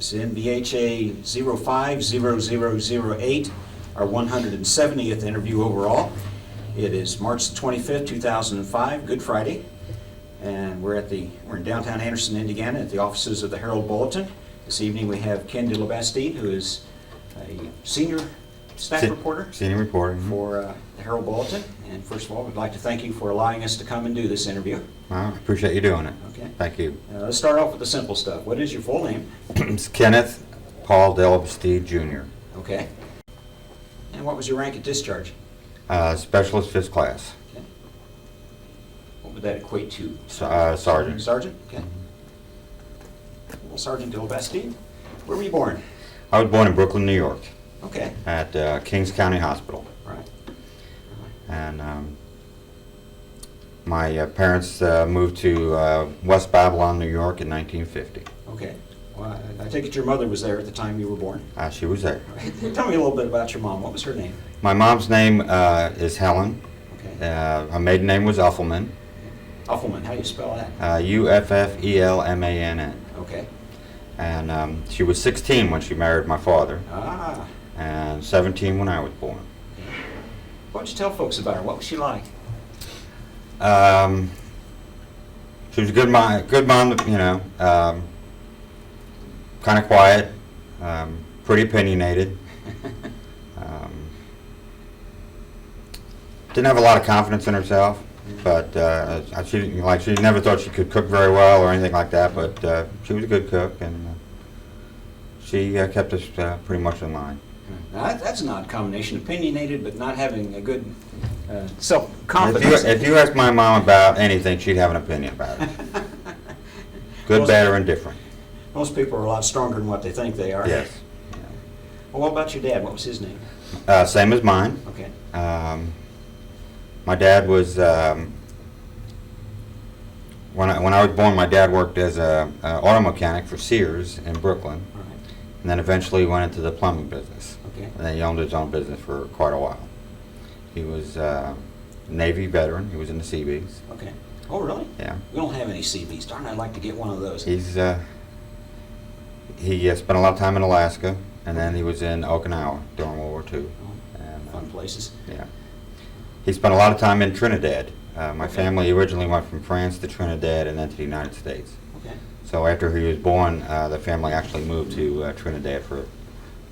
This is NVHA 050008, our 170th interview overall. It is March 25th, 2005, Good Friday, and we're in downtown Anderson, Indiana, at the offices of the Herald Bulletin. This evening we have Ken de Bastide, who is a senior staff reporter. Senior reporter. For the Herald Bulletin. And first of all, we'd like to thank you for allowing us to come and do this interview. Well, I appreciate you doing it. Okay. Thank you. Let's start off with the simple stuff. What is your full name? It's Kenneth Paul de Bastide, Jr. Okay. And what was your rank at discharge? Specialist 5th class. Okay. What would that equate to? Sergeant. Sergeant? Okay. Well, Sergeant de Bastide, where were you born? I was born in Brooklyn, New York, Okay. at Kings County Hospital. Right. And my parents moved to West Babylon, New York in 1950. Okay. Well, I take it your mother was there at the time you were born. She was there. Right. Tell me a little bit about your mom. What was her name? My mom's name is Helen. Okay. Her maiden name was Uffelman. Uffelman. How do you spell that? Ufffelmann. Okay. And she was 16 when she married my father, Ah. and 17 when I was born. Why don't you tell folks about her? What was she like? She was a good mom, you know, kind of quiet, pretty opinionated. Didn't have a lot of confidence in herself, but she never thought she could cook very well or anything like that. But she was a good cook, and she kept us pretty much in line. Now, that's an odd combination. Opinionated, but not having a good self-confidence. If you ask my mom about anything, she'd have an opinion about it. Good, bad, or indifferent. Most people are a lot stronger than what they think they are. Yes. Well, what about your dad? What was his name? Same as mine. Okay. My dad was, when I was born, my dad worked as an auto mechanic for Sears in Brooklyn, All right. and then eventually went into the plumbing business. Okay. And then he owned his own business for quite a while. He was a Navy veteran. He was in the Seabees. Okay. Oh, really? Yeah. We don't have any Seabees. Darn, I'd like to get one of those. He spent a lot of time in Alaska, and then he was in Okinawa during World War II. Oh, And, fun places. Yeah. He spent a lot of time in Trinidad. My Okay. family originally went from France to Trinidad and then to the United States. Okay. So after he was born, the family actually moved to Trinidad for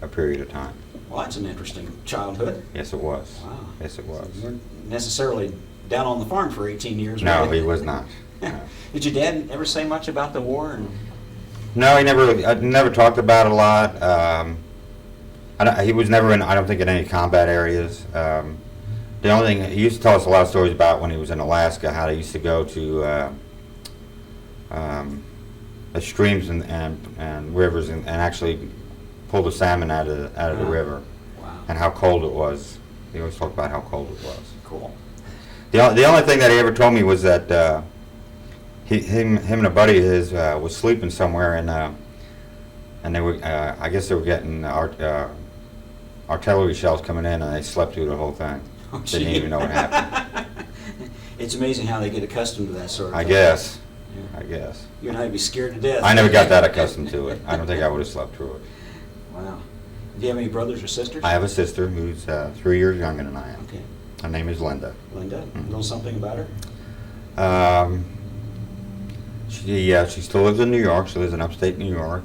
a period of time. Well, that's an interesting childhood. Yes, it was. Wow. Yes, it was. You weren't necessarily down on the farm for 18 years, No, were you? he was not. No. Did your dad ever say much about the war? And No, he never talked about it a lot. He was never in, I don't think, in any combat areas. The only thing, he used to tell us a lot of stories about when he was in Alaska, how they used to go to the streams and rivers and actually pull the salmon out of the river, wow, and how cold it was. He always talked about how cold it was. cool. The only thing that he ever told me was that him and a buddy of his was sleeping somewhere, and they were I guess they were getting artillery shells coming in, and they slept through the whole thing. Oh, Didn't gee. even know what happened. It's amazing how they get accustomed to that sort of I thing. guess. Yeah. I guess. You and I'd be scared to death. I never got that accustomed to it. I don't think I would have slept through it. Wow. Do you have any brothers or sisters? I have a sister who's 3 years younger than I am. Okay. Her name is Linda. Linda, know something about her? She still lives in New York. She lives in upstate New York.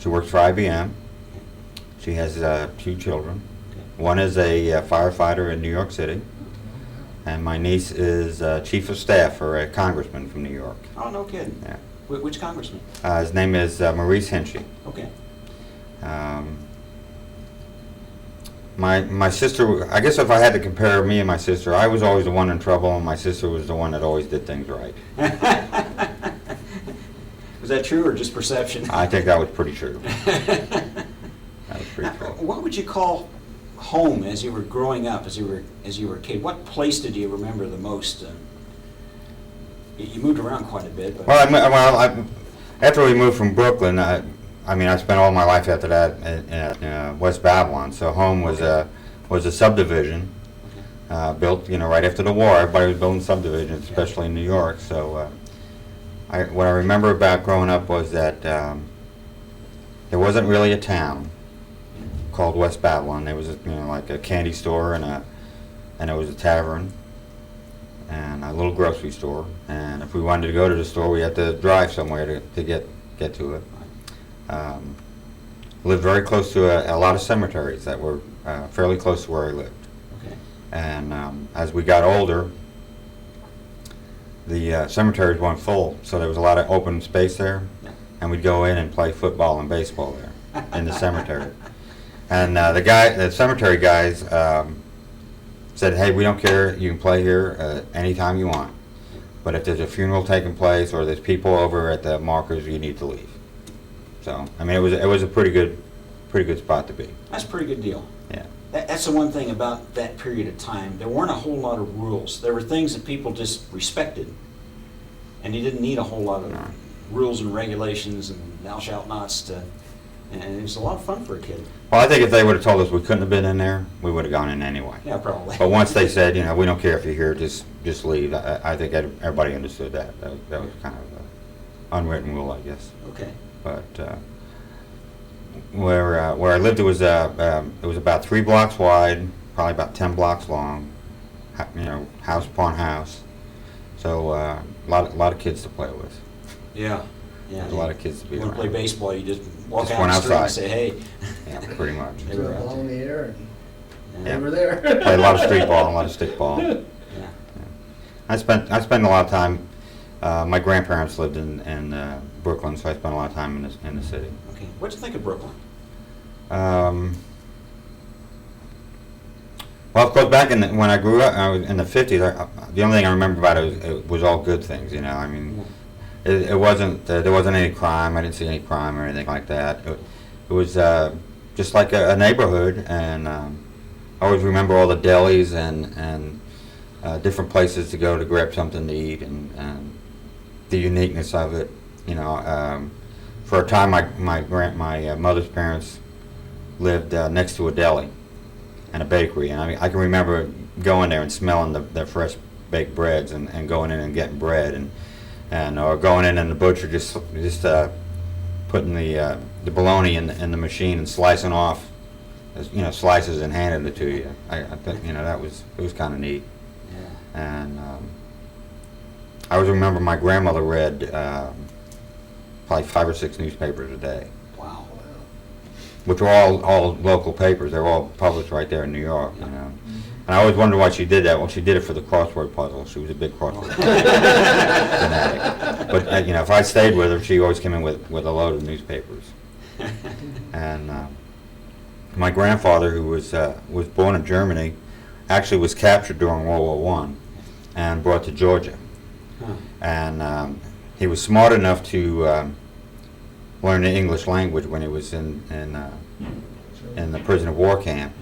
She works for IBM. She has 2 children. Okay. One is a firefighter in New York City, and my niece is chief of staff for a congressman from New York. Oh, no kidding. Yeah. Which congressman? His name is Maurice Hinchy. Okay. My sister, I guess if I had to compare me and my sister, I was always the one in trouble, and my sister was the one that always did things right. Was that true or just perception? I think that was pretty true. That was pretty true. What would you call home as you were growing up, as you were a kid? What place did you remember the most? You moved around quite a bit. But After we moved from Brooklyn, I spent all my life after that in West Babylon. So home was a subdivision built, right after the war. Everybody was building subdivisions, especially in New York. So what I remember about growing up was that there wasn't really a town called West Babylon. There was like a candy store and there was a tavern and a little grocery store. And if we wanted to go to the store, we had to drive somewhere to get to it. Lived very close to a lot of cemeteries that were fairly close to where I lived. Okay. And as we got older, the cemeteries weren't full, so there was a lot of open space there, Yeah. and we'd go in and play football and baseball there in the cemetery. And the cemetery guys said, "Hey, we don't care. You can play here anytime you want. But if there's a funeral taking place or there's people over at the markers, you need to leave." So, I mean, it was a pretty good spot to be. That's a pretty good deal. Yeah. That's the one thing about that period of time. There weren't a whole lot of rules. There were things that people just respected, and you didn't need a whole lot of rules and regulations and thou shalt nots and it was a lot of fun for a kid. Well, I think if they would have told us we couldn't have been in there, we would have gone in anyway. Yeah, probably. But once they said, we don't care if you're here, just leave, I think everybody understood that. That was kind of an unwritten rule, I guess. Okay. But where I lived, it was about 3 blocks wide, probably about 10 blocks long, house upon house. So a lot of kids to play with. Yeah. Yeah. There's a lot of kids to be You want around. to play baseball, you just walk Just out went the street and outside. say, hey. Yeah, pretty much. They were out along there. the air and Yeah. they were there. Played a lot of street ball, a lot of stick ball. Yeah. I spent a lot of time. My grandparents lived in Brooklyn, so I spent a lot of time in the city. Okay. What'd you think of Brooklyn? Well, of course, back when I grew up, I was in the 50s, the only thing I remember about it was all good things, I mean, it wasn't, there wasn't any crime, I didn't see any crime or anything like that. It was just like a neighborhood, and I always remember all the delis and different places to go to grab something to eat, and the uniqueness of it, For a time, my mother's parents lived next to a deli and a bakery, and I can remember going there and smelling the fresh baked breads and going in and getting bread or going in and the butcher just putting the bologna in the machine and slicing off slices and handing it to you. I think it was kind of neat. Yeah. And I always remember my grandmother read probably 5 or 6 newspapers a day, Wow. which were all local papers. They were all published right there in New York, And I always wondered why she did that. Well, she did it for the crossword puzzle. She was a big crossword fanatic. But if I stayed with her, she always came in with a load of newspapers. And my grandfather, who was born in Germany, actually was captured during World War I and brought to Georgia. Huh. And he was smart enough to learn the English language when he was in the prison of war camp.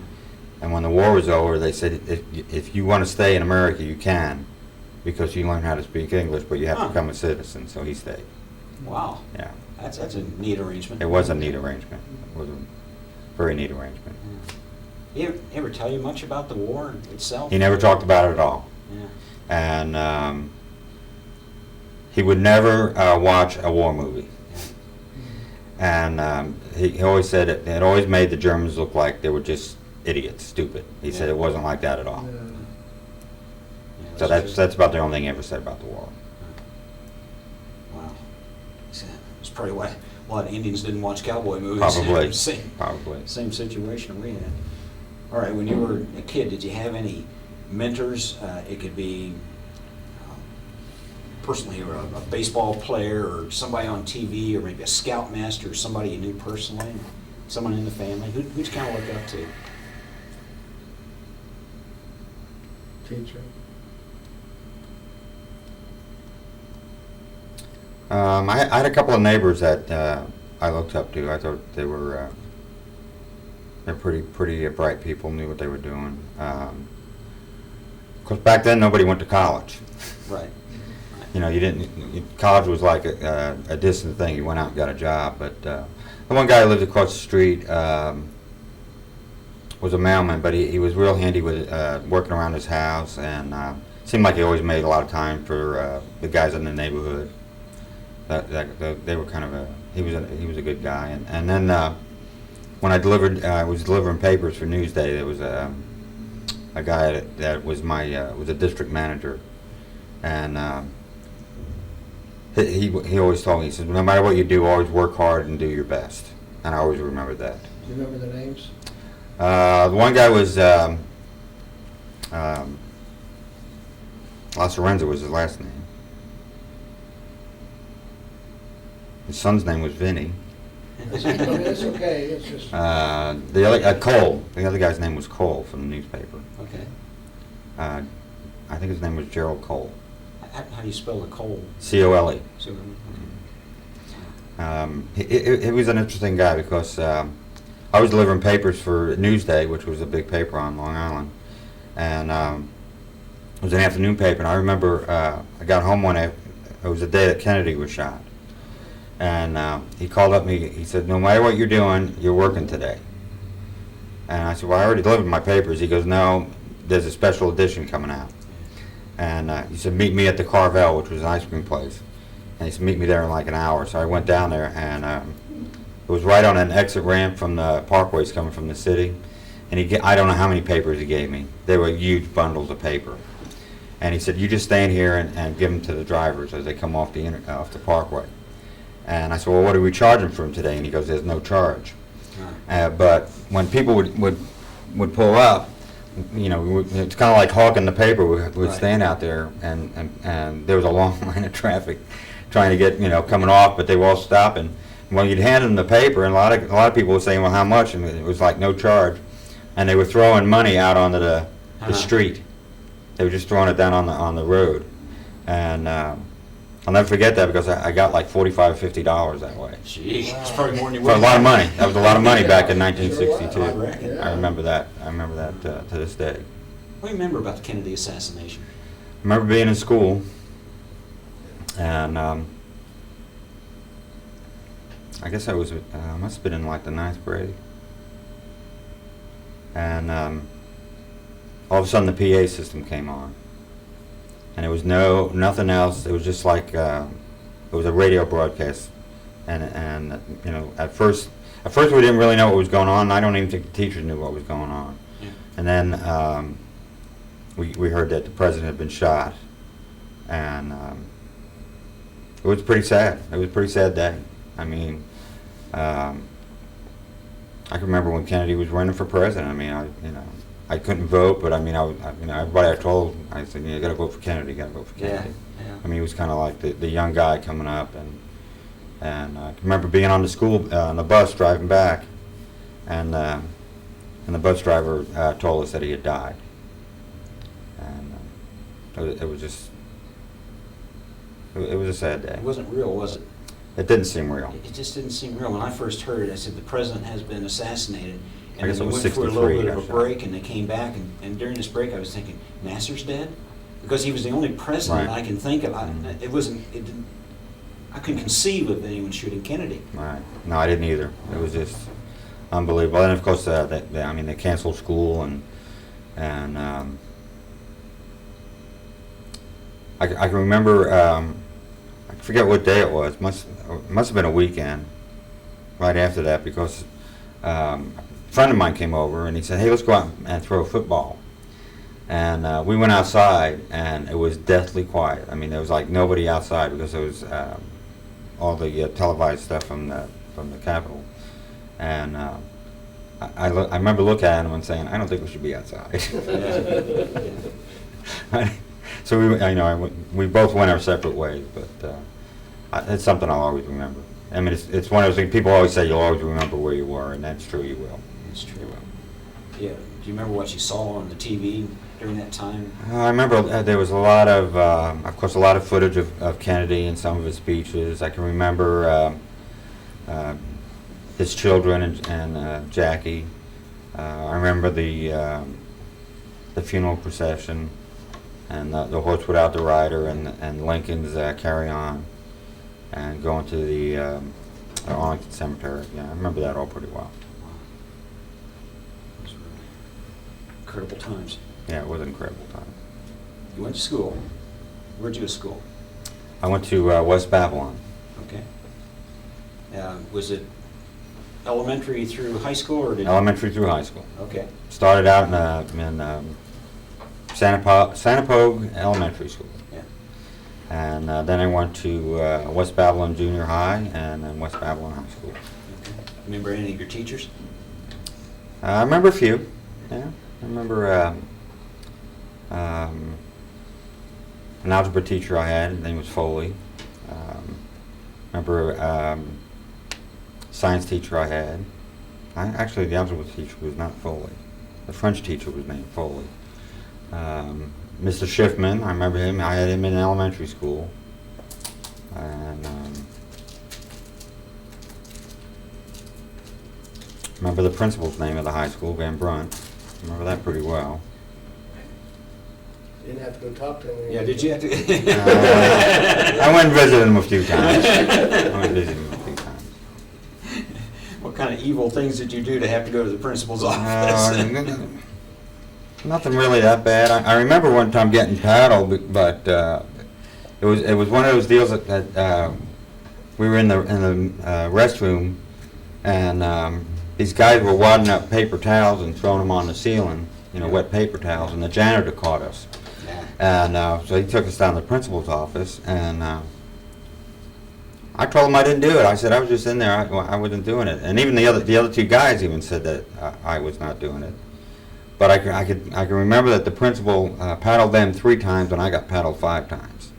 And when the war was over, they said, if you want to stay in America, you can, because you learn how to speak English, but you have to become a citizen. So he stayed. Wow. Yeah. That's a neat arrangement. It was a neat arrangement. It was a very neat arrangement. He ever tell you much about the war itself? He never talked about it at all. Yeah. And he would never watch a war movie. And he always said it always made the Germans look like they were just idiots, stupid. He said it wasn't like that at all. Yeah, So that's about the only thing he ever said about the war. Wow. That's probably why a lot of Indians didn't watch cowboy movies. Probably. Same Probably. situation we had. All right, when you were a kid, did you have any mentors? It could be personally or a baseball player or somebody on TV or maybe a scoutmaster or somebody you knew personally, someone in the family. Who'd you kind of look up to? Teacher. I had a couple of neighbors that I looked up to. I thought they're pretty bright people, knew what they were doing. Of course, back then nobody went to college. Right. College was like a distant thing. You went out and got a job. But the one guy who lived across the street was a mailman, but he was real handy with working around his house, and seemed like he always made a lot of time for the guys in the neighborhood. They were kind of he was a good guy. And then when I was delivering papers for Newsday, there was a guy that was was a district manager, and he always told me, he says, no matter what you do, always work hard and do your best. And I always remember that. Do you remember the names? The one guy was La Sorenza was his last name. His son's name was Vinny. It's okay, it's just. The other Cole. The other guy's name was Cole from the newspaper. Okay. I think his name was Gerald Cole. How do you spell the Cole? C-O-L-E. So, He was an interesting guy because I was delivering papers for Newsday, which was a big paper on Long Island, and it was an afternoon paper. And I remember I got home one day. It was the day that Kennedy was shot, and he called up me. He said, "No matter what you're doing, you're working today." And I said, "Well, I already delivered my papers." He goes, "No, there's a special edition coming out." And he said, "Meet me at the Carvel," which was an ice cream place. And he said, "Meet me there in like an hour." So I went down there, and it was right on an exit ramp from the parkways coming from the city. And I don't know how many papers he gave me. They were huge bundles of paper. And he said, "You just stand here and give them to the drivers as they come off the parkway." And I said, "Well, what are we charging for them today?" And he goes, "There's no charge." But when people would pull up, you know, it's kind of like hawking the paper. We'd stand out there, and there was a long line of traffic trying to get, coming off, but they were all stopping. Well, you'd hand them the paper, and a lot of people were saying, "Well, how much?" And it was like no charge, and they were throwing money out onto the street. They were just throwing it down on the road, and I'll never forget that because I got like $45, $50 that way. Gee, it's probably more than you For a lot of money. That was a lot of money back in Sure 1962. was. I reckon. I remember that. I remember that to this day. What do you remember about the Kennedy assassination? I remember being in school, and I guess I must have been in like the 9th grade, and all of a sudden the PA system came on, and it was nothing else. It was just like it was a radio broadcast, and at first we didn't really know what was going on. I don't even think the teachers knew what was going on. Yeah. And then we heard that the president had been shot, and it was pretty sad. It was a pretty sad day. I mean, I can remember when Kennedy was running for president. I mean, I couldn't vote, but I mean, everybody I told, I said, "You got to vote for Kennedy. You got to vote for Kennedy." Yeah. I mean, he was kind of like the young guy coming up, and I remember being on the school on the bus driving back, and the bus driver told us that he had died, and it was just it was a sad day. It wasn't real, was it? It didn't seem real. It just didn't seem real. When I first heard it, I said, the president has been assassinated. I And guess then it they was went for a 63, little bit of a actually. break, and they came back, and during this break I was thinking, Nasser's dead? Because he was the only president Right. I can think of. I couldn't conceive of anyone shooting Kennedy. Right. No, I didn't either. It was just unbelievable. And of course, they canceled school, and I can remember. I forget what day it was. Must have been a weekend. Right after that, because a friend of mine came over and he said, "Hey, let's go out and throw a football." And we went outside, and it was deathly quiet. I mean, there was like nobody outside because there was all the televised stuff from the Capitol. And I remember looking at him and saying, "I don't think we should be outside." So we both went our separate ways, but it's something I'll always remember. I mean, it's one of those things. People always say you'll always remember where you were, and that's true. You will. It's true. Yeah. Do you remember what you saw on the TV during that time? I remember there was a lot of course, a lot of footage of Kennedy and some of his speeches. I can remember his children and Jackie. I remember the funeral procession and the horse without the rider and Lincoln's Carry On, and going to the Arlington Cemetery. Yeah, I remember that all pretty well. Those were incredible times. Yeah, it was an incredible time. You went to school. Where'd you go to school? I went to West Babylon. Okay. Was it elementary through high school, or did? Elementary through high school. Okay. Started out in Santapogue Elementary School. Yeah. And then I went to West Babylon Junior High and then West Babylon High School. Okay. Remember any of your teachers? I remember a few. Yeah, I remember an algebra teacher I had. His name was Foley. Remember science teacher I had. Actually, the algebra teacher was not Foley. The French teacher was named Foley. Mr. Schiffman, I remember him. I had him in elementary school. And remember the principal's name of the high school, Van Brunt. Remember that pretty well. You didn't have to go talk to him. Yeah, did you have to? I went and visited him a few times. What kind of evil things did you do to have to go to the principal's office? Nothing really that bad. I remember one time getting paddled, but it was one of those deals that we were in the restroom, and these guys were wadding up paper towels and throwing them on the ceiling, wet paper towels, and the janitor caught us. And so he took us down to the principal's office, and I told him I didn't do it. I said I was just in there. I wasn't doing it. And even the other two guys even said that I was not doing it. But I can remember that the principal paddled them 3 times, and I got paddled 5 times.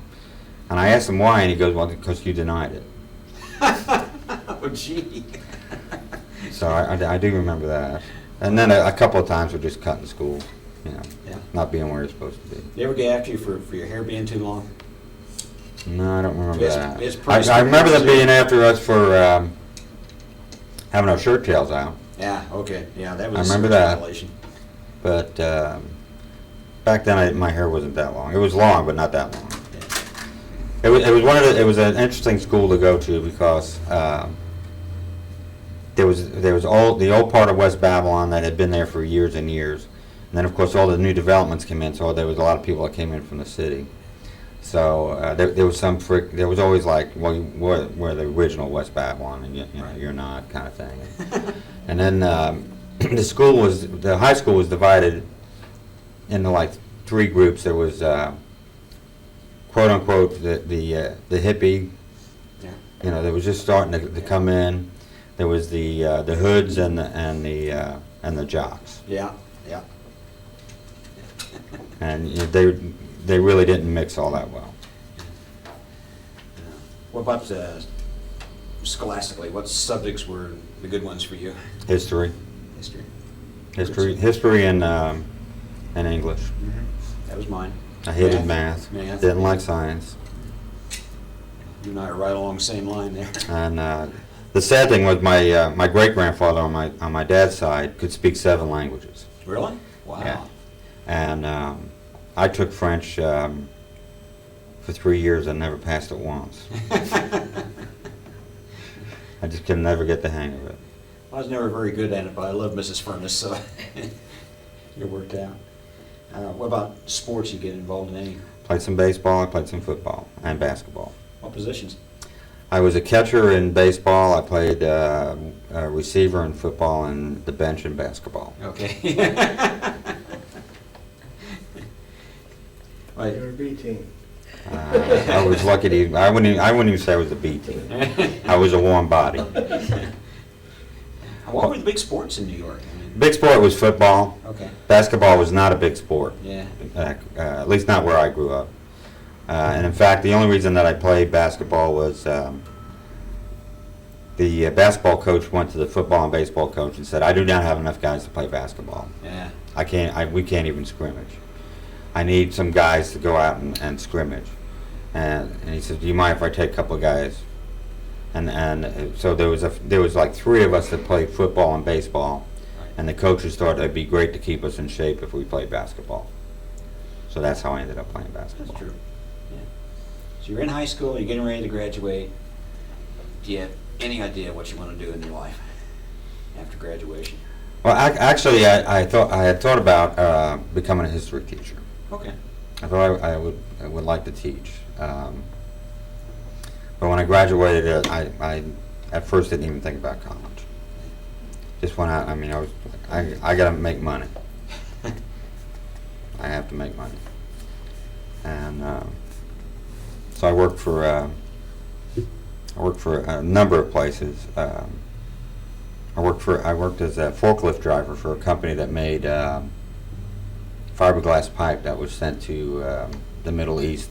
And I asked him why, and he goes, "Well, because you denied it." Oh, gee. So I do remember that. And then a couple of times we're just cutting school, Yeah. not being where it's supposed to be. They ever get after you for your hair being too long? No, I don't remember that. It's pretty I remember them strict. being after us for having our shirt tails out. Yeah, okay. Yeah, that was I a remember serious that. violation. But back then my hair wasn't that long. It was long, but not that long. Yeah. It was an interesting school to go to because there was the old part of West Babylon that had been there for years and years, and then of course all the new developments came in. So there was a lot of people that came in from the city. So there was there was always like, well, we're the original West Babylon, and you're not, kind of thing. And then the high school was divided into like 3 groups. There was quote unquote the hippie, Yeah. that was just starting to come in. There was the hoods and the jocks, Yeah, yeah. and they really didn't mix all that well. What about scholastically? What subjects were the good ones for you? History, History. and English. That was mine. I hated math. Math. Didn't like science. You and I are right along the same line there. And the sad thing was my great grandfather on my dad's side could speak 7 languages. Really? Wow. Yeah. And I took French for 3 years and never passed it once. I just could never get the hang of it. I was never very good at it, but I love Mrs. Furnace, so it worked out. What about sports? You get involved in any? Played some baseball, I played some football and basketball. What positions? I was a catcher in baseball, I played a receiver in football, and the bench in basketball. Okay. You're a B team. I was lucky to, I wouldn't even say I was a B team. I was a warm body. What were the big sports in New York? I mean, Big sport was football. okay. Basketball was not a big sport. Yeah. At least not where I grew up. And in fact, the only reason that I played basketball was the basketball coach went to the football and baseball coach and said, "I do not have enough guys to play basketball. Yeah. We can't even scrimmage. I need some guys to go out and scrimmage." And he said, "Do you mind if I take a couple of guys?" And so there was like 3 of us that played football and baseball, and the coaches thought it'd be great to keep us in shape if we played basketball. So that's how I ended up playing basketball. That's true. Yeah. So you're in high school, you're getting ready to graduate. Do you have any idea what you want to do in your life after graduation? Well, actually, I had thought about becoming a history teacher. Okay. I thought I would like to teach. But when I graduated, I at first didn't even think about college. Just went out. I mean, I got to make money. I have to make money, and so I worked for a number of places. I worked as a forklift driver for a company that made fiberglass pipe that was sent to the Middle East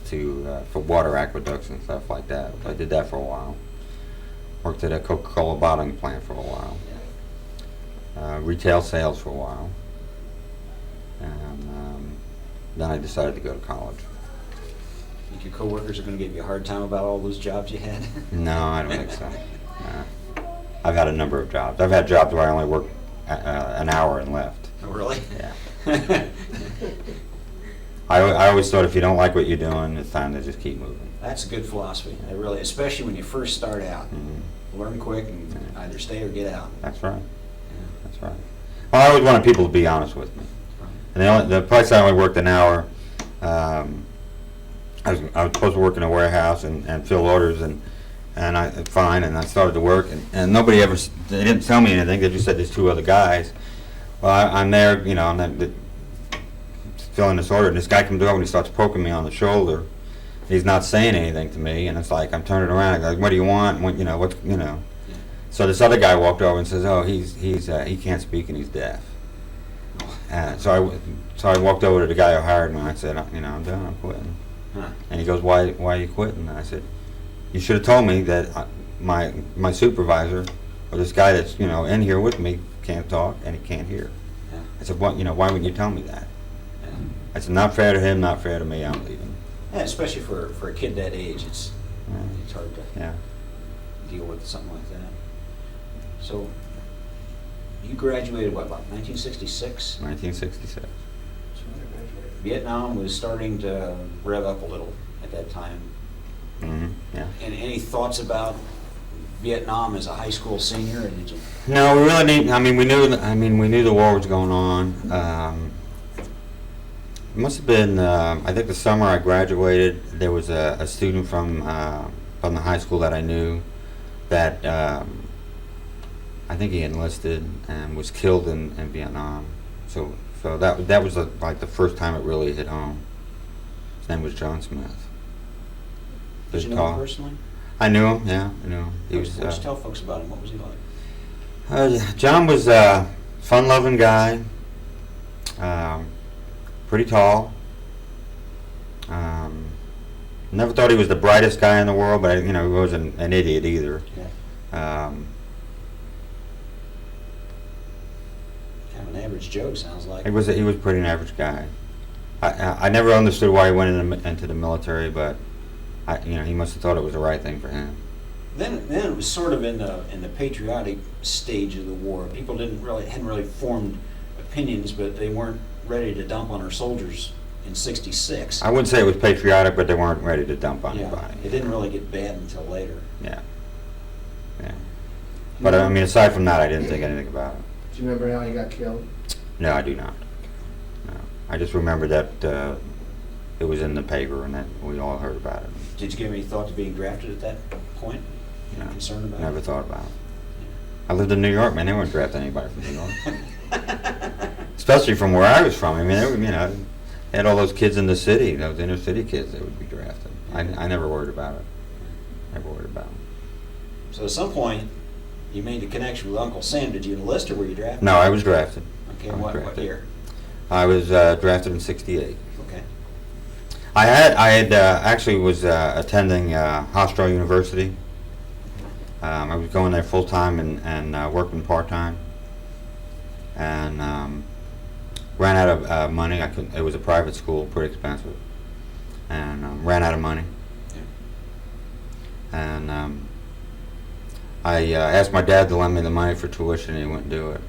for water aqueducts and stuff like that. I did that for a while. Worked at a Coca-Cola bottling plant for a while. Retail sales for a while. And then I decided to go to college. Think your coworkers are going to give you a hard time about all those jobs you had? No, I don't think so. No. I've had a number of jobs. I've had jobs where I only worked an hour and left. Oh, really? Yeah. I always thought if you don't like what you're doing, it's time to just keep moving. That's a good philosophy. I really, especially when you first start out. Mm-hmm. Learn quick and either stay or get out. That's right. Yeah. That's right. Well, I always wanted people to be honest with me. And the place I only worked an hour, I was supposed to work in a warehouse and fill orders, and I started to work, and nobody ever, they didn't tell me anything. They just said there's two other guys. Well, I'm there, you know, I'm filling this order, and this guy comes over and he starts poking me on the shoulder. He's not saying anything to me, and it's like I'm turning around. Like, what do you want? What, you know, what, you know? So this other guy walked over and says, "Oh, he can't speak and he's deaf." So I walked over to the guy who hired me. And I said, "You know, I'm done. I'm quitting." Huh. And he goes, "Why are you quitting?" And I said, "You should have told me that my supervisor or this guy that's, you know, in here with me can't talk and he can't hear." Yeah. I said, "What? You know, why wouldn't you tell me that?" Yeah. I said, "Not fair to him, not fair to me. I'm leaving." Yeah, especially for a kid that age, it's hard to Yeah. deal with something like that. So, you graduated, what, about 1966? 1966. Vietnam was starting to rev up a little at that time. Mm-hmm. Yeah. And any thoughts about Vietnam as a high school senior? Or did you? No, we really need. I mean, we knew the war was going on. It must have been. I think the summer I graduated, there was a student from the high school that I knew that I think he enlisted and was killed in Vietnam. So that was like the first time it really hit home. His name was John Smith. Did you know him personally? I knew him. Yeah, I knew him. He was. What'd you tell folks about him? What was he like? John was a fun-loving guy. Pretty tall. Never thought he was the brightest guy in the world, but you know, he wasn't an idiot either. Yeah. Kind of an average Joe, sounds like. He was pretty an average guy. I never understood why he went into the military, but he must have thought it was the right thing for him. Then it was sort of in the patriotic stage of the war. People hadn't really formed opinions, but they weren't ready to dump on our soldiers in '66. I wouldn't say it was patriotic, but they weren't ready to dump on anybody. It didn't really get bad until later. Yeah. But I mean, aside from that, I didn't think anything about it. Do you remember how he got killed? No, I do not. No, I just remember that it was in the paper and that we all heard about it. Did you give any thought to being drafted at that point? No, concerned about never it? thought about it. I lived in New York, man. They weren't drafting anybody from New York. Especially from where I was from. I mean, they were, they had all those kids in the city, those inner city kids that would be drafted. I never worried about it. Never worried about it. So at some point, you made the connection with Uncle Sam. Did you enlist or were you drafted? No, I was drafted. Okay, I was what drafted. year? I was drafted in '68. Okay. I had actually was attending Hofstra University. I was going there full time and working part time, and ran out of money. It was a private school, pretty expensive, and ran out of money. Yeah. And I asked my dad to lend me the money for tuition, and he wouldn't do it.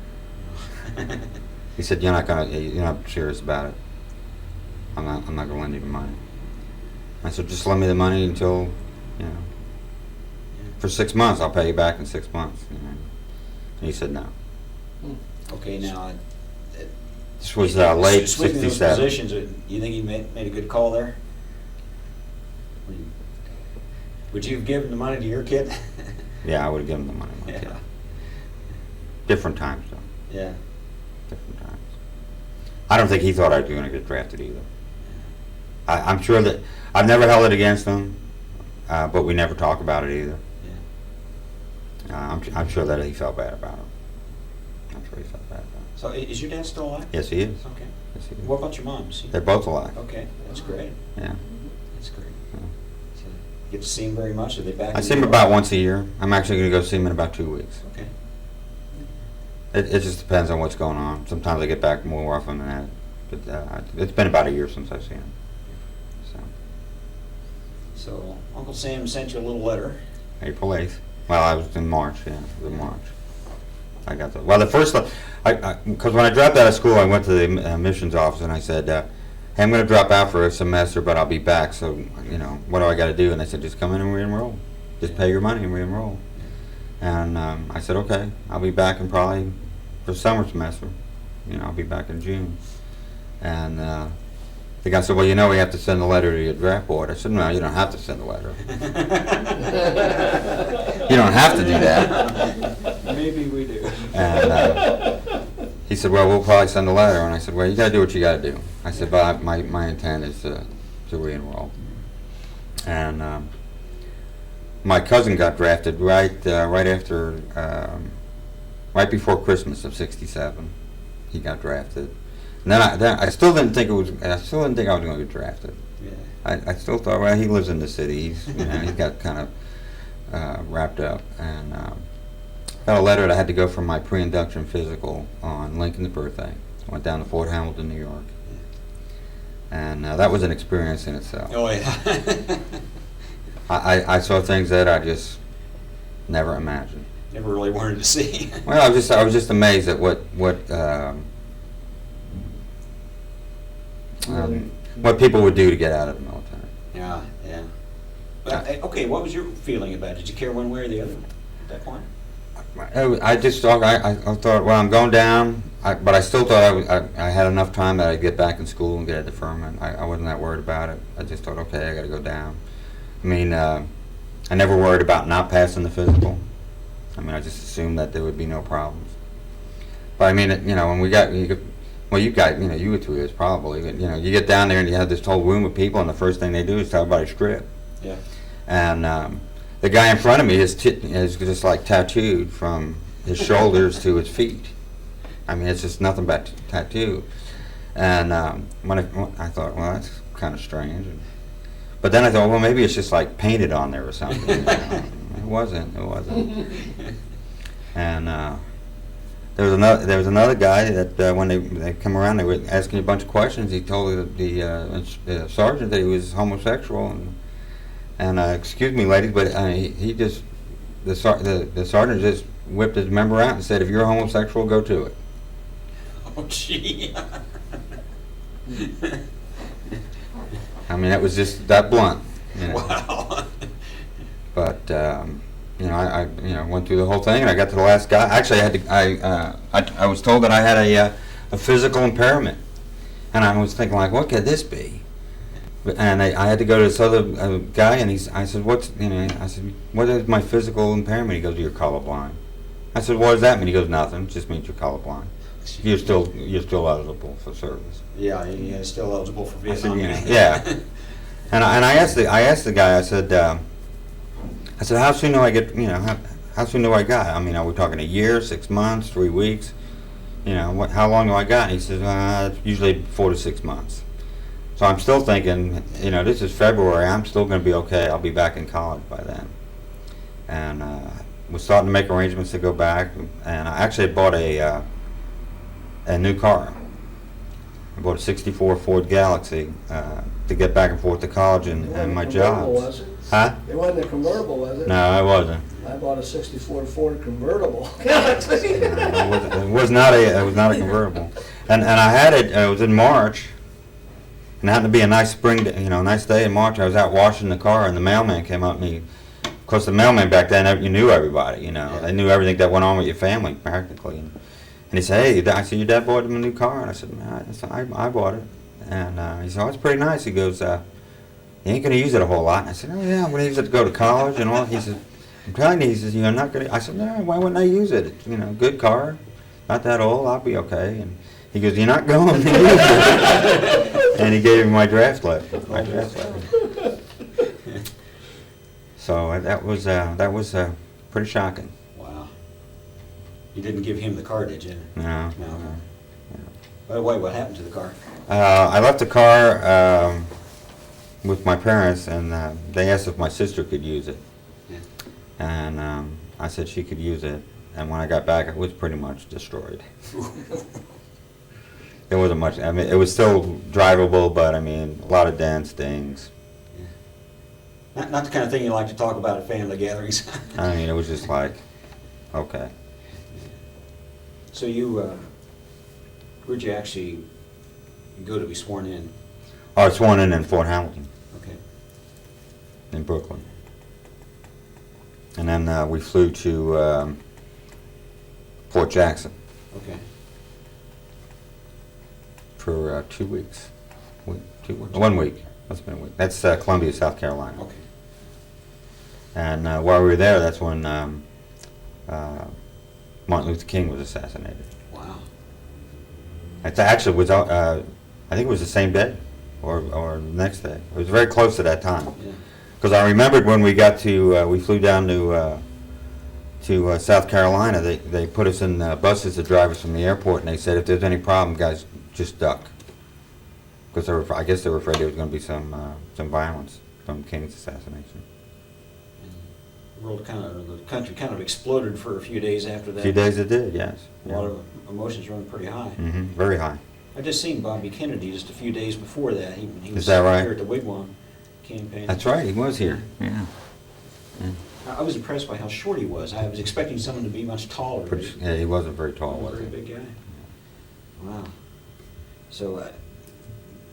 He said, "You're not serious about it. I'm not gonna lend you the money." I said, "Just lend me the money until, for 6 months. I'll pay you back in 6 months." And he said no. Okay, now. This was late Switching those '67. positions, you think you made a good call there? Would you have given the money to your kid? Yeah, I would have given him the money. Yeah. Yeah. Different times, though. Yeah. Different times. I don't think he thought I was going to get drafted either. I'm sure that I've never held it against him, but we never talk about it either. Yeah. I'm sure that he felt bad about it. I'm sure he felt bad about it. So is your dad still alive? Yes, he is. Okay. Yes, he is. What about your mom? They're both alive. Okay, that's great. Yeah. That's great. Yeah. So, you get to see him very much? Are they back? I in see him New York? about once a year. I'm actually going to go see him in about 2 weeks. Okay. It just depends on what's going on. Sometimes I get back more often than that. But it's been about a year since I've seen him. So Uncle Sam sent you a little letter. April 8th. Well, I was in March, yeah, it was in March. I got the, well, the first, because when I dropped out of school, I went to the missions office and I said, hey, I'm going to drop out for a semester, but I'll be back, so, you know, what do I got to do? And they said, just come in and re-enroll. Just pay your money and re-enroll. And I said, okay, I'll be back in probably for summer semester. You know, I'll be back in June. And the guy said, well, you know, we have to send a letter to your draft board. I said, no, you don't have to send a letter. You don't have to do that. Maybe we do. And he said, well, we'll probably send a letter. And I said, well, you got to do what you got to do. I said, but my intent is to re-enroll. And my cousin got drafted right after, right before Christmas of '67. He got drafted. And then I still didn't think I was going to get drafted. Yeah. I still thought, well, he lives in the city. He's he got kind of wrapped up, and got a letter that I had to go for my pre-induction physical on Lincoln's birthday. I went down to Fort Hamilton, New York, and that was an experience in itself. Oh yeah. I saw things that I just never imagined. Never really wanted to see. Well, I was just amazed at what people would do to get out of the military. Yeah, yeah. But, okay, what was your feeling about it? Did you care one way or the other at that point? I just thought, I thought, well, I'm going down, but I still thought I had enough time that I'd get back in school and get a deferment. I wasn't that worried about it. I just thought, okay, I got to go down. I mean, I never worried about not passing the physical. I mean, I just assumed that there would be no problems. But I mean, you know, when we got, well, you were 2 years probably, but you know, you get down there and you have this whole room of people, and the first thing they do is talk about a script. Yeah. And the guy in front of me is just like tattooed from his shoulders to his feet. I mean, it's just nothing but tattoo. And when I thought, well, that's kind of strange. But then I thought, well, maybe it's just like painted on there or something. It wasn't. And there was another guy that when they come around, they were asking a bunch of questions. He told the sergeant that he was homosexual, and excuse me, ladies, but the sergeant just whipped his member out and said, "If you're homosexual, go to it." Oh, gee. I mean, it was just that blunt. You know. Wow. But you know, I went through the whole thing, and I got to the last guy. Actually, I was told that I had a physical impairment, and I was thinking, like, what could this be? And I had to go to this other guy, and I said, what is my physical impairment? He goes, you're colorblind. I said, what does that mean? He goes, nothing. It just means you're colorblind. You're still eligible for service. Yeah, he's still eligible for Vietnam. I said, yeah. And I asked the guy. I said, how soon do I get? You know, how soon do I got? I mean, are we talking a year, 6 months, 3 weeks? You know, how long do I got? And he says, usually 4 to 6 months. So I'm still thinking, you know, this is February. I'm still going to be okay. I'll be back in college by then. And we're starting to make arrangements to go back. And I actually bought a new car. I bought a '64 Ford Galaxy to get back and forth to college and my jobs. Was it? Huh? It wasn't a convertible, was it? No, it wasn't. I bought a '64 Ford convertible Galaxy. It was not a convertible. And I had it. It was in March. And it happened to be a nice spring, nice day in March. I was out washing the car, and the mailman came up to me. Of course, the mailman back then, you knew everybody. You know, they knew everything that went on with your family practically. And he said, "Hey, I see your dad bought him a new car." And I said, "I bought it." And he said, "Oh, it's pretty nice." He goes, "You ain't gonna use it a whole lot." And I said, "Oh yeah, I'm gonna use it to go to college and all." He said, I'm telling you, he says, you're not gonna. I said, no, why wouldn't I use it? It's, good car, not that old. I'll be okay. And he goes, you're not going to use it. And he gave me my draft letter. So that was pretty shocking. Wow. You didn't give him the car, did you? No. No. By the way, what happened to the car? I left the car with my parents, and they asked if my sister could use it. Yeah. And I said she could use it. And when I got back, it was pretty much destroyed. It wasn't much. I mean, it was still drivable, but I mean, a lot of dents, dings. Not the kind of thing you like to talk about at family gatherings. I mean, it was just like, okay. So where'd you actually go to be sworn in? I was sworn in Fort Hamilton, Okay. in Brooklyn. And then we flew to Fort Jackson Okay. for 2 weeks. 2 weeks. 1 week. That's been a week. That's Columbia, South Carolina. Okay. And while we were there, that's when Martin Luther King was assassinated. Wow. It actually was, I think it was the same day or the next day. It was very close to that time. Yeah. Because I remembered when we got to, we flew down to South Carolina, they put us in buses to drive us from the airport, and they said, if there's any problem, guys, just duck. Because I guess they were afraid there was going to be some violence from King's assassination. The country kind of exploded for a few days after that. A few days it did, yes. A lot of emotions running pretty high. Mm-hmm. Very high. I just seen Bobby Kennedy just a few days before that. He was Is that right? here at the Wigwam campaign. That's right, he was here. Yeah. I was impressed by how short he was. I was expecting someone to be much taller. Yeah, he wasn't very tall, He was was a he? big guy. Wow. So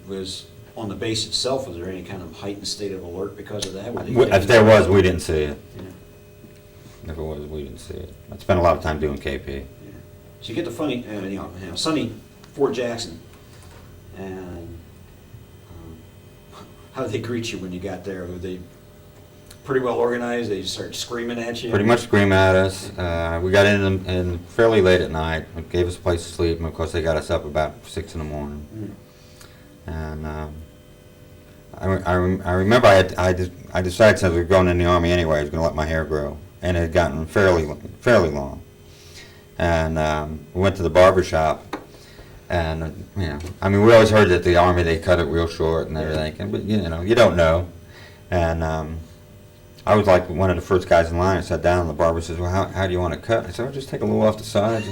was on the base itself, was there any kind of heightened state of alert because of that? If there was, we didn't see it. Yeah. If there was, we didn't see it. I spent a lot of time doing KP. Yeah. So you get the sunny Fort Jackson, and how did they greet you when you got there? Were they pretty well organized? They started screaming at you? Pretty much screaming at us. We got in fairly late at night. It gave us a place to sleep, and of course they got us up about 6 in the morning. Mm. And I remember I decided since we were going in the Army anyway, I was going to let my hair grow, and it had gotten fairly long. And we went to the barber shop, and I mean, we always heard that the Army, they cut it real short and everything, but you don't know. And I was like one of the first guys in line. I sat down, and the barber says, well, how do you want to cut? I said, well, just take a little off the sides.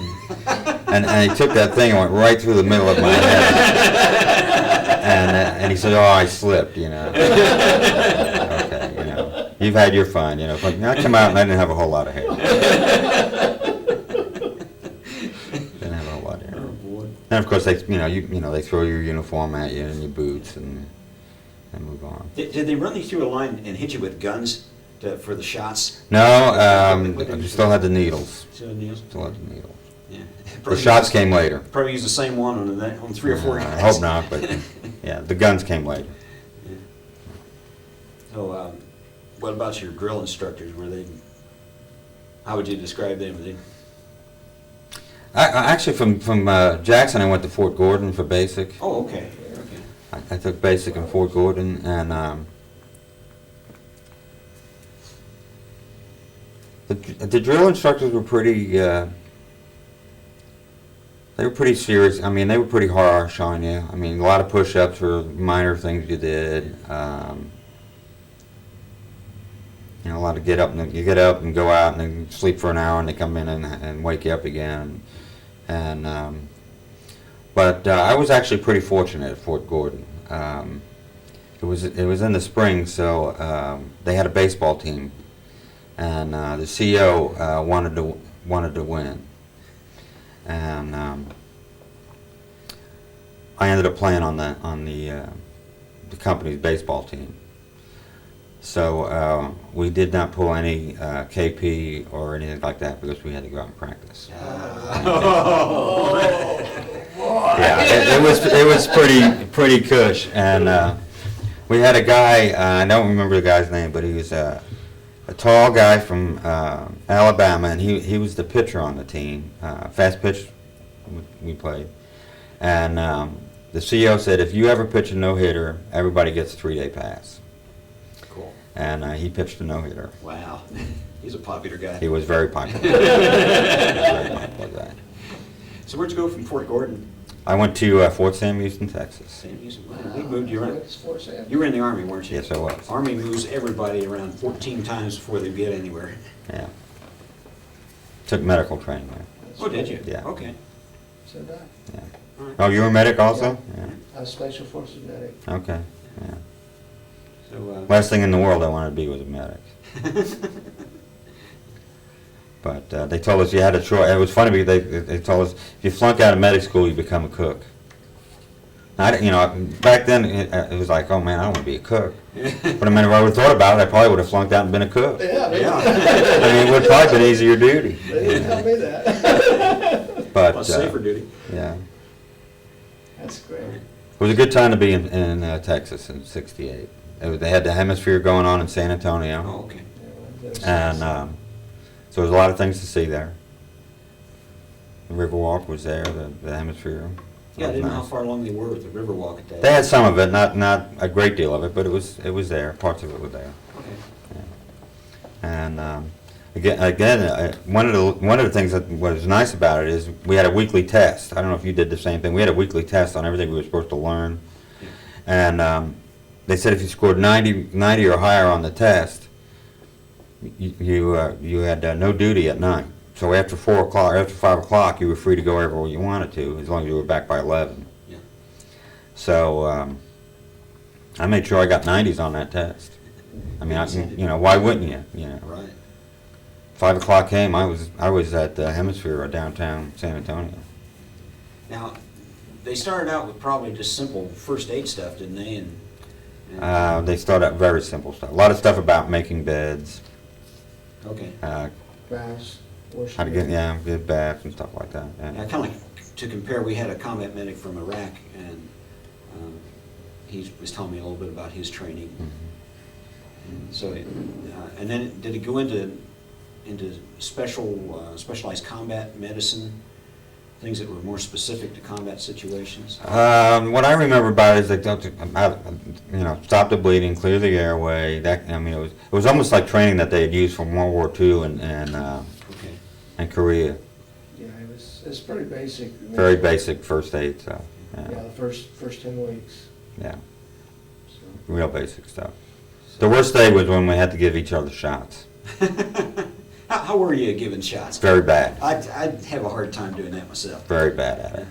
And he took that thing and went right through the middle of my head. And he said, oh, I slipped, Okay, you've had your fun, But I come out and I didn't have a whole lot of hair. Didn't have a whole lot of hair. Oh, boy. And of course, they throw your uniform at you and your boots and move on. Did they run you through a line and hit you with guns for the shots? No, we still had the needles. Still had needles? Still had the needles. Yeah. The shots came later. Probably used the same one on 3 or 4 guys. I hope not, but yeah, the guns came later. Yeah. So, what about your drill instructors? How would you describe them? Were they? I actually, from Jackson, I went to Fort Gordon for basic. Oh, okay. I took basic in Fort Gordon, and the drill instructors were pretty. They were pretty serious. I mean, they were pretty harsh on you. I mean, a lot of push-ups were minor things you did. A lot of get up and go out and then sleep for an hour, and they come in and wake you up again. But I was actually pretty fortunate at Fort Gordon. It was in the spring, so they had a baseball team, and the CO wanted to win, and I ended up playing on the company's baseball team. So we did not pull any KP or anything like that because we had to go out and practice. Yeah, it was pretty cush, and we had a guy. I don't remember the guy's name, but he was a a tall guy from Alabama, and he was the pitcher on the team. Fast pitch we played. And the CEO said, if you ever pitch a no-hitter, everybody gets a 3-day pass. Cool. And he pitched a no-hitter. Wow. He's a popular guy. He was very popular. He was a very popular guy. So where'd you go from Fort Gordon? I went to Fort Sam Houston, Texas. Sam Houston. Wow. We moved you around. It's Fort Sam. You were in the Army, weren't you? Yes, I was. Army moves everybody around 14 times before they get anywhere. Yeah. Took medical training there. That's Oh, did you? Yeah. Okay. So did I. Yeah. All right. Oh, you were a medic also? I was Special Forces medic. Yeah. Okay. Yeah. So, Last thing in the world I wanted to be was a medic. But they told us you had a choice. It was funny because they told us if you flunk out of medic school, you become a cook. Back then it was like, oh man, I don't want to be a cook. But I mean, if I would have thought about it, I probably would have flunked out and been a cook. Yeah, Yeah. I mean, it would probably been easier duty. They didn't tell me that. But plus safer duty. yeah, That's great. it was a good time to be in Texas in '68. They had the hemisphere going on in San Antonio, Oh, okay. Yeah, and so there's a lot of things to see there. The Riverwalk was there, the hemisphere. Yeah, I That was didn't know how nice. far along they were with the Riverwalk at that. They had some of it, not a great deal of it, but it was there. Parts of it were there. Okay. And one of the things that was nice about it is we had a weekly test. I don't know if you did the same thing. We had a weekly test on everything we were supposed to learn, and they said if you scored 90 or higher on the test, you had no duty at night. So after 4 o'clock, after 5 o'clock, you were free to go wherever you wanted to, as long as you were back by 11. Yeah. So I made sure I got 90s on that test. I mean, why wouldn't you? Right. 5 o'clock came, I was at the Hemisphere downtown San Antonio. Now, they started out with probably just simple first aid stuff, didn't they? And They start out very simple stuff. A lot of stuff about making beds, okay. Baths, washing. how to get baths and stuff like that. Yeah, Yeah. kind of like to compare, we had a combat medic from Iraq, and he was telling me a little bit about his training. Mhm. And so, and then did it go into specialized combat medicine, things that were more specific to combat situations? What I remember about it is they stop the bleeding, clear the airway. It was almost like training that they had used from World War II Okay. and Korea. Yeah, it's pretty basic. Very basic first aid stuff. Yeah, Yeah, the first 10 weeks. yeah, So, real basic stuff. The worst day was when we had to give each other shots. How were you giving shots? Very bad. I'd have a hard time doing that myself. Very bad at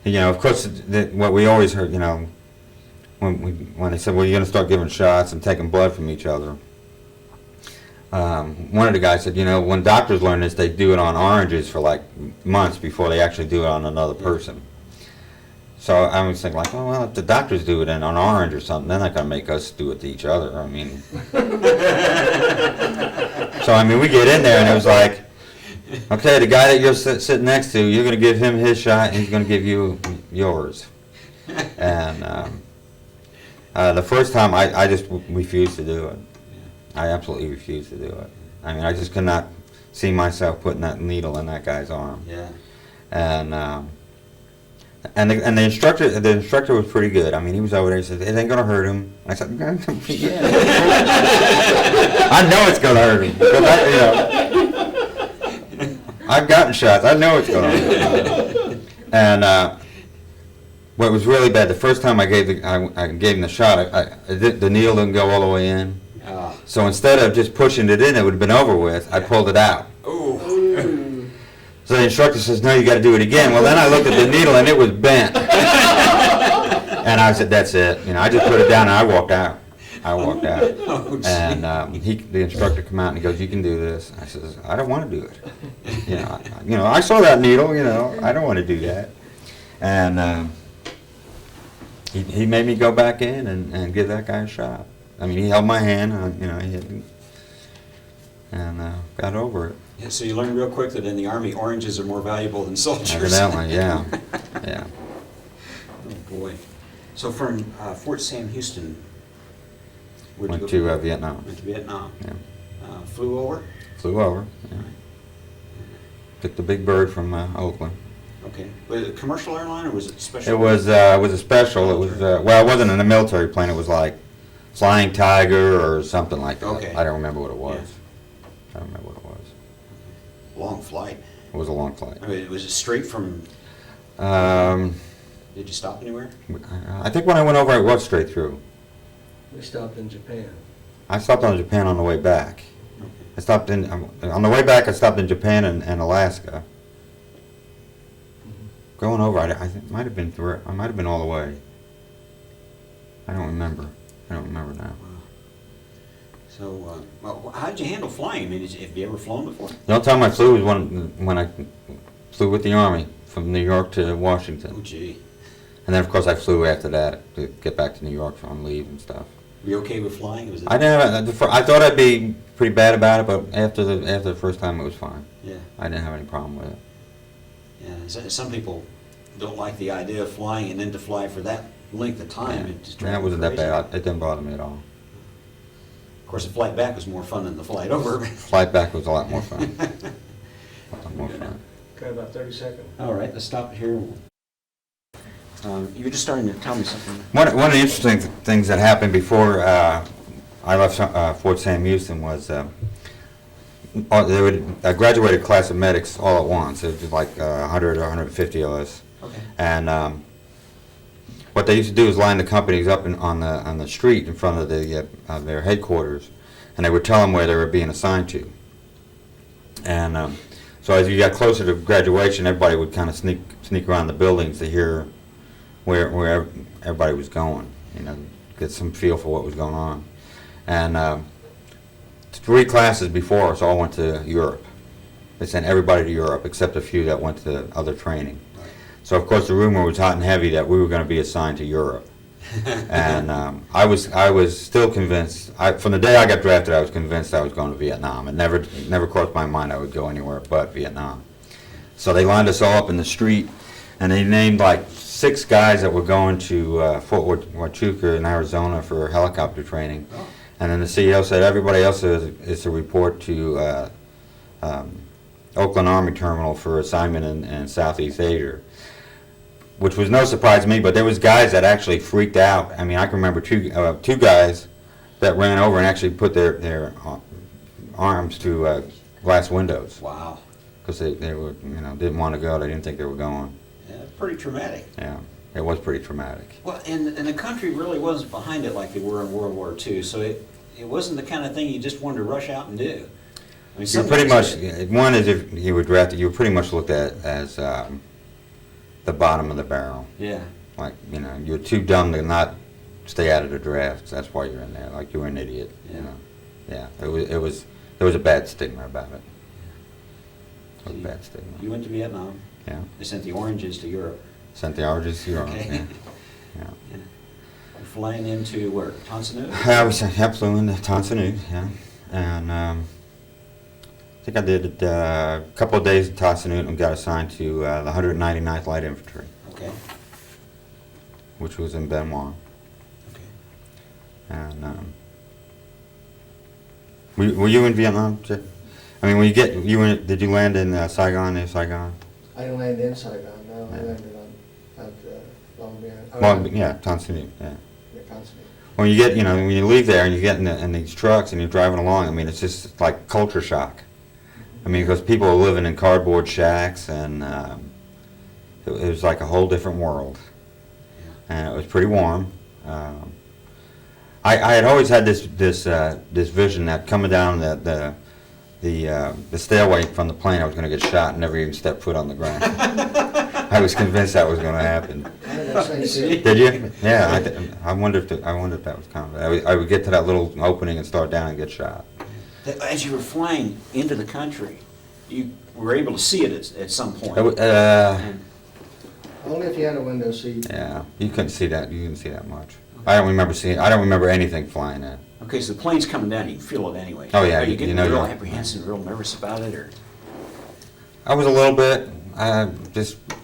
it. Of course, what we always heard, when they said, well, you're going to start giving shots and taking blood from each other. One of the guys said, when doctors learn this, they do it on oranges for like months before they actually do it on another person. So I was thinking like, oh, well, if the doctors do it on orange or something, they're not going to make us do it to each other. I mean, so we get in there and it was like, okay, the guy that you're sitting next to, you're going to give him his shot and he's going to give you yours. And the first time I just refused to do it. I absolutely refused to do it. I just could not see myself putting that needle in that guy's arm. Yeah. And the instructor was pretty good. He was over there. He said, "It ain't gonna hurt him." I said, "Yeah, I know it's gonna hurt him because I've gotten shots. I know it's gonna hurt him." And what was really bad, the first time I gave him the shot, the needle didn't go all the way in. So instead of just pushing it in, it would have been over with. I pulled it out. Ooh. So the instructor says, "No, you got to do it again." Well, then I looked at the needle and it was bent. And I said, "That's it." I just put it down and I walked out. Oh, And the instructor came out and he goes, "You can do this." I says, "I don't want to do it." I saw that needle. I don't want to do that. And he made me go back in and give that guy a shot. He held my hand. He hit me, and got over it. Yeah, so you learned real quick that in the Army, oranges are more valuable than soldiers. Evidently, yeah. Yeah. Oh, boy. So from Fort Sam Houston, Where'd you Went go? to Vietnam. Went to Vietnam. Yeah. Flew over? Flew over. Yeah. Took the big bird from Oakland. Okay. Was it a commercial airline or was it special? It was a special. It was well, it wasn't in a military plane. It was like Flying Tiger or something like that. Okay. I don't remember what it was. Yeah. I don't remember what it was. Long flight. It was a long flight. I mean, was it straight from, Um, did you stop anywhere? I think when I went over, it was straight through. We stopped in Japan. I stopped on Japan on the way back. Okay. I stopped in on the way back. I stopped in Japan and Alaska. Going over, I think might have been through. I might have been all the way. I don't remember. I don't remember now. Wow. So, well, how did you handle flying? I mean, have you ever flown before? The only time I flew was when I flew with the Army from New York to Oh, Washington. gee. And then, of course, I flew after that to get back to New York on leave and stuff. Were you okay with flying? Was it? I thought I'd be pretty bad about it, but after the first time, it was fine. Yeah. I didn't have any problem with it. Yeah. Some people don't like the idea of flying and then to fly for that length of time. It just drives That them wasn't that crazy. bad. It didn't bother me at all. Of course, the flight back was more fun than the flight over. Flight back was a lot more fun. A lot more fun. Okay, about 30 seconds. All right, let's stop it here. You were just starting to tell me something. One of the interesting things that happened before I left Fort Sam Houston was they would graduate a class of medics all at once. It was like 100 or 150 of us. Okay. And what they used to do is line the companies up on the street in front of their headquarters, and they would tell them where they were being assigned to. And so as you got closer to graduation, everybody would kind of sneak around the buildings to hear where everybody was going, you know, get some feel for what was going on. And 3 classes before us all went to Europe. They sent everybody to Europe except a few that went to other training. So of course the rumor was hot and heavy that we were going to be assigned to Europe. And I was still convinced. From the day I got drafted, I was convinced I was going to Vietnam. It never crossed my mind I would go anywhere but Vietnam. So they lined us all up in the street, and they named like 6 guys that were going to Fort Huachuca in Arizona for helicopter training. Oh. And then the CEO said everybody else is to report to Oakland Army Terminal for assignment in Southeast Asia, which was no surprise to me, but there was guys that actually freaked out. I mean, I can remember two guys that ran over and actually put their arms to glass windows Wow. because they were, didn't want to go. They didn't think they were going. Yeah, pretty traumatic. Yeah, it was pretty traumatic. Well, and the country really wasn't behind it like they were in World War II, so it wasn't the kind of thing you just wanted to rush out and do. I mean, You're pretty much, sometimes one is if you were drafted, you were pretty much looked at as the bottom of the barrel. Yeah. Like, you're too dumb to not stay out of the drafts. That's why you're in there. Like, you're an idiot. Yeah. Yeah. There was a bad stigma about it. There was a bad stigma. You went to Vietnam. Yeah. They sent the oranges to Europe. Sent the oranges to Europe. Okay. Yeah. Yeah. You're flying into where? Tonsanoo? I flew into Tonsanoo. Yeah. And I think I did a couple of days in Tonsanoo and got assigned to the 199th Light Infantry, Okay. which was in Benoit. Okay. And were you in Vietnam, Jeff? I mean, did you land in Saigon, near Saigon? I didn't land in Saigon, no, I Yeah. landed at Long Beach. Well, yeah, Tonsanoo, yeah. Constantine. When you get, when you leave there and you get in these trucks and you're driving along, I mean, it's just like culture shock. I mean, because people are living in cardboard shacks, and it was like a whole different world. And it was pretty warm. I had always had this vision that coming down the stairway from the plane, I was going to get shot and never even step foot on the ground. I was convinced that was going to happen. Did you? Yeah, I wondered if that was coming. I would get to that little opening and start down and get shot. As you were flying into the country, you were able to see it at some point. Only if you had a window seat. Yeah, you couldn't see that. You didn't see that much. I don't remember anything flying in. Okay, so the plane's coming down, you can feel it anyway. Oh, yeah, Are you getting you know real you're- apprehensive, real nervous about it, or? I was a little bit. I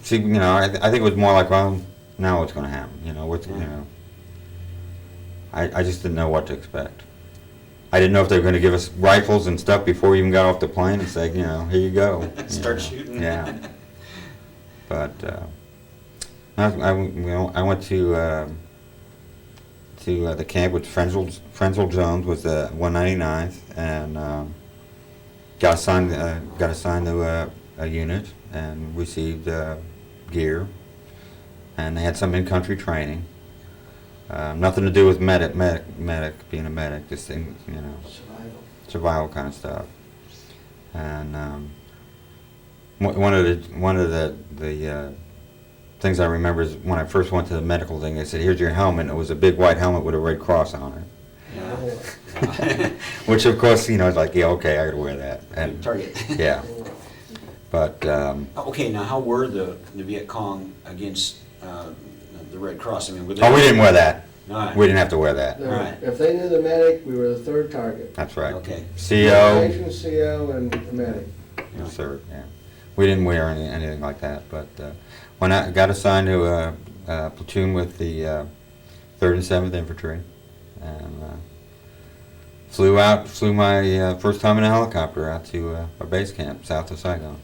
think it was more like, well, now what's going to happen? I just didn't know what to expect. I didn't know if they were going to give us rifles and stuff before we even got off the plane and say, you know, here you go. Start shooting. Yeah. But I went to the camp with Frenzel Jones was the 199th, and got assigned to a unit and received gear, and they had some in-country training. Nothing to do with medic being a medic, just things, you know, survival kind of stuff. And one of the things I remember is when I first went to the medical thing, they said, "Here's your helmet." And it was a big white helmet with a red cross on it. Yeah. Which of course, you know, it's like, yeah, okay, I gotta wear that. And Target. yeah, but Okay, now how were the Viet Cong against the Red Cross? I mean, were they? oh, we didn't wear that. All right. We didn't have to wear that. No, Right. if they knew the medic, we were the third target. That's right. Okay. CO. Agent, CO, and the medic. Yes, sir. Yeah, we didn't wear anything like that. But when I got assigned to a platoon with the 3rd and 7th Infantry, and flew my first time in a helicopter out to a base camp south of Saigon.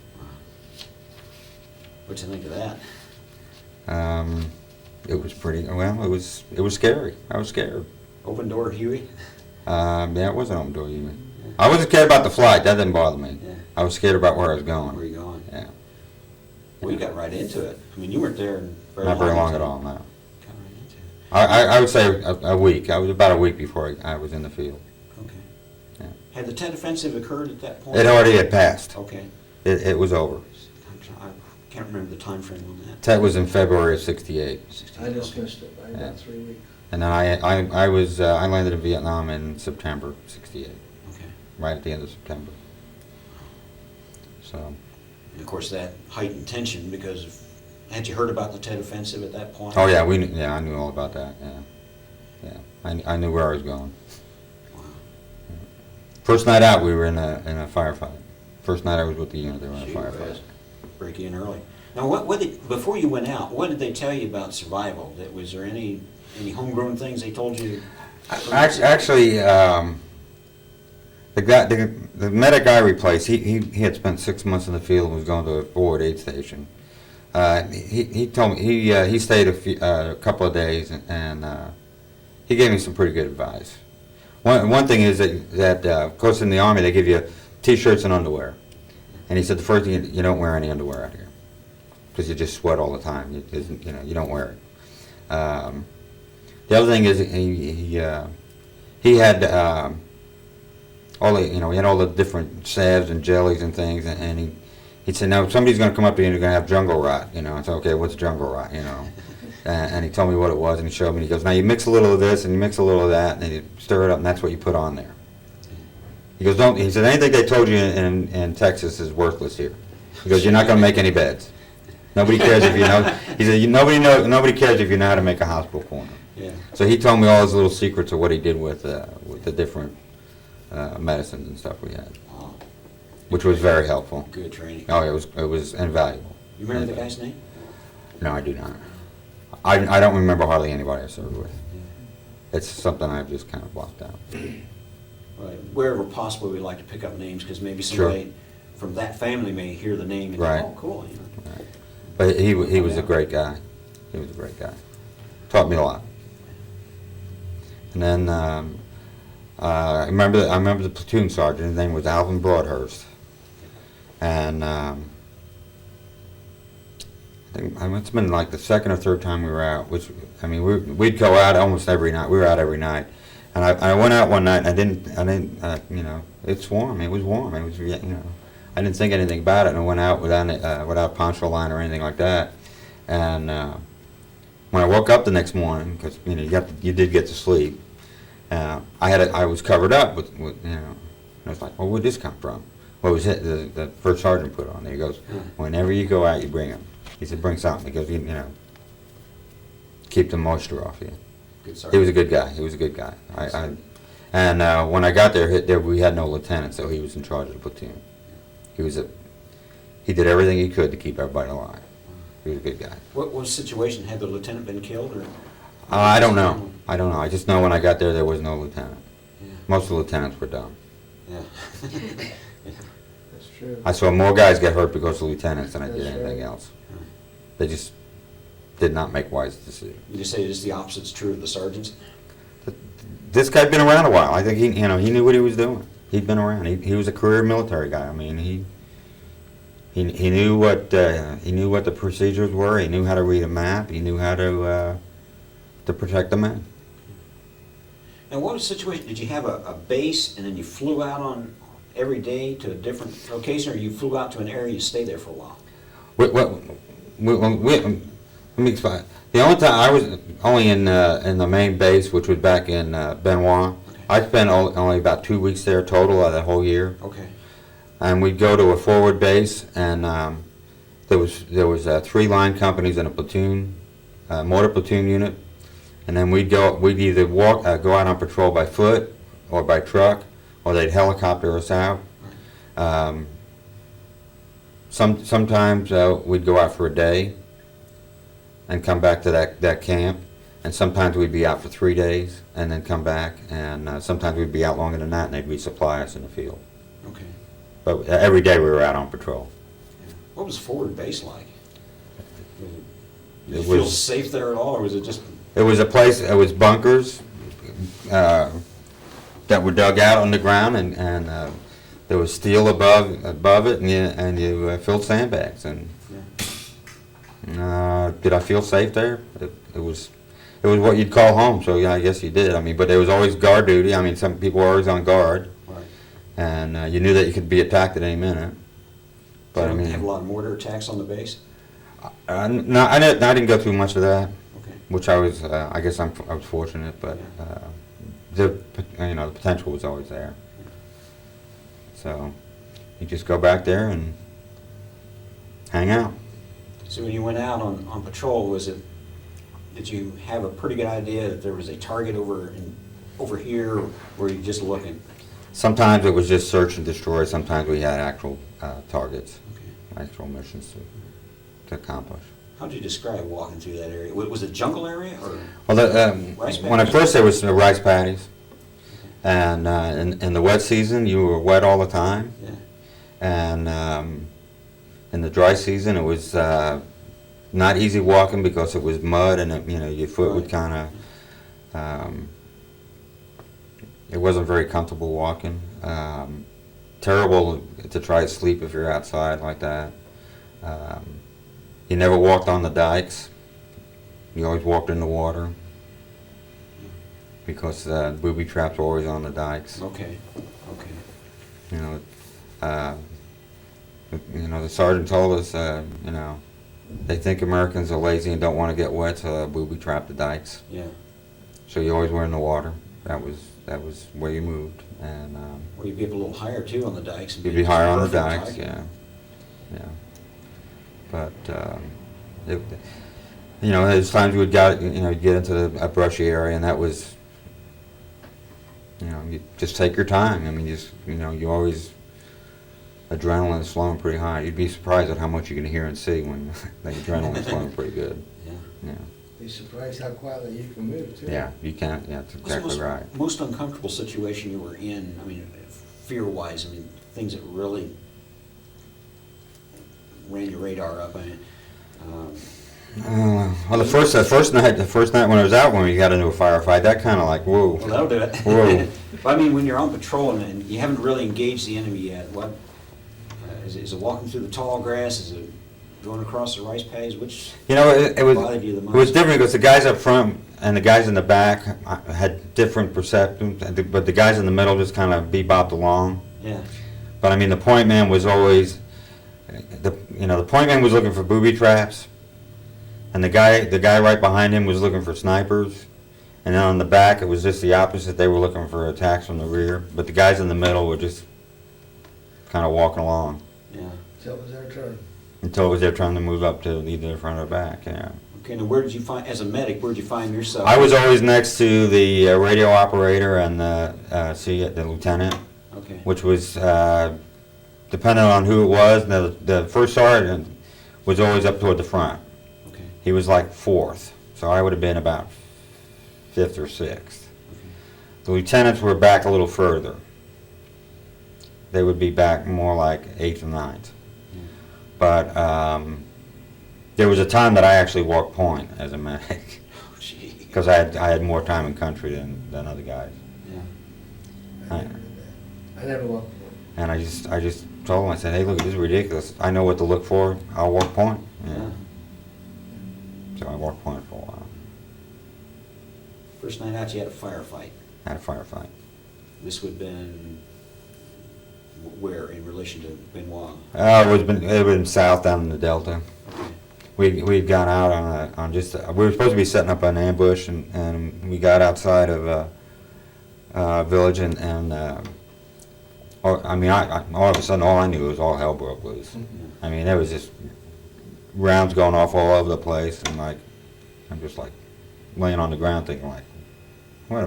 What'd you think of that? It was pretty well. It was scary. I was scared. Open door Huey? Yeah, it was an open door unit. I wasn't scared about the flight. That didn't bother me. Yeah. I was scared about where I was Where going. are you going? Yeah, Well, you got right into it. I mean, you weren't there not very long at until- all. No. Got right into it. I would say a week. I was about a week before I was in the field. Okay. Yeah. Had the Tet Offensive occurred at that point? It already had passed. Okay. It was over. I can't remember the time frame on that. Tet was in February of '68, I just missed it. I Yeah. got 3 weeks. and then I landed in Vietnam in September '68, Okay. right at the end of September. So. And of course, that heightened tension because of, had you heard about the Tet Offensive at that point? Oh yeah, I knew all about that. Yeah. I knew where I was going. Wow. First night out, we were in a firefight. First night I was with the unit, they were in a Gee firefight. whiz. Break you in early. Now, before you went out, what did they tell you about survival? Was there any homegrown things they told you? Actually, the medic I replaced, he had spent 6 months in the field and was going to a forward aid station. He told me he stayed a couple of days and he gave me some pretty good advice. One thing is that of course in the Army they give you T-shirts and underwear, and he said the first thing, you don't wear any underwear out here because you just sweat all the time. You don't wear it. The other thing is he had he had all the different salves and jellies and things, and he said, now if somebody's going to come up to you and you're going to have jungle rot, I said, okay, what's jungle rot, and he told me what it was, and he showed me, and he goes, now you mix a little of this and you mix a little of that, and you stir it up, and that's what you put on there. He goes, he said, anything they told you in Texas is worthless here. He goes, you're not going to make any beds. Nobody cares if you know. He said, nobody cares if you know how to make a hospital corner. Yeah. So he told me all his little secrets of what he did with the different medicines and stuff we had, Wow. which was very helpful. Good training. Oh, it was invaluable. You remember the guy's name? No, I do not. I don't remember hardly anybody I served with. It's something I've just kind of blocked out. Right. Wherever possible, we like to pick up names because maybe Sure. somebody from that family may hear the name and Right. go, oh, cool. Right. But he was a great guy. He was a great guy. Taught me a lot. And then I remember the platoon sergeant. His name was Alvin Broadhurst, and I think it's been like the second or third time we were out. We'd go out almost every night. We were out every night, and I went out one night and I didn't it's warm. It was warm. It was I didn't think anything about it, and I went out without poncho line or anything like that, and when I woke up the next morning, because you did get to sleep. I was covered up with and I was like, well, where'd this come from? What was it? The first sergeant put on there. He goes, whenever you go out, you bring them. He said, bring something. He goes, keep the moisture off you. Good He was sergeant. a good guy. He was a good guy. And when I got there, we had no lieutenant, so he was in charge of the platoon. He did everything he could to keep everybody alive. He was a good guy. What was the situation? Had the lieutenant been killed? Or? I don't know. I just know when I got there was no lieutenant. Yeah. Most of the lieutenants were dumb. Yeah. That's true. I saw more guys get hurt because of lieutenants than I did That's anything right. else. They just did not make wise decisions. You just say just the opposite's true of the sergeants? This guy'd been around a while. I think he knew what he was doing. He'd been around. He was a career military guy. I mean, he knew what the procedures were. He knew how to read a map. He knew how to protect the men. And what was the situation? Did you have a base and then you flew out on every day to a different location, or you flew out to an area and you stayed there for a while? Let me explain. The only time I was only in the main base, which was back in Benoit. Okay. I spent only about 2 weeks there total of the whole year. Okay. And we'd go to a forward base, and there was 3 line companies and a platoon, mortar platoon unit, and then we'd either go out on patrol by foot or by truck, or they'd helicopter us out. Sometimes we'd go out for a day and come back to that camp, and sometimes we'd be out for 3 days and then come back, and sometimes we'd be out longer than that, and they'd resupply us in the field. Okay. But every day we were out on patrol. Yeah. What was forward base like? Did It you feel was- safe there at all, or was it just? It was a place. It was bunkers that were dug out on the ground, and there was steel above it, and you filled sandbags. And did I feel safe there? It was what you'd call home. So yeah, I guess you did. I mean, but there was always guard duty. I mean, some people were always on guard, Right. and you knew that you could be attacked at any minute. But I Did you mean, have a lot of mortar attacks on the base? no, I didn't go through much of that. Okay. Which I was, I guess I was fortunate, but the potential was always there. So you just go back there and hang out. So when you went out on patrol, did you have a pretty good idea that there was a target over here, or were you just looking? Sometimes it was just search and destroy. Sometimes we had actual targets, Okay. actual missions to accomplish. How would you describe walking through that area? Was it jungle area, or? Well, Rice when I paddies? first there was rice paddies, and in the wet season you were wet all the time, Yeah. and in the dry season it was not easy walking because it was mud, and your foot would Right. kind of it wasn't very comfortable walking. Terrible to try to sleep if you're outside like that. You never walked on the dikes. You always walked in the water because booby traps were always on the dikes. Okay. Okay. The sergeant told us, they think Americans are lazy and don't want to get wet, so they'll booby trap the dikes. Yeah. So you always were in the water. That was where you moved, and Or you'd be up a little higher too on the dikes. And you'd be higher on the perfect dikes. target. Yeah. But there's times you would get into a brushy area, and that was, you just take your time. I mean, you always, adrenaline is flowing pretty high. You'd be surprised at how much you can hear and see when the adrenaline is flowing pretty good. Yeah. Yeah. Be surprised how quietly you can move, too. Yeah, you can. Yeah, that's exactly right. Most uncomfortable situation you were in, I mean, fear-wise, I mean, things that really ran your radar up. I mean, Well, the first night when I was out, when we got into a firefight, that kind of like, whoa. well, that'll do it. Whoa. But I mean, when you're on patrol and you haven't really engaged the enemy yet, what is it walking through the tall grass? Is it going across the rice paddies? Which It was bothered you the it most? was different because the guys up front and the guys in the back had different perceptions, but the guys in the middle just kind of bebopped along. Yeah. But I mean, the point man was always the point man was looking for booby traps, and the guy right behind him was looking for snipers, and then on the back it was just the opposite. They were looking for attacks from the rear, but the guys in the middle were just kind of walking along Yeah. Till it was their turn. until it was their turn to move up to either the front or back. Yeah. Okay. Now, where did you find, as a medic, where did you find yourself? I was always next to the radio operator and the lieutenant, Okay. which was depending on who it was. The first sergeant was always up toward the front. Okay. He was like fourth, so I would have been about fifth or sixth. The lieutenants were back a little further. They would be back more like 8th or 9th. But there was a time that I actually walked point as a medic Oh, gee. because I had more time in country than other guys. Yeah. I never walked. And I just told them, I said, hey, look, this is ridiculous. I know what to look for. I'll walk point. Yeah. So I walked point for a while. First night out, you had a firefight. I had a firefight. This would have been where in relation to Benoit? It would have been south down in the Delta. Okay. We'd gone out on just, we were supposed to be setting up an ambush, and we got outside of a village, and all of a sudden, all I knew was all hell broke loose. I mean, there was just rounds going off all over the place, and I'm just like laying on the ground thinking like, what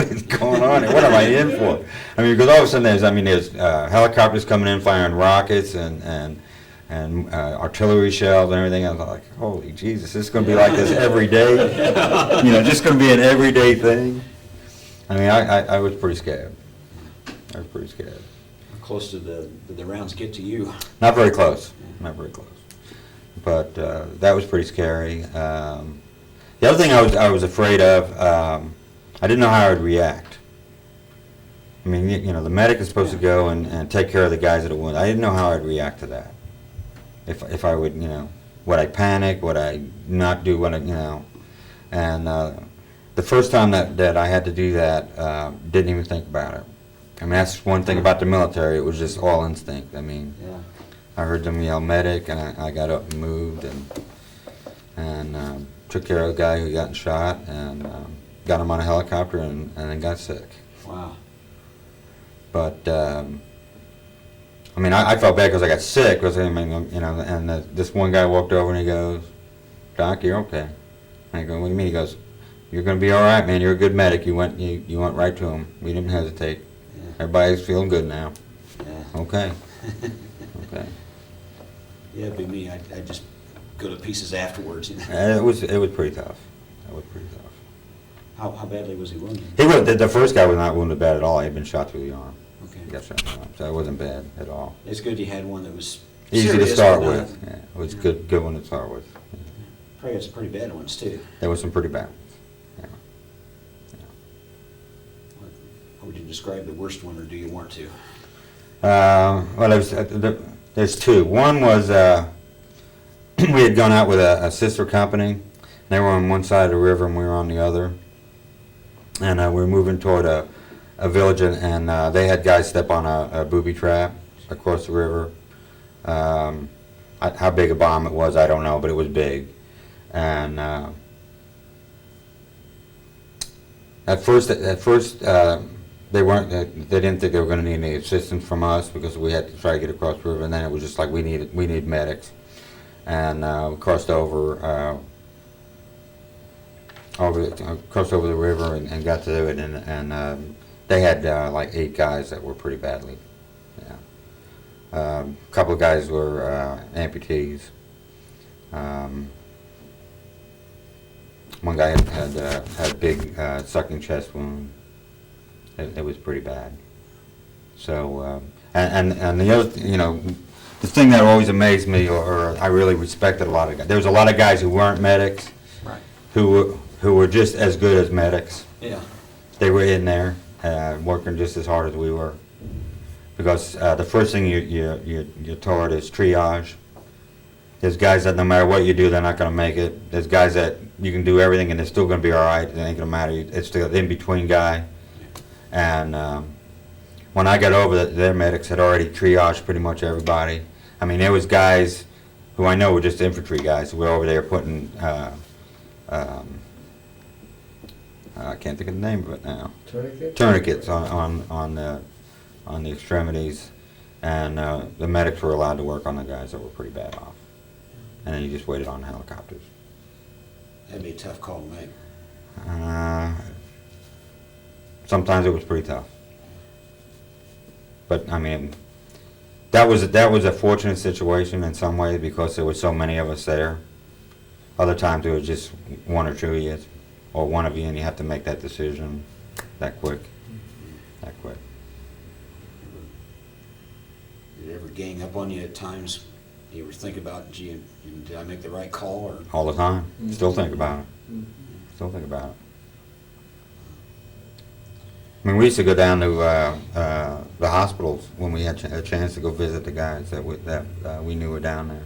is going on here? What am I in for? I mean, because all of a sudden there's helicopters coming in firing rockets and artillery shells and everything. I was like, holy Jesus, this is going to be like this every day? Just going to be an everyday thing? I mean, I was pretty scared. I was pretty scared. How close did the rounds get to you? Not very close. Not very close. But that was pretty scary. The other thing I was afraid of, I didn't know how I would react. I mean, the medic is supposed to go and take care of the guys that are wounded. I didn't know how I'd react to that. If I would, would I panic? Would I not do what And the first time that I had to do that, didn't even think about it. I mean, that's one thing about the military. It was just all instinct. I mean, Yeah. I heard them yell medic, and I got up and moved and took care of the guy who got shot and got him on a helicopter and then got sick. Wow. But I mean, I felt bad because I got sick. Because and this one guy walked over and he goes, "Doc, you're okay." And I go, "What do you mean?" He goes, "You're going to be all right, man. You're a good medic. You went right to him. We didn't hesitate. Yeah. Everybody's feeling good now." Yeah. Okay. Okay. Yeah, it'd be me. I'd just go to pieces afterwards. It was pretty tough. It was pretty tough. How badly was he wounded? The first guy was not wounded bad at all. He had been shot through the arm. Okay. He got shot in the arm, so it wasn't bad at all. It's good you had one that was Easy to serious, start but not- with. Yeah, it was good one to start with. Probably had some pretty bad ones too. There was some pretty bad ones. Yeah. How would you describe the worst one, or do you want to? Well, there's two. One was we had gone out with a sister company. They were on one side of the river and we were on the other. And we were moving toward a village, and they had guys step on a booby trap across the river. How big a bomb it was, I don't know, but it was big. And at first, they didn't think they were going to need any assistance from us because we had to try to get across the river. And then it was just like we need medics, and we crossed over the river and got to it, and they had like 8 guys that were pretty badly. Yeah, a couple of guys were amputees. One guy had a big sucking chest wound. It was pretty bad. So and the other, the thing that always amazed me, or I really respected a lot of guys. There was a lot of guys who weren't medics, Right. who were just as good as medics. Yeah. They were in there working just as hard as we were, because the first thing you're taught is triage. There's guys that no matter what you do, they're not going to make it. There's guys that you can do everything and they're still going to be all right. It ain't going to matter. It's the in-between guy. And when I got over, their medics had already triaged pretty much everybody. I mean, there was guys who I know were just infantry guys who were over there putting, I can't think of the name of it now. Tourniquets on the extremities, and the medics were allowed to work on the guys that were pretty bad off. And then you just waited on helicopters. That'd be a tough call to make. Sometimes it was pretty tough. But I mean, that was a fortunate situation in some ways because there were so many of us there. Other times it was just one or two of you, or one of you, and you have to make that decision that quick. that quick. Did it ever gang up on you at times? Do you ever think about, gee, did I make the right call? Or All the time. Mhm. Still think about it. Mhm. Still think about it. I mean, we used to go down to the hospitals when we had a chance to go visit the guys that we knew were down there.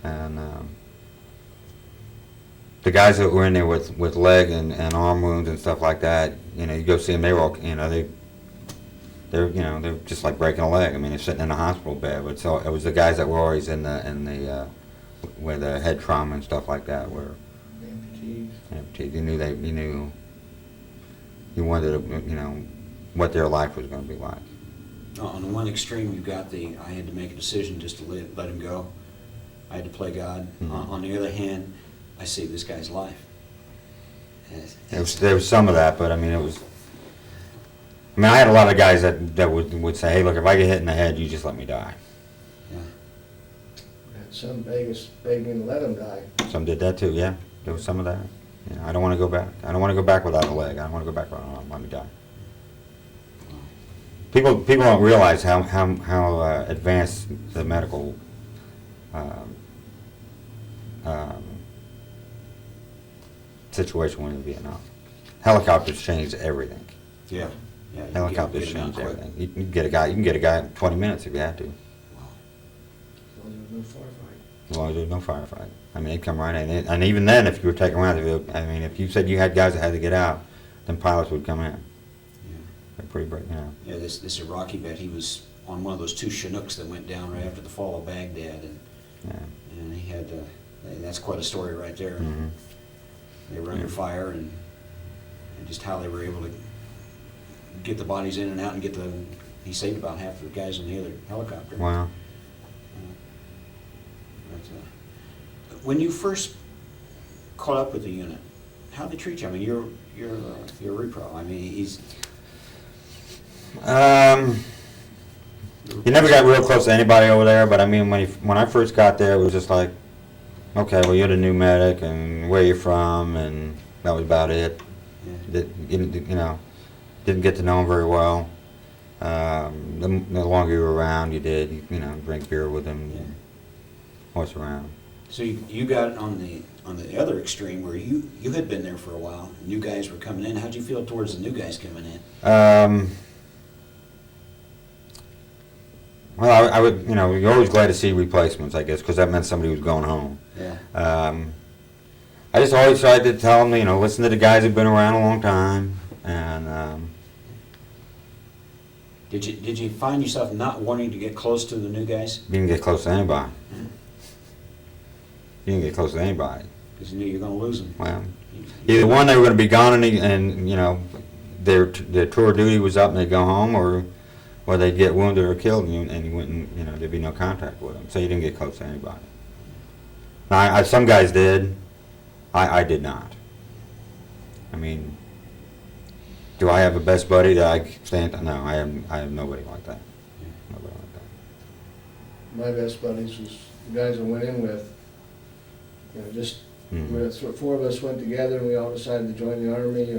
And the guys that were in there with leg and arm wounds and stuff like that, you know, you go see them, they were all, you know, they're just like breaking a leg. I mean, they're sitting in a hospital bed. But so it was the guys that were always in the where the head trauma and stuff like that were Amputees. You wondered, you know, what their life was going to be like. on the one extreme, you've got I had to make a decision just to let him go. I had to play God. Mhm. On the other hand, I saved this guy's life. There was some of that, but I mean, it was. I mean, I had a lot of guys that would say, "Hey, look, if I get hit in the head, you just let me die." Yeah. Had some begging to let him die. Some did that too. Yeah, there was some of that. You know, I don't want to go back. I don't want to go back without a leg. I don't want to go back without an arm. Let me die. People don't realize how advanced the medical situation went in Vietnam. Helicopters changed everything. Yeah. Yeah. you Helicopters get him out changed quick. everything. You can get a guy in 20 minutes if you had to, Wow. Well, there was no firefight. as long as there's no firefight. I mean, they'd come right in, and even then, if you were taken around, if you said you had guys that had to get out, then pilots would come in. Yeah. They're pretty brave, you know. Yeah, this Iraqi vet, he was on one of those two Chinooks that went down right after the fall of Baghdad, and he had that's quite a story right there. Yeah. Hmm. They were under fire, and just how they were able to get the bodies in and out and he saved about half the guys on the other helicopter. Wow. But, when you first caught up with the unit, how did they treat you? I mean, you're a repro. I mean, You never got real close to anybody over there, but I mean, when I first got there, it was just like, okay, well, you're the new medic, and where you from, and that was about it. yeah. You know, didn't get to know him very well. The longer you were around, you did, you know, drink beer with him, Yeah. horse around. So you got on the other extreme where you had been there for a while. New guys were coming in. How'd you feel towards the new guys coming in? Well, I would, you know, you're always glad to see replacements, I guess, because that meant somebody was going home. Yeah. I just always tried to tell them, you know, listen to the guys who've been around a long time, and Did you find yourself not wanting to get close to the new guys you didn't get close to anybody. You didn't get close to anybody. because you knew you were going to lose them? Well, either one, they were going to be gone, and you know, their tour of duty was up, and they'd go home, or they'd get wounded or killed, and you wouldn't, you know, there'd be no contact with them. So you didn't get close to anybody. Now, some guys did. I did not. I mean, do I have a best buddy that I stand? No, I have nobody like that. Nobody like that. My best buddies was the guys I went in with. You know, just four of us went together and we all decided to join the Army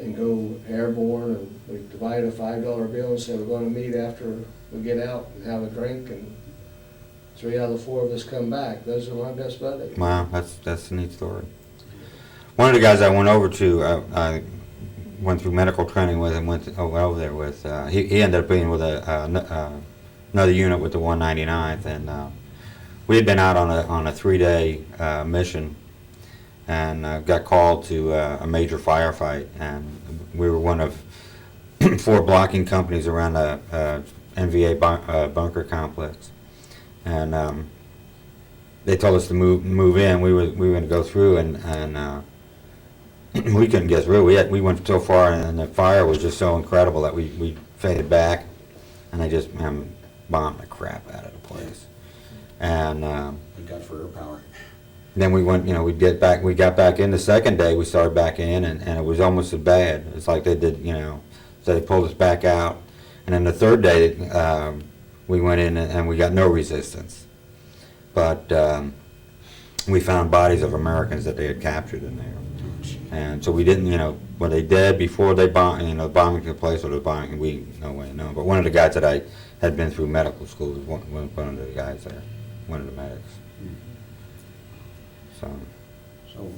and go airborne, and we divided a $5 bill and said we're going to meet after we get out and have a drink, and 3 out of the 4 of us come back. Those are my best buddies. Wow, that's a neat story. One of the guys I went over to, I went through medical training with and went over there with. He ended up being with another unit with the 199th, and we had been out on a 3-day mission, and got called to a major firefight, and we were one of 4 blocking companies around the NVHA bunker complex, and they told us to move in. We were going to go through, and we couldn't get through. We went so far, and the fire was just so incredible that we faded back, and they just bombed the crap out of the place. And Thank God for air power. then we went, you know, we got back in the second day. We started back in, and it was almost as bad. It's like they did, you know, so they pulled us back out. And then the third day, we went in and we got no resistance. But we found bodies of Americans that they had captured in there. Oh, gee. And so we didn't, were they dead before they the bombing took place, or the bombing, we no way know. But one of the guys that I had been through medical school was one of the guys there, one of the medics. So. So,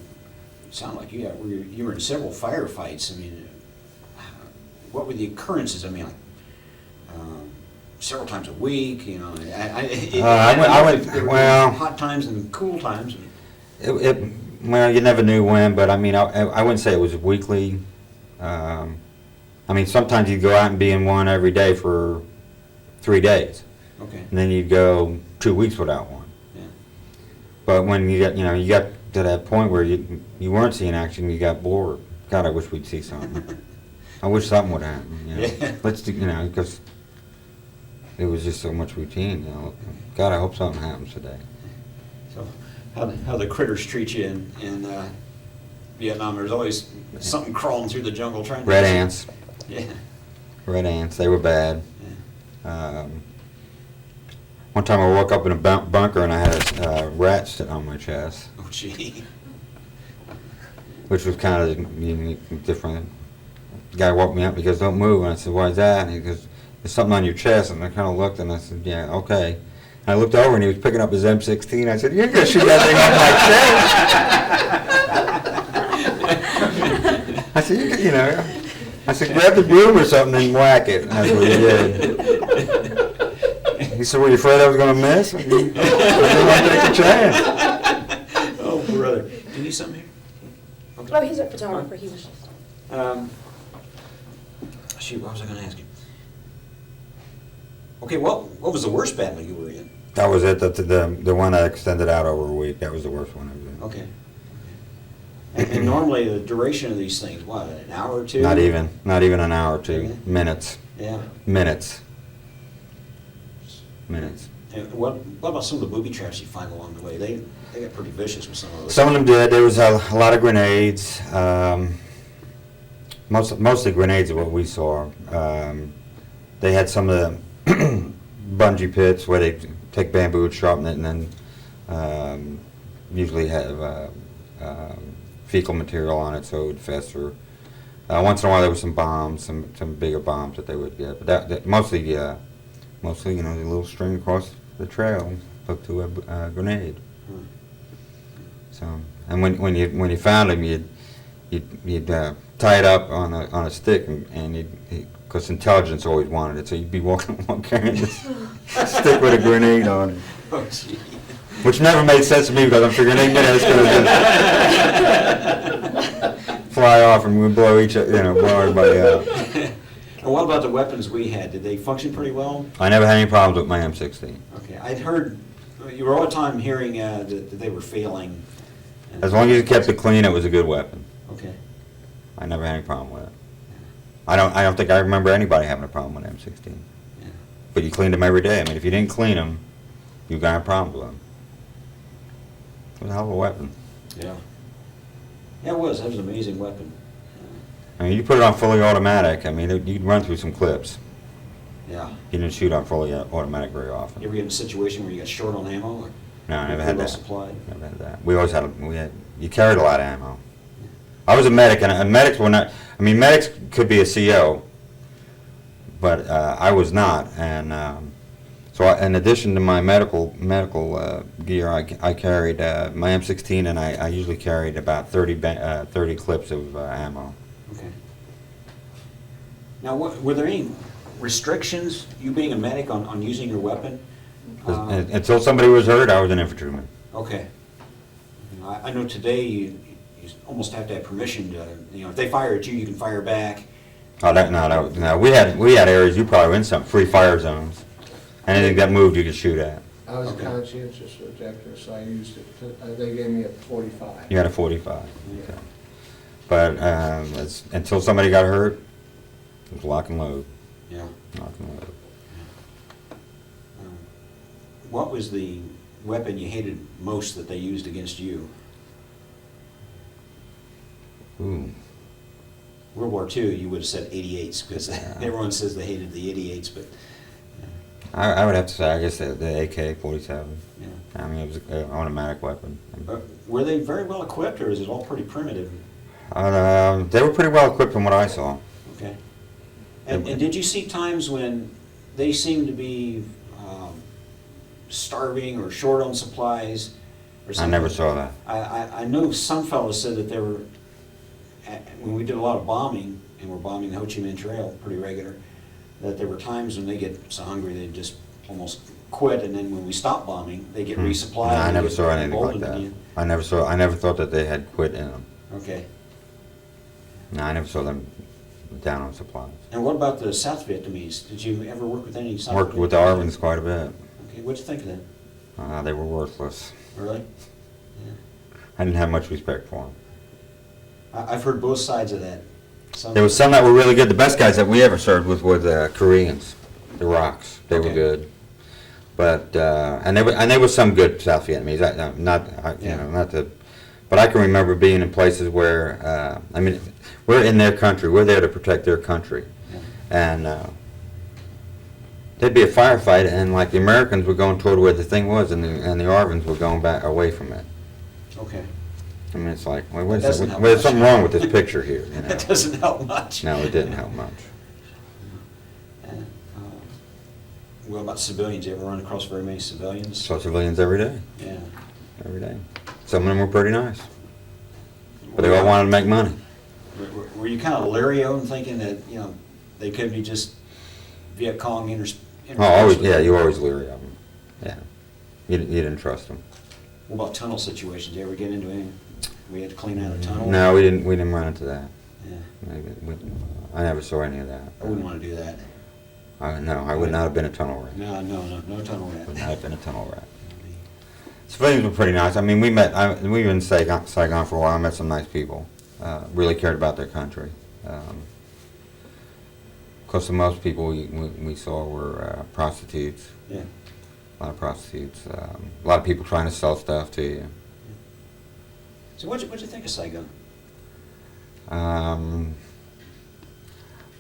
it sounded like you were in several firefights. I mean, what were the occurrences? I mean, like, several times a week, There were hot times and cool times. Well, you never knew when, but I mean, I wouldn't say it was weekly. I mean, sometimes you'd go out and be in one every day for 3 days. Okay. And then you'd go 2 weeks without one. Yeah. But when you got to that point where you weren't seeing action, you got bored. God, I wish we'd see something. I wish something would happen. Yeah. Let's do, because it was just so much routine. God, I hope something happens today. So, how the critters treat you in Vietnam? There's always something crawling through the jungle trying to. Red ants. Yeah. Red ants. They were bad. Yeah. One time I woke up in a bunker and I had a rat sitting on my chest, Oh, gee. which was kind of unique, different. The guy woke me up because don't move, and I said, "Why is that?" And he goes, "There's something on your chest." And I kind of looked and I said, "Yeah, okay." And I looked over and he was picking up his M16. I said, "You're gonna shoot that thing on my chest?" I said, I said, "Grab the broom or something and whack it." And that's what he did. He said, "Were you afraid I was gonna miss?" I didn't want to take a chance. Oh, brother. Do you need something here? Oh, he's a photographer. He was just. Shoot, what was I going to ask you? Okay, what was the worst battle you were in? That was it. The one that extended out over a week. That was the worst one I was in. Okay. And normally the duration of these things, what, an hour or two? Not even an hour or two. Really? Minutes. Yeah. Minutes. And what about some of the booby traps you find along the way? They got pretty vicious with some of those. Some of them did. There was a lot of grenades. Mostly grenades are what we saw. They had some of the bungee pits where they take bamboo and sharpen it, and then usually have fecal material on it so it would fester. Once in a while there were some bombs, some bigger bombs that they would get, but that mostly the little string across the trail hooked to a grenade. So, and when you found them, you'd tie it up on a stick, and because intelligence always wanted it, so you'd be walking along carrying this stick with a grenade on it. Oh, gee. Which never made sense to me because I'm figuring 8 minutes going to just fly off and we blow everybody out. And what about the weapons we had? Did they function pretty well? I never had any problems with my M16. Okay, I'd heard, you were all the time hearing that they were failing. As long as you kept it clean, it was a good weapon. Okay. I never had any problem with it. I don't think I remember anybody having a problem with M16. Yeah. But you cleaned them every day. I mean, if you didn't clean them, you got a problem with them. It was a hell of a weapon. Yeah. Yeah, it was. That was an amazing weapon. I mean, you put it on fully automatic. I mean, you'd run through some clips. Yeah. You didn't shoot on fully automatic very often. You ever get in a situation where you got short on ammo? Or No, I never had well that. supplied? Never had that. We always had. You carried a lot of ammo. I was a medic, and medics were not. I mean, medics could be a CO, but I was not. And so, in addition to my medical gear, I carried my M16, and I usually carried about 30 clips of ammo. Okay. Now, were there any restrictions, you being a medic, on using your weapon? Until somebody was hurt, I was an infantryman. Okay. I know today you almost have to have permission to, if they fire at you, you can fire back. Oh, no. We had areas you probably were in some free fire zones. Anything that moved, you could shoot at. I was a Okay. conscientious objector, so I used it. They gave me a 45. You had a 45. Yeah. Okay. But until somebody got hurt, it was lock and load. Yeah. Lock and load. What was the weapon you hated most that they used against you? Ooh. World War II, you would have said 88s, because everyone says they hated the 88s, but I would have to say, I guess, the AK-47. yeah. I mean, it was an automatic weapon. Were they very well equipped, or is it all pretty primitive? They were pretty well equipped from what I saw. Okay. And did you see times when they seemed to be starving or short on supplies or I something? never saw that. I know some fellows said that they were, when we did a lot of bombing, and we're bombing the Ho Chi Minh Trail pretty regular, that there were times when they get so hungry they'd just almost quit, and then when we stop bombing, they get resupplied. No, I and never get saw anything like emboldened that. again. I never thought that they had quit in them. Okay. No, I never saw them down on supplies. And what about the South Vietnamese? Did you ever work with any South Worked with the Vietnamese? Arvins quite a bit. Okay, what'd you think of them? They were worthless. Really? Yeah. I didn't have much respect for them. I've heard both sides of that. There was some that were really good. The best guys that we ever served with were the Koreans, the Rocks. They were Okay. good. But and there was some good South Vietnamese. But I can remember being in places where I mean, we're in their country. We're there to protect their country, and there'd be a firefight, and like the Americans were going toward where the thing was, and the Arvins were going back away from it. Okay. I mean, it's like, well, That doesn't help there's much. something wrong with this picture here. You know? That doesn't help much. No, it didn't help much. And, what about civilians? You ever run across very many civilians? Saw civilians every day. Yeah. Every day. Some of them were pretty nice, but they all wanted to make money. Were you kind of leery-o and thinking that, you know, they could be just Viet Cong Oh, always, yeah, you were always leery of them. Yeah, you didn't trust them. What about tunnel situations? You ever get into any? We had to clean out a tunnel? No, we didn't run into that. Yeah. I never saw any of that. I wouldn't want to do that. No, I would not have been a tunnel rat. No tunnel rat. Would not have been a tunnel rat. Civilians were pretty nice. I mean, we were in Saigon for a while. I met some nice people. Really cared about their country. Of course, the most people we saw were prostitutes. Yeah. A lot of prostitutes. A lot of people trying to sell stuff to you. So what'd you think of Saigon?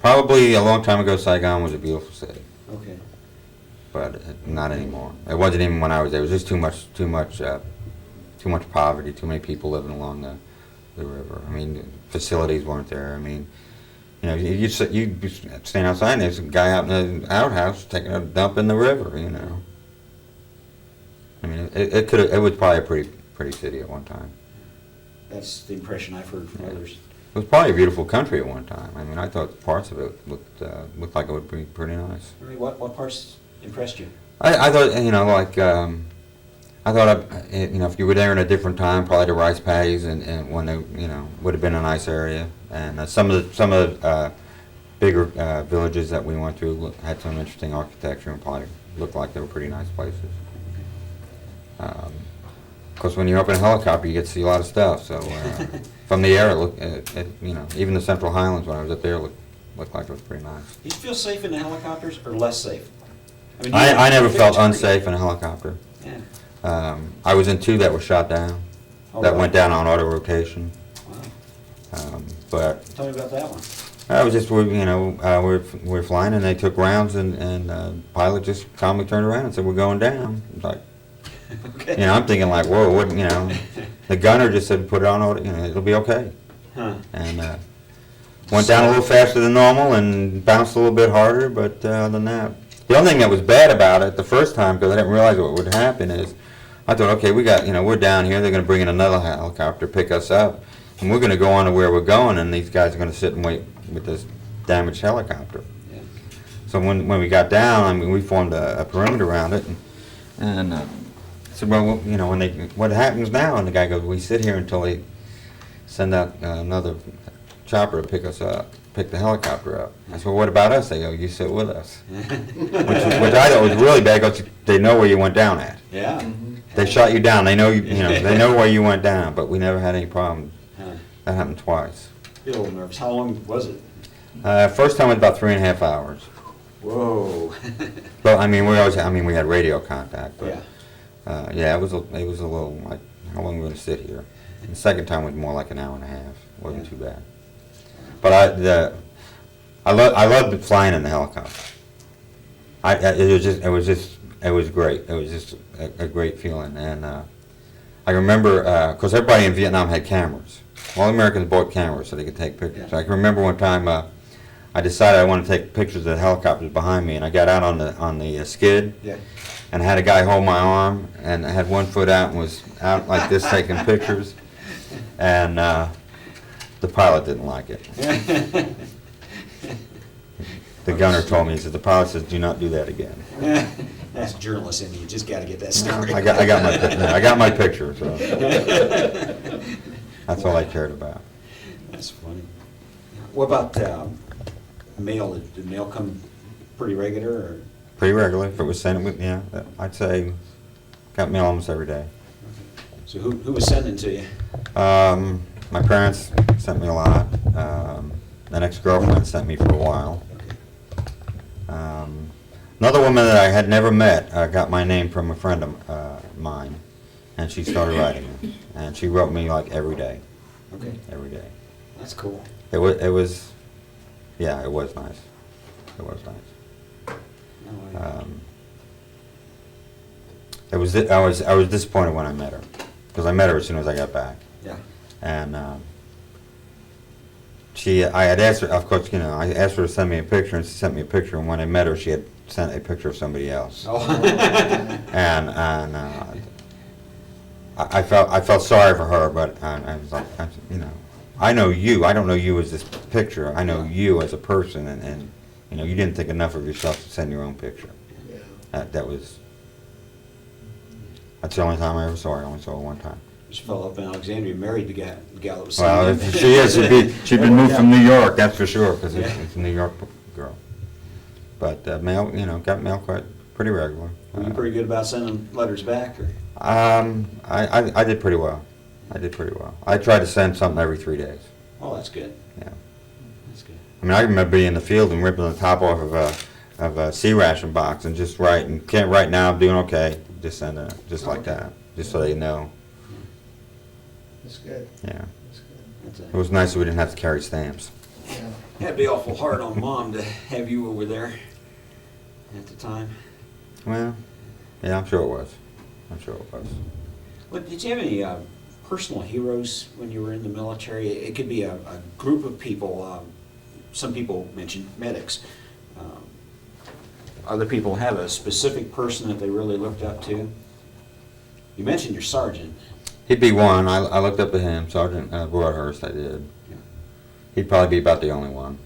Probably a long time ago, Saigon was a beautiful city, Okay. but not anymore. It wasn't even when I was there. It was just too much poverty, too many people living along the river. I mean, facilities weren't there. I mean, you know, you'd stand outside and there's a guy out in the outhouse taking a dump in the river. You know. I mean, it was probably a pretty city at one time. That's the impression I've heard from others. It was probably a beautiful country at one time. I mean, I thought parts of it looked like it would be pretty nice. I mean, what parts impressed you? I thought, you know, like, I thought, you know, if you were there in a different time, probably the rice paddies and when they, you know, would have been a nice area. And some of the bigger villages that we went through had some interesting architecture and probably looked like they were pretty nice places. Of course, when you're up in a helicopter, you get to see a lot of stuff. So from the air, you know, even the Central Highlands when I was up there looked like it was pretty nice. Do you feel safe in the helicopters or less safe? mean, I never felt pretty- unsafe in a helicopter. Yeah. I was in 2 that were shot down, Oh, that wow. went down on auto rotation. Wow. But Tell me about that one. I was just, we were flying and they took rounds and the pilot just calmly turned around and said, "We're going down." It's like, Okay. you know, I'm thinking like, whoa, what, you know, the gunner just said, "Put it on auto, you know, it'll be okay." Huh. And went down a little faster than normal and bounced a little bit harder, but other than that. The only thing that was bad about it the first time, because I didn't realize what would happen, is I thought, okay, we're down here, they're going to bring in another helicopter, pick us up, and we're going to go on to where we're going, and these guys are going to sit and wait with this damaged helicopter. Yeah. So when we got down, I mean, we formed a perimeter around it, and I said, well, you know, what happens now? And the guy goes, we sit here until they send out another chopper to pick us up, pick the helicopter up. I said, well, what about us? They go, you sit with us. Which I thought was really bad, because they know where you went down at. Yeah. They shot you down. They know they know where you went down, but we never had any problems. Huh. That happened twice. You're a little nervous. How long was it? First time was about 3.5 hours. Whoa. But I mean, we had radio contact. But, Yeah. yeah, it was a little like, how long are we going to sit here? And the second time was more like an hour and a half. Wasn't too bad. But I loved flying in the helicopter. It was great. It was just a great feeling. And I remember, because everybody in Vietnam had cameras. All Americans bought cameras so they could take pictures. I can remember one time I decided I wanted to take pictures of the helicopters behind me, and I got out on the skid, Yeah. and I had a guy hold my arm, and I had one foot out and was out like this taking pictures, and the pilot didn't like it. The gunner told me, he said, the pilot says, do not do that again. That's journalist in you. You just got to get that story. I got my picture, so that's all I cared about. That's funny. What about mail? Did mail come pretty regular? Or? Pretty regularly. If it was sent, yeah, I'd say got mail almost every day. So who was sending to you? My parents sent me a lot. An ex-girlfriend sent me for a while. Another woman that I had never met got my name from a friend of mine, and she started writing me. And she wrote me like every day. Okay. Every day. That's cool. It was, yeah, it was nice. It was nice. I was disappointed when I met her, because I met her as soon as I got back. Yeah. And I had asked her, of course, you know, I asked her to send me a picture, and she sent me a picture, and when I met her, she had sent a picture of somebody else. Oh. And I felt sorry for her, but I was like, you know, I know you. I don't know you as this picture. I know you as a person, and you know, you didn't think enough of yourself to send your own picture. Yeah. That's the only time I ever saw her. I only saw her one time. This fellow up in Alexandria married the guy that was Well, sending if him. she is, she'd been moved from New York, that's for sure, because Yeah. it's a New York girl. But mail, you know, got mail pretty regular. Were you pretty good about sending letters back? Or? I did pretty well. I tried to send something every 3 days. Oh, that's good. Yeah. That's good. I mean, I remember being in the field and ripping the top off of a sea ration box and just writing, can't write now, I'm doing okay. Just send it, just like that, just so they know. That's good. Yeah. That's good. That's It was nice that we didn't have to carry stamps. Yeah. That'd be awful hard on Mom to have you over there at the time. Well, yeah, I'm sure it was. What, did you have any personal heroes when you were in the military? It could be a group of people. Some people mentioned medics. Other people have a specific person that they really looked up to. You mentioned your sergeant. He'd be one. I looked up to him, Sergeant Broadhurst, I did. Yeah. He'd probably be about the only one.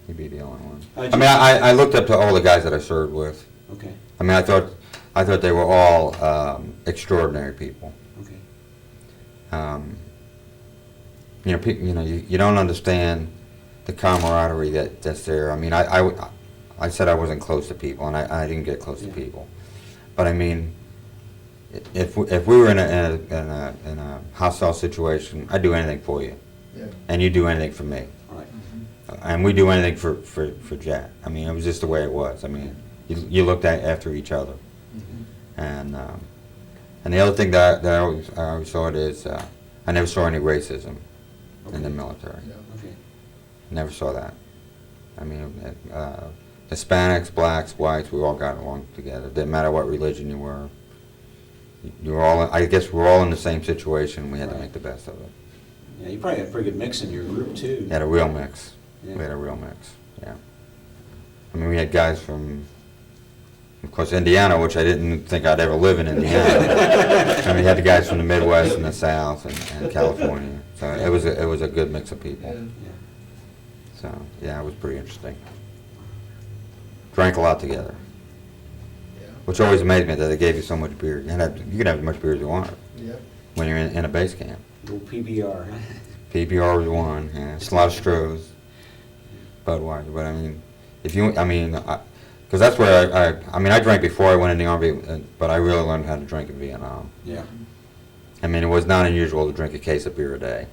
He'd be the only one. How'd I you- mean, I looked up to all the guys that I served with. Okay. I mean, I thought they were all extraordinary people. Okay. You know, you don't understand the camaraderie that's there. I mean, I said I wasn't close to people, and I didn't get close to Yeah. people. But I mean, if we were in a hostile situation, I'd do anything for you, Yeah. and you do anything for me, All right. and we do anything for Jack. I mean, it was just the way it was. I mean, you looked after each other, and the other thing that I always saw it is I never saw any racism in the military. Yeah. Okay. Never saw that. I mean, Hispanics, blacks, whites, we all got along together. Didn't matter what religion you were. You were all. I guess we're all in the same situation. We had to Right. make the best of it. Yeah, you probably had a pretty good mix in your group too. We had a real mix. Yeah. We had a real mix. Yeah. I mean, we had guys from, of course, Indiana, which I didn't think I'd ever live in Indiana. And we had the guys from the Midwest and the South and California. So it was a good mix of people. Yeah. Yeah. So yeah, it was pretty interesting. Drank a lot together, Yeah. which always amazed me that they gave you so much beer. You could have as much beer as you wanted Yeah. when you're in a base camp. Little PBR. Huh? PBR was one, yeah. It's a lot of Strohs, Budweiser. But I mean, because that's where I drank before I went in the Army, but I really learned how to drink in Vietnam. Yeah. I mean, it was not unusual to drink a case of beer a day,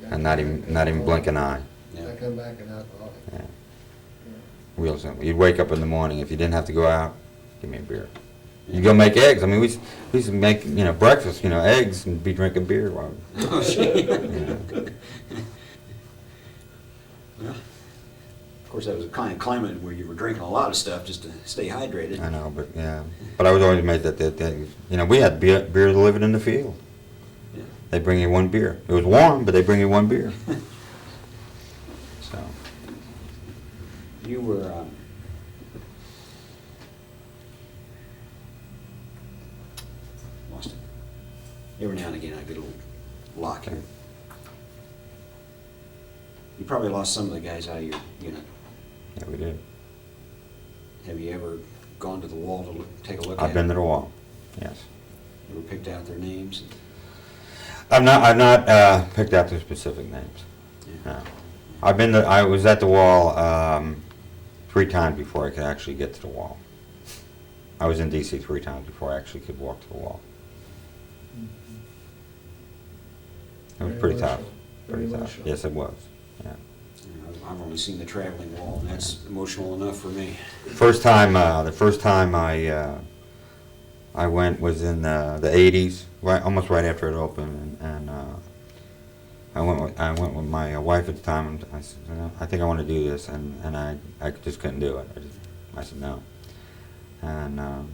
Yeah. and not even blink an eye. Yeah. I come back an alcoholic. Yeah. Yeah. Real simple. You'd wake up in the morning, if you didn't have to go out, give me a beer. You go make eggs. I mean, we used to make, breakfast, eggs and be drinking beer while. Oh, shit. Yeah. Well, of course, that was a kind of climate where you were drinking a lot of stuff just to stay hydrated. I know, but I was always amazed that we had beer delivered in the field. Yeah. They bring you one beer. It was warm, but they bring you one beer. So, You were, lost it. Every now and again, I get a little lock here. You probably lost some of the guys out of your unit. yeah, we did. Have you ever gone to the wall to take a look at it? I've been to the wall. Yes. Ever picked out their names? I've not picked out their specific names. Yeah. No. I was at the wall 3 times before I could actually get to the wall. I was in D.C. 3 times before I actually could walk to the wall. It was Very pretty tough. emotional. Pretty Very tough. emotional. Yes, it was. Yeah. I've only seen the traveling wall, and that's emotional enough for me. The first time I went was in the 80s, almost right after it opened, and I went with my wife at the time, and I said, I think I want to do this, and I just couldn't do it. I said no. And the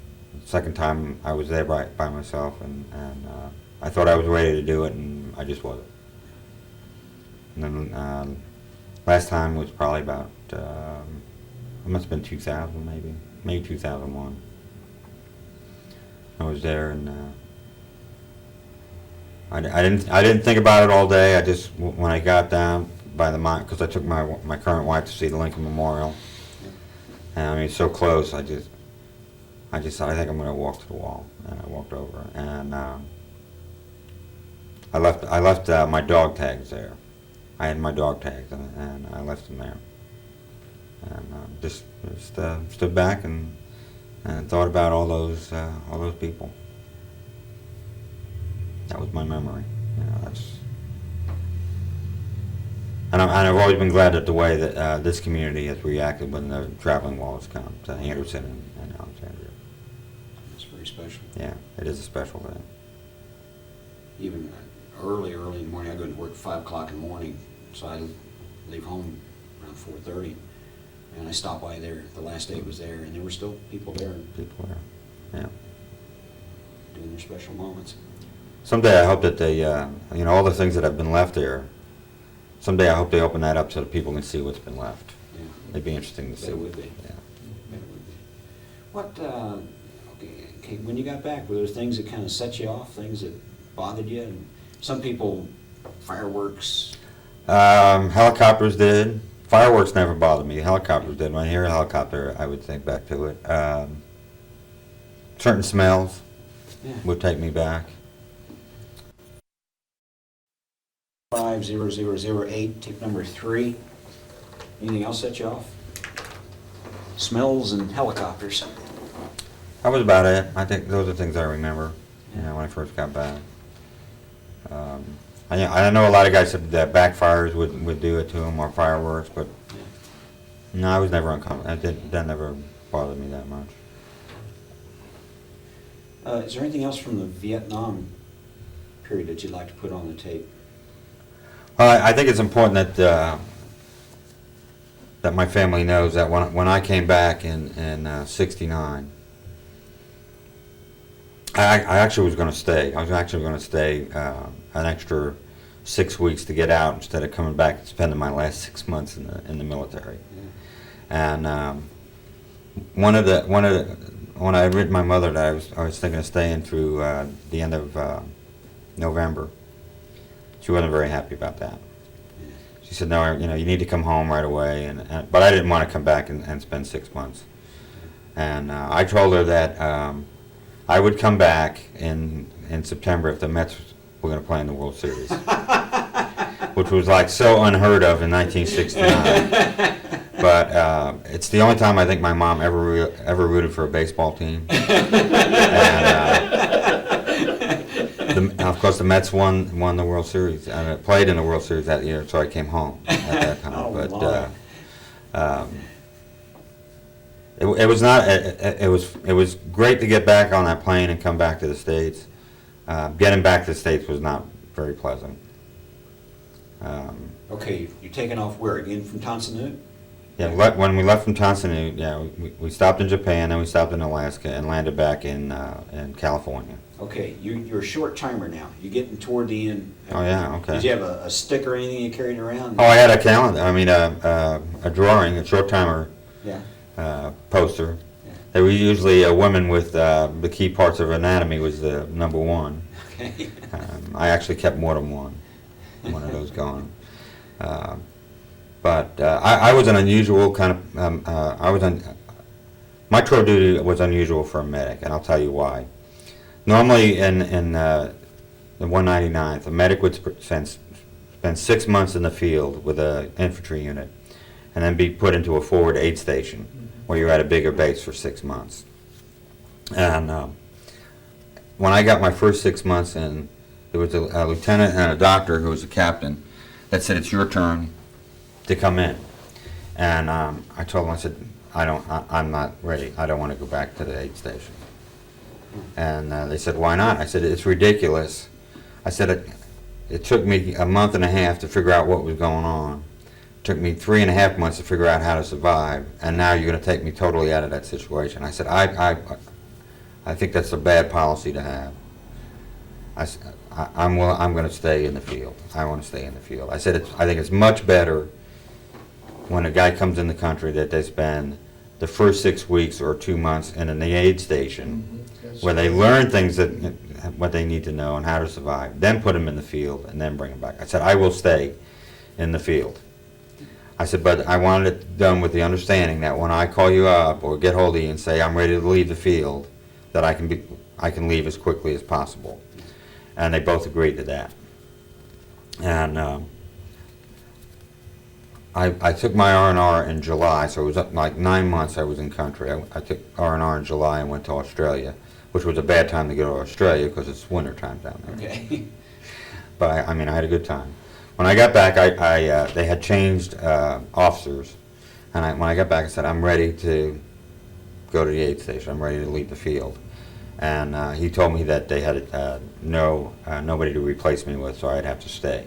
second time I was there by myself, and I thought I was ready to do it, and I just wasn't. And then last time was probably about it must have been 2000 maybe 2001. I was there, and I didn't think about it all day. I just, when I got down by the mine, because I took my current wife to see the Lincoln Memorial, and I mean it's so close. I just thought, I think I'm going to walk to the wall, and I walked over, and I left my dog tags there. I had my dog tags, and I left them there, and just stood back and thought about all those people. That was my memory. You know, and I've always been glad at the way that this community has reacted when the traveling wall has come to Anderson and Alexandria. It's very special. Yeah, it is a special thing. Even early in the morning, I go to work at 5 o'clock in the morning, so I leave home around 4:30, and I stopped by there. The last day was there, and there were still people there People there. Yeah. doing their special moments. Someday I hope that they, all the things that have been left there, someday I hope they open that up so that people can see what's been left. Yeah. It'd be interesting to see. It would be. Yeah. It would be. What, okay, when you got back, were there things that kind of set you off, things that bothered you? And some people, fireworks. Helicopters did. Fireworks never bothered me. Helicopters did. When I hear a helicopter, I would think back to it. Certain smells Yeah. would take me back. 50008, tip number 3. Anything else set you off? Smells and helicopters. That was about it. I think those are things I remember, when I first got back. I know a lot of guys said that backfires would do it to them, or fireworks, but no, I was never uncomfortable. That never bothered me that much. Is there anything else from the Vietnam period that you'd like to put on the tape? Well, I think it's important that my family knows that when I came back in '69, I actually was going to stay. I was actually going to stay an extra 6 weeks to get out instead of coming back and spending my last 6 months in the military. Yeah. And when I had written my mother that I was thinking of staying through the end of November, she wasn't very happy about that. Yeah. She said, no, you need to come home right away. But I didn't want to come back and spend 6 months. And I told her that I would come back in September if the Mets were going to play in the World Series, which was like so unheard of in 1969. But it's the only time I think my mom ever rooted for a baseball team. And of course, the Mets won the World Series, and I played in the World Series that year, so I came home at that time. Oh, but my. it was not. It was great to get back on that plane and come back to the States. Getting back to the States was not very pleasant. Okay, you're taking off where again? From Tan Son Nhut? Yeah, when we left from Tanzania, yeah, we stopped in Japan, then we stopped in Alaska, and landed back in California. Okay, you're a short timer now. You're getting toward the end. Oh, yeah, okay. Did you have a stick or anything you carried around? Oh, I had a calendar, I mean, a drawing, a short timer Yeah. poster. Yeah. They were usually a woman with the key parts of anatomy was the number one. Okay. I actually kept more than one of those going. But I was an unusual kind of, my tour duty was unusual for a medic, and I'll tell you why. Normally in the 199th, a medic would spend 6 months in the field with an infantry unit, and then be put into a forward aid station, where you're at a bigger base for 6 months. And when I got my first 6 months in, there was a lieutenant and a doctor who was a captain that said, "It's your turn to come in." And I told him, I said, I'm not ready. I don't want to go back to the aid station. And they said, "Why not?" I said, "It's ridiculous." I said, it took me a month and a half to figure out what was going on. It took me 3.5 months to figure out how to survive, and now you're going to take me totally out of that situation. I said, I think that's a bad policy to have. I'm going to stay in the field. I want to stay in the field. I said, I think it's much better when a guy comes in the country that they spend the first 6 weeks or 2 months in an aid station where they learn things that what they need to know and how to survive, then put them in the field and then bring them back. I said, I will stay in the field. I said, but I wanted it done with the understanding that when I call you up or get hold of you and say I'm ready to leave the field, that I can leave as quickly as possible. And they both agreed to that. And I took my R&R in July, so it was up like 9 months I was in country. I took R&R in July and went to Australia, which was a bad time to go to Australia because it's winter time down there. Okay. But I mean, I had a good time. When I got back, they had changed officers, and when I got back, I said, I'm ready to go to the aid station. I'm ready to leave the field. And he told me that they had nobody to replace me with, so I'd have to stay.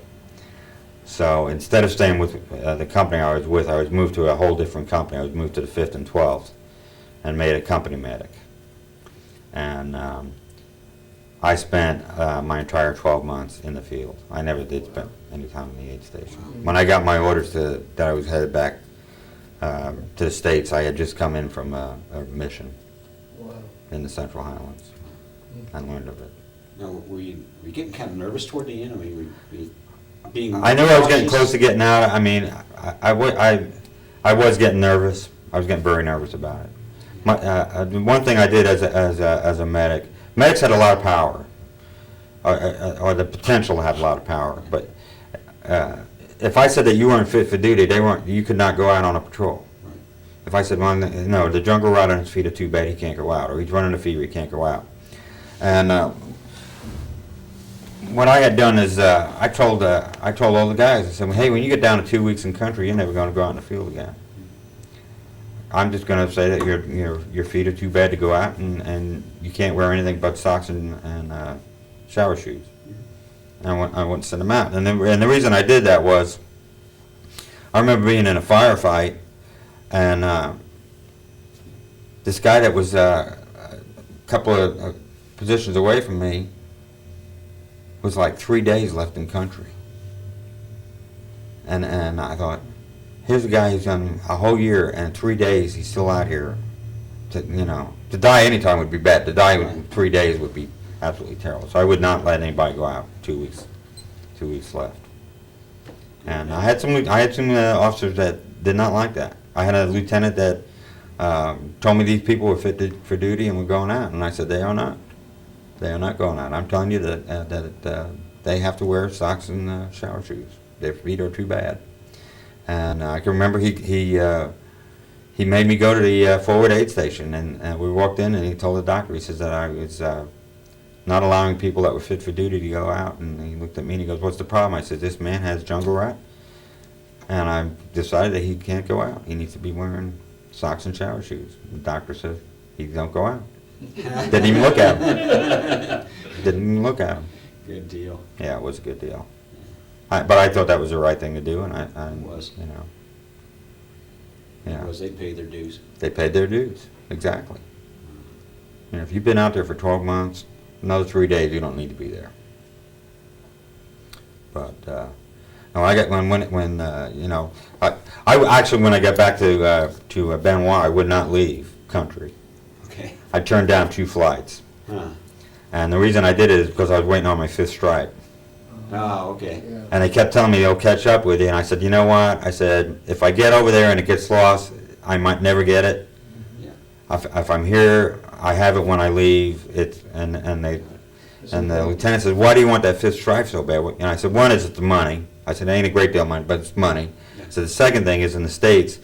So instead of staying with the company I was with, I was moved to a whole different company. I was moved to the 5th and 12th and made a company medic. And I spent my entire 12 months in the field. I never did spend any time in the aid station. When I got my orders that I was headed back to the States, I had just come in from a mission in the Central Highlands and learned of it. Now, were you getting kind of nervous toward the end? I mean, were you being I knew I was getting cautious? close to getting out. I mean, I was getting nervous. I was getting very nervous about it. One thing I did as a medic, medics had a lot of power, or the potential to have a lot of power. But if I said that you weren't fit for duty, you could not go out on a patrol. Right. If I said, well, no, the jungle rat on his feet are too bad, he can't go out, or he's running a fever, he can't go out. And what I had done is I told all the guys, I said, well, hey, when you get down to 2 weeks in country, you're never going to go out in the field again. I'm just going to say that your feet are too bad to go out, and you can't wear anything but socks and shower shoes. And I wouldn't send them out. And the reason I did that was, I remember being in a firefight, and this guy that was a couple of positions away from me was like 3 days left in country. And I thought, here's a guy who's done a whole year, and 3 days he's still out here. To die anytime would be bad. To die in 3 days would be absolutely terrible. So I would not let anybody go out. 2 weeks. 2 weeks left. And I had some officers that did not like that. I had a lieutenant that told me these people were fit for duty and were going out, and I said they are not. They are not going out. I'm telling you that they have to wear socks and shower shoes. Their feet are too bad. And I can remember he made me go to the forward aid station, and we walked in, and he told the doctor, he says that I was not allowing people that were fit for duty to go out. And he looked at me and he goes, what's the problem? I said, this man has jungle rat, and I decided that he can't go out. He needs to be wearing socks and shower shoes. The doctor says he don't go out. Didn't even look at him. Didn't even look at him. Good deal. Yeah, it was a good deal. But I thought that was the right thing to do, and I was. Yeah. Because they pay their dues. They paid their dues, exactly. And if you've been out there for 12 months, another 3 days, you don't need to be there. But no, I got when you know, I actually when I got back to Benoit, I would not leave country. Okay. I turned down 2 flights, Huh. and the reason I did it is because I was waiting on my 5th stripe. Oh, okay. Yeah. And they kept telling me they'll catch up with you, and I said, you know what? I said, if I get over there and it gets lost, I might never get it. Yeah. If I'm here, I have it when I leave. And the lieutenant said, why do you want that 5th stripe so bad? And I said, one is it's the money. I said, it ain't a great deal of money, but it's money. Yeah. So the second thing is in the States,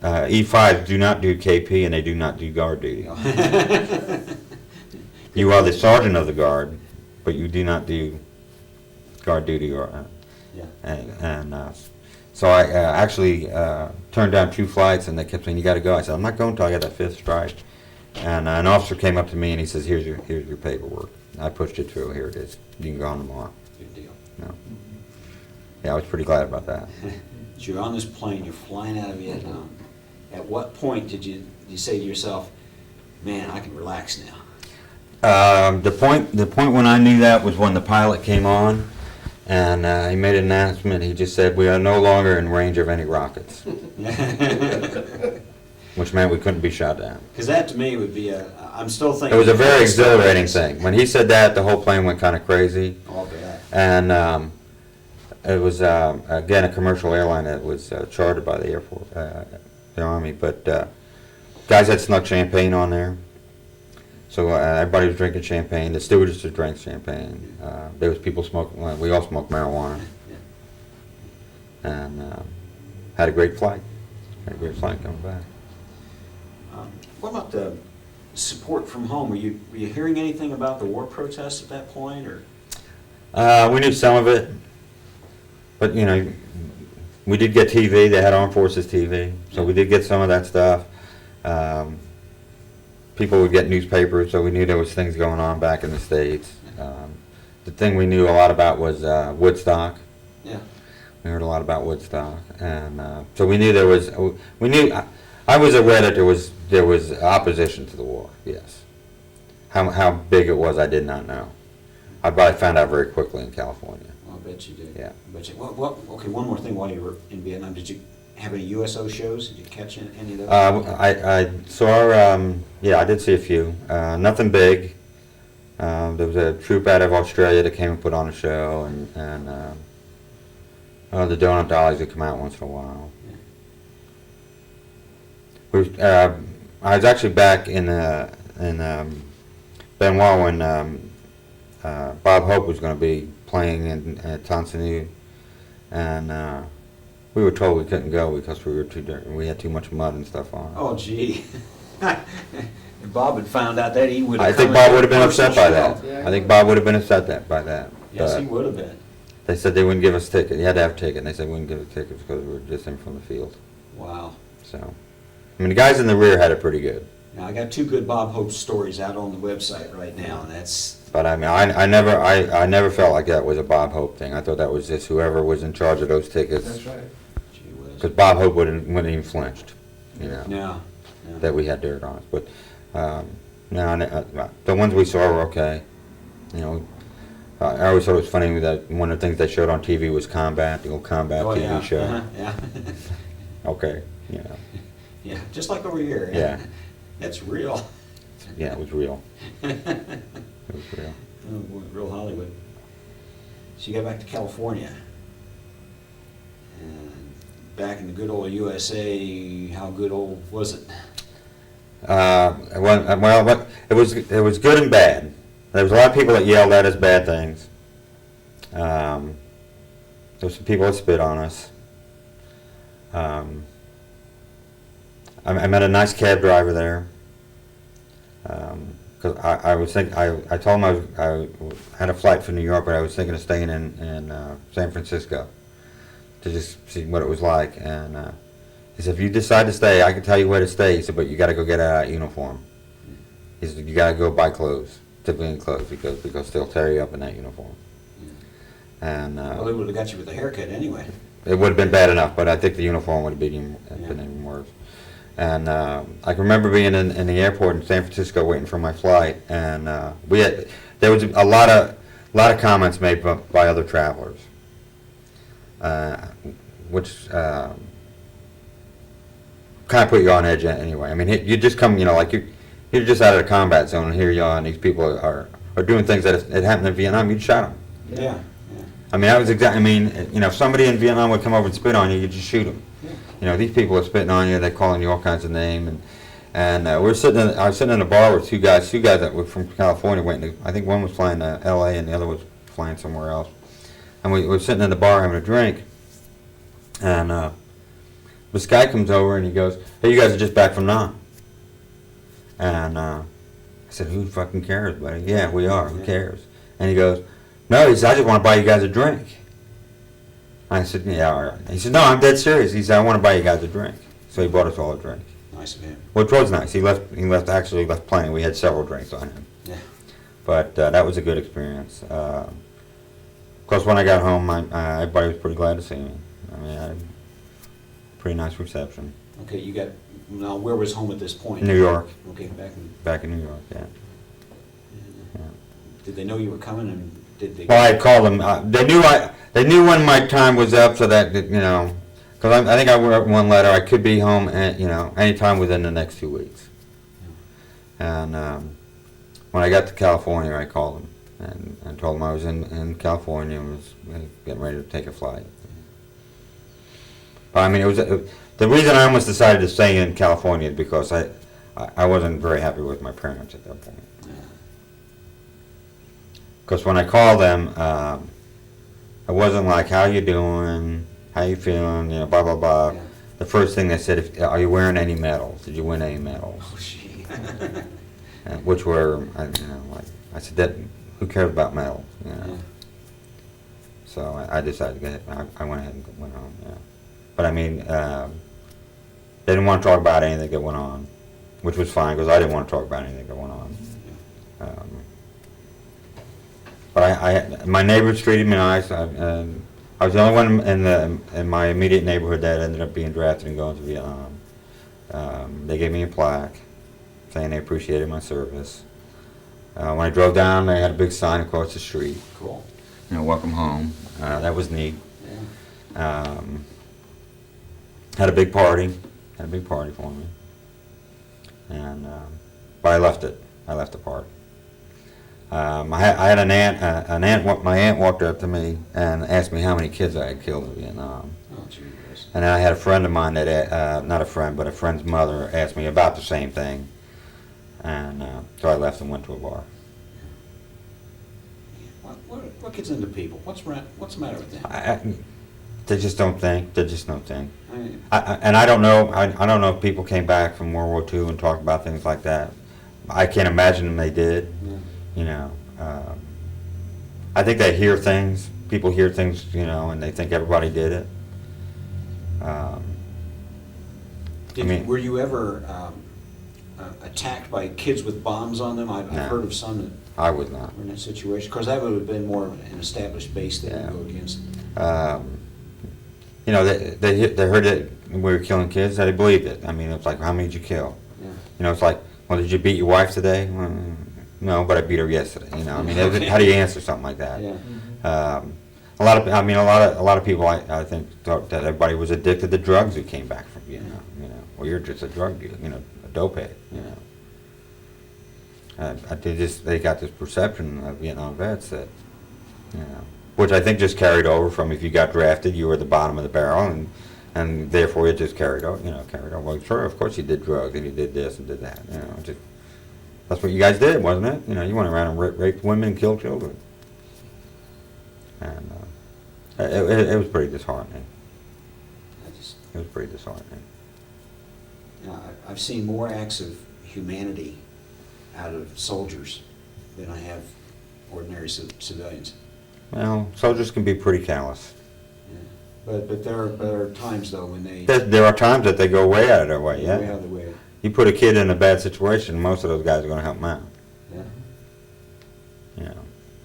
E5s do not do KP and they do not do guard duty. You are the sergeant of the guard, but you do not do guard duty or Yeah. so I actually turned down 2 flights, and they kept saying, you got to go. I said, I'm not going until I get that 5th stripe. And an officer came up to me and he says, here's your paperwork. I pushed it through. Here it is. You can go on tomorrow. Good deal. No. Yeah, I was pretty glad about that. So you're on this plane, you're flying out of Vietnam. At what point did you say to yourself, man, I can relax now? The point when I knew that was when the pilot came on, and he made an announcement. He just said, we are no longer in range of any rockets, which meant we couldn't be shot down. Because that to me would be I'm still thinking. It was a very exhilarating thing. When he said that, the whole plane went kind of crazy. All that. And it was, again, a commercial airline that was chartered by the Air Force, the Army. But guys had snuck champagne on there. So everybody was drinking champagne. The stewardesses drank champagne. There was people smoking. Well, we all smoked marijuana. Yeah. And had a great flight. Had a great flight coming back. What about the support from home? Were you hearing anything about the war protests at that point, or? We knew some of it, but you know, we did get TV. They had Armed Forces TV, so we did get some of that stuff. People would get newspapers, so we knew there was things going on back in the States. The thing we knew a lot about was Woodstock. Yeah. We heard a lot about Woodstock, and so we knew there was. We knew. I was aware that there was opposition to the war. Yes. How big it was, I did not know. But I found out very quickly in California. Well, I bet you did. Yeah. I bet you. Okay, one more thing while you were in Vietnam. Did you have any USO shows? Did you catch any of those? I saw. Yeah, I did see a few. Nothing big. There was a troupe out of Australia that came and put on a show, and the Donut Dollies would come out once in a while. I was actually back in Benoit when Bob Hope was going to be playing in Tanzania, and we were told we couldn't go because we had too much mud and stuff on. Oh, gee. If Bob had found out that, he would have. I think Bob would have been upset by that. Yeah. I think Bob would have been upset by that. Yes, But he would have been. they said they wouldn't give us tickets. You had to have a ticket, and they said we wouldn't give us tickets because we were just in from the field. Wow. So, I mean, the guys in the rear had it pretty good. Now, I got 2 good Bob Hope stories out on the website right now, and that's. But I mean, I never felt like that was a Bob Hope thing. I thought that was just whoever was in charge of those tickets. That's right. Gee whiz. Because Bob Hope wouldn't even flinched, you know, No. that we had dirt on us. But no, the ones we saw were okay. You know, I always thought it was funny that one of the things they showed on TV was Combat, the old Combat Oh, TV yeah. show. Uh-huh. Yeah. Okay, you know, Yeah, just like over here. Yeah. That's real. yeah, it was real. Oh, It was real. boy, real Hollywood. So you got back to California. And back in the good old USA, how good old was it? Well, it was good and bad. There was a lot of people that yelled at us bad things. There was some people that spit on us. I met a nice cab driver there. Because I was thinking, I told him I had a flight for New York, but I was thinking of staying in San Francisco to just see what it was like. And he said, if you decide to stay, I can tell you where to stay. He said, but you got to go get a uniform. He said, you got to go buy clothes, civilian clothes, because they'll tear you up in that uniform. And Well, they would have got you with a haircut anyway. it would have been bad enough, but I think the uniform would have been even worse. And I can remember being in the airport in San Francisco waiting for my flight, and there was a lot of comments made by other travelers, which kind of put you on edge anyway. I mean, you just come, like you're just out of the combat zone, and here you are, and these people are doing things that if it happened in Vietnam, you'd shot them. Yeah. I mean, that was exactly. I mean, if somebody in Vietnam would come over and spit on you, you'd just shoot them. Yeah. These people are spitting on you. They're calling you all kinds of names, and I was sitting in a bar with two guys that were from California. I think one was flying to L.A. and the other was flying somewhere else. And we were sitting in the bar having a drink, and this guy comes over and he goes, "Hey, you guys are just back from Nam." And I said, "Who fucking cares, buddy?" "Yeah, we are. Who cares?" And he goes, "No," he said, "I just want to buy you guys a drink." I said, "Yeah, all right." He said, "No, I'm dead serious." He said, "I want to buy you guys a drink." So he bought us all a drink. Nice of him. Which was nice. He left plenty. We had several drinks on him. Yeah. But that was a good experience. Of course, when I got home, everybody was pretty glad to see me. I mean, I had a pretty nice reception. Okay, now where was home at this point? New York. Okay, Back in New York, yeah. Did they know you were coming, and did they? Well, I called them. They knew when my time was up, so that because I think I wrote one letter. I could be home, anytime within the next 2 weeks. And when I got to California, I called them and told them I was in California and was getting ready to take a flight. But I mean, the reason I almost decided to stay in California is because I wasn't very happy with my parents at that point. Because when I called them, it wasn't like, "How you doing? How you feeling?" Blah blah blah. Yeah. The first thing they said, "Are you wearing any medals? Did you win any medals?" Oh, gee. Which were, I said, that who cares about medals? Yeah. So I decided to get it. I went ahead and went home. Yeah. But I mean, they didn't want to talk about anything that went on, which was fine because I didn't want to talk about anything that went on. But my neighbors treated me nice. I was the only one in my immediate neighborhood that ended up being drafted and going to Vietnam. They gave me a plaque saying they appreciated my service. When I drove down, they had a big sign across the street. Cool. "Welcome home." That was neat. Yeah. Had a big party. Had a big party for me. And but I left it. I left the party. I had an aunt. My aunt walked up to me and asked me how many kids I had killed in Vietnam. Oh, geez. And then I had a friend of mine that, not a friend, but a friend's mother asked me about the same thing. And so I left and went to a bar. What gets into people? What's the matter with them? They just don't think. They just don't think. I mean, And I don't know. I don't know if people came back from World War II and talked about things like that. I can't imagine they did. yeah. I think they hear things. People hear things, and they think everybody did it. Were you ever attacked by kids with bombs on them? I've No. heard of some that I was not. were in that situation. Of course, that would have been more of an established base that Yeah. you go against. They heard that we were killing kids. They believed it. I mean, it's like, how many did you kill? Yeah. It's like, well, did you beat your wife today? Well, no, but I beat her yesterday. I mean, how do you answer something like that? Yeah. A lot of people, I think, thought that everybody was addicted to drugs who came back from Vietnam. Well, you're just a drug dealer, a dopehead. They got this perception of Vietnam vets that, which I think just carried over from if you got drafted, you were at the bottom of the barrel, and therefore it just carried over. Carried over. Well, sure, of course you did drugs and you did this and did that. That's what you guys did, wasn't it? You went around and raped women and killed children. And it was pretty disheartening. It was pretty disheartening. I've seen more acts of humanity out of soldiers than I have ordinary civilians. Well, soldiers can be pretty callous. Yeah. But there are times though when they There are times that they go way out of their way. Yeah. way out of the way. You put a kid in a bad situation, most of those guys are going to help him out. Yeah.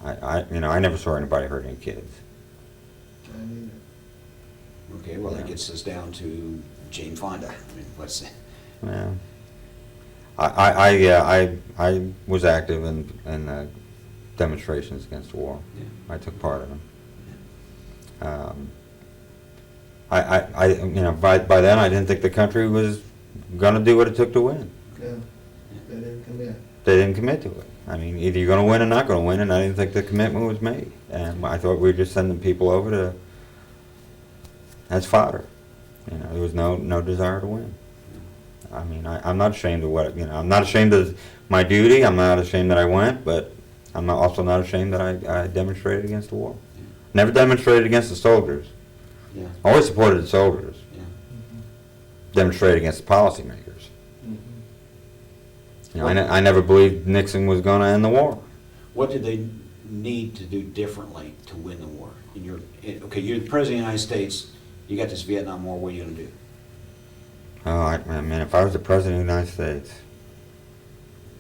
I never saw anybody hurt any kids. I mean, Okay, well, that gets us down to Jane Fonda. I mean, what's, Yeah. I was active in demonstrations against the war. Yeah. I took part in them. By then I didn't think the country was going to do what it took to win. Yeah, they didn't commit. They didn't commit to it. I mean, either you're going to win or not going to win, and I didn't think the commitment was made. And I thought we were just sending people over to as fodder. You know, there was no desire to win. I mean, I'm not ashamed of what, I'm not ashamed of my duty. I'm not ashamed that I went, but I'm also not ashamed that I demonstrated against the war. Yeah. Never demonstrated against the soldiers. Yeah. Always supported the soldiers. Yeah. Demonstrated against the policymakers. Mm-hmm. You know, I never believed Nixon was going to end the war. What did they need to do differently to win the war? Okay, you're the President of the United States, you got this Vietnam War, what are you going to do? Oh, I mean, if I was the President of the United States,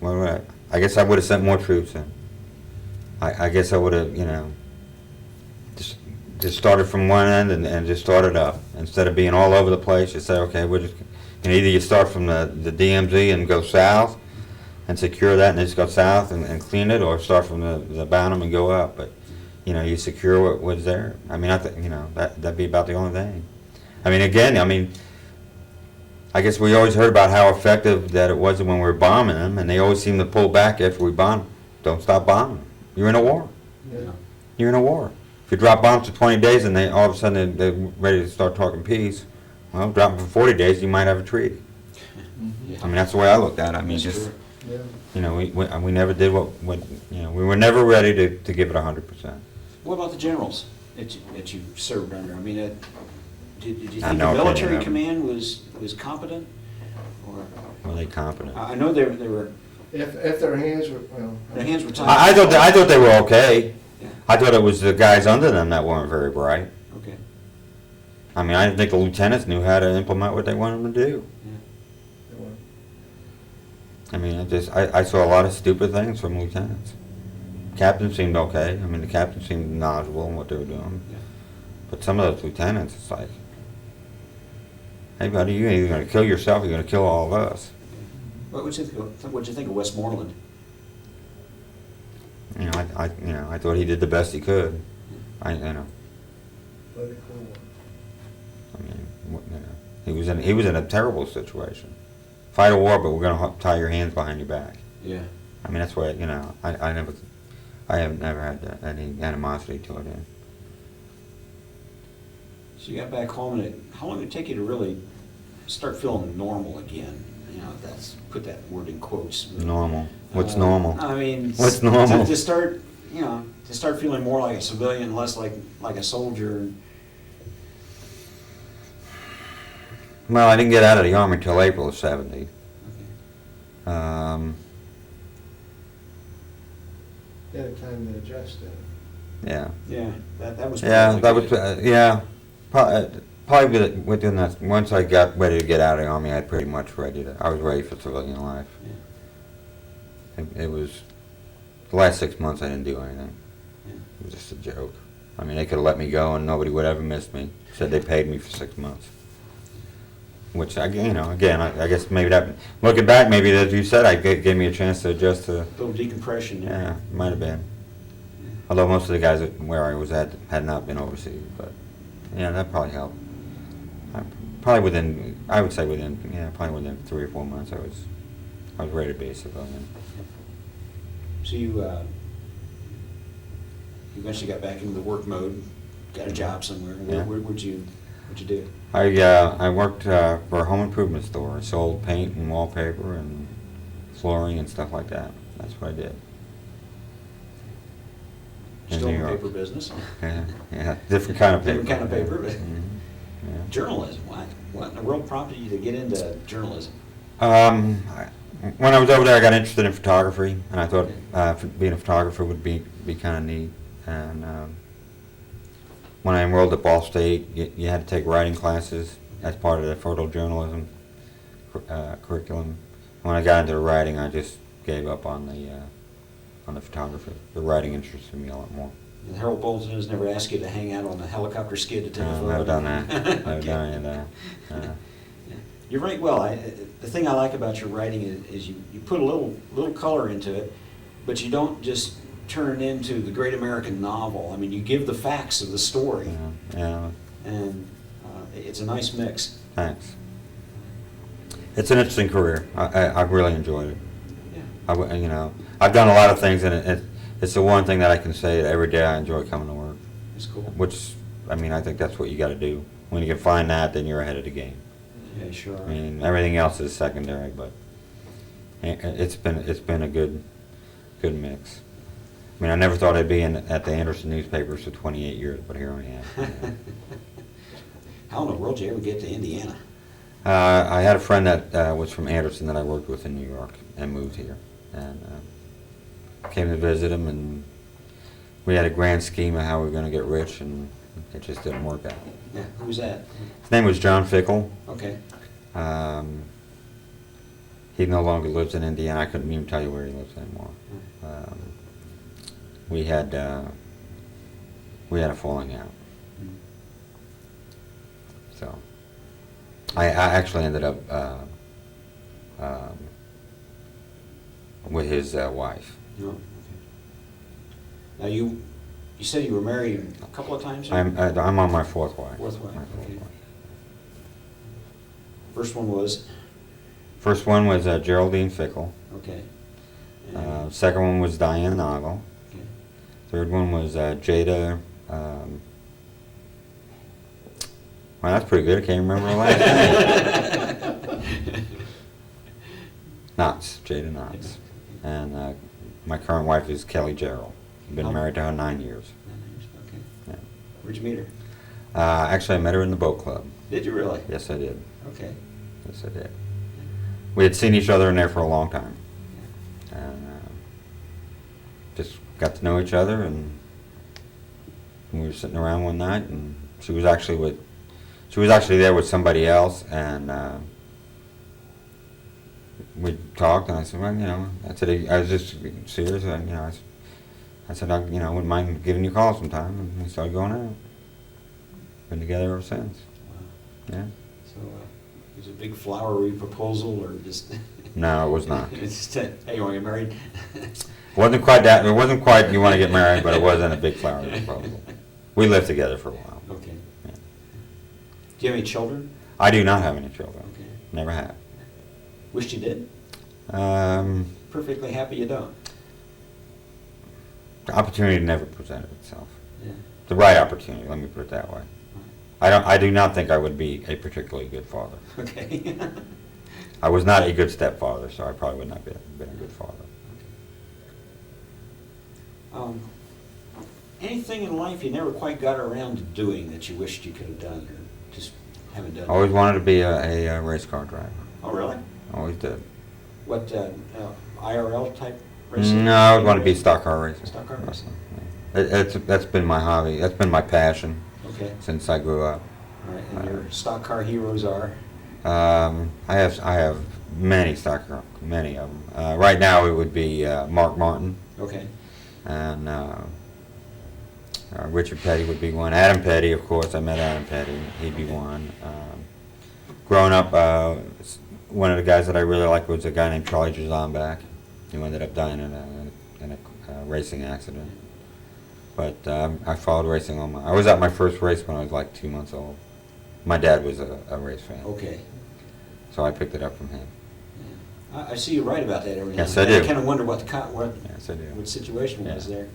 what would I guess I would have sent more troops in. I guess I would have, just started from one end and just started up. Instead of being all over the place, you say, okay, we're just, either you start from the DMZ and go south and secure that and just go south and clean it, or start from the bottom and go up. But, you secure what was there. I mean, that'd be about the only thing. I mean, again, I guess we always heard about how effective that it was when we were bombing them, and they always seem to pull back after we bomb them. Don't stop bombing them. You're in a war. Yeah. You're in a war. If you drop bombs for 20 days and they all of a sudden they're ready to start talking peace, well, drop them for 40 days, you might have a treaty. Yeah. I mean, that's the way I looked at it. I mean, That's just, true. Yeah. we never did what we were never ready to give it 100%. What about the generals that you served under? I mean, did you I think know the opinion military of them. command was competent? Or Were they competent? I know they were If their hands were, well. their hands were tied. I thought they were okay. Yeah. I thought it was the guys under them that weren't very bright. Okay. I mean, I didn't think the lieutenants knew how to implement what they wanted them to do. Yeah. They weren't. I mean, I saw a lot of stupid things from lieutenants. Captains seemed okay. I mean, the captains seemed knowledgeable in what they were doing. Yeah. But some of those lieutenants, it's like, hey buddy, you're either going to kill yourself or you're going to kill all of us. What'd you think of Westmoreland? I thought he did the best he could. Bloody cool. I mean, he was in a terrible situation. Fight a war, but we're going to tie your hands behind your back. Yeah. I mean, that's why, I have never had any animosity toward him. So you got back home, and how long did it take you to really start feeling normal again? Put that word in quotes. Normal. What's normal? I mean, What's normal? To start, to start feeling more like a civilian, less like a soldier. Well, I didn't get out of the Army until April of '70. Okay. You had time to adjust then. Yeah. Yeah, that was. Yeah, probably that was, good. probably within that, once I got ready to get out of the Army, I pretty much I was ready for civilian life. Yeah. It was, the last 6 months I didn't do anything. Yeah. It was just a joke. I mean, they could have let me go and nobody would ever miss me. Said they paid me for 6 months. Which, I guess maybe that, looking back, maybe as you said, gave me a chance to adjust to, A little decompression. yeah, might have been. Although most of the guys where I was at had not been overseas, but yeah, that probably helped. Probably within 3 or 4 months, I was ready to be a civilian. So you eventually got back into the work mode, got a job somewhere. Yeah. What'd you do? I worked for a home improvement store. I sold paint and wallpaper and flooring and stuff like that. That's what I did. In Still New in the York. paper business. Yeah, different kind of paper. Different kind of paper, but Yeah. journalism. What in the world prompted you to get into journalism? When I was over there, I got interested in photography, and I thought being a photographer would be kind of neat. And when I enrolled at Ball State, you had to take writing classes as part of the photojournalism curriculum. When I got into the writing, I just gave up on the photography. The writing interested me a lot more. The Herald Bulletin has never asked you to hang out on the helicopter skid to take a photo? Never done that. Never Okay. done any of that. You write well. The thing I like about your writing is you put a little color into it, but you don't just turn it into the great American novel. I mean, you give the facts of the story, Yeah. and it's a nice mix. Thanks. It's an interesting career. I've really enjoyed it. Yeah. I've done a lot of things, and it's the one thing that I can say that every day I enjoy coming to work. It's cool. Which, I think that's what you got to do. When you can find that, then you're ahead of the game. Yeah, sure. I mean, everything else is secondary, but it's been a good mix. I mean, I never thought I'd be at the Anderson newspapers for 28 years, but here I am. How in the world did you ever get to Indiana? I had a friend that was from Anderson that I worked with in New York and moved here, and came to visit him, and we had a grand scheme of how we were going to get rich, and it just didn't work out. Yeah, who was that? His name was John Fickle. Okay. He no longer lives in Indiana. I couldn't even tell you where he lives anymore. We had a falling out. So I actually ended up with his wife. No. Okay. Now you said you were married a couple of times? I'm on my fourth wife. Fourth wife, My fourth okay. wife. First one was? First one was Geraldine Fickle. Okay. Second one was Diane Noggle. Okay. Third one was Jada. Well, that's pretty good. I can't remember her last name. Knotts, Jada Knotts. And my current wife is Kelly Gerald. Been married to her 9 years. Okay. Yeah. Where'd you meet her? Actually, I met her in the boat club. Did you really? Yes, I did. Okay. Yes, I did. We had seen each other in there for a long time, and just got to know each other. And we were sitting around one night, and she was actually there with somebody else, and we talked. And I said, well, I was just serious. And, I said, I wouldn't mind giving you a call sometime, and we started going out. Been together ever since. Wow. Yeah. So it was a big flowery proposal, or just? No, it was not. It's just, hey, you want to get married? Wasn't quite that. It wasn't quite you want to get married, but it wasn't a big flower proposal. We lived together for a while. Okay. Yeah. Do you have any children? I do not have any children. Okay. Never have. Wished you did? Perfectly happy you don't? The opportunity never presented itself. Yeah. The right opportunity. Let me put it that way. I do not think I would be a particularly good father. Okay. I was not a good stepfather, so I probably would not have been a good father. Anything in life you never quite got around to doing that you wished you could have done, or just haven't done? I always wanted to be a race car driver. Oh, really? Always did. What, IRL type racing? No, I would want to be stock car racing. Stock car racing. That's been my hobby. That's been my passion Okay. since I grew up. All right, and your stock car heroes are? I have many stock car, many of them. Right now it would be Mark Martin, Okay. and Richard Petty would be one. Adam Petty, of course. I met Adam Petty. He'd be one. Growing up, one of the guys that I really liked was a guy named Charlie Jazombek, who ended up dying in a racing accident. But I followed racing all I was at my first race when I was like 2 months old. My dad was a race fan. Okay. So I picked it up from him. Yeah. I see you write about that every now Yes, and I then. do. I kind of wonder what Yes, I do. what situation was Yeah. there.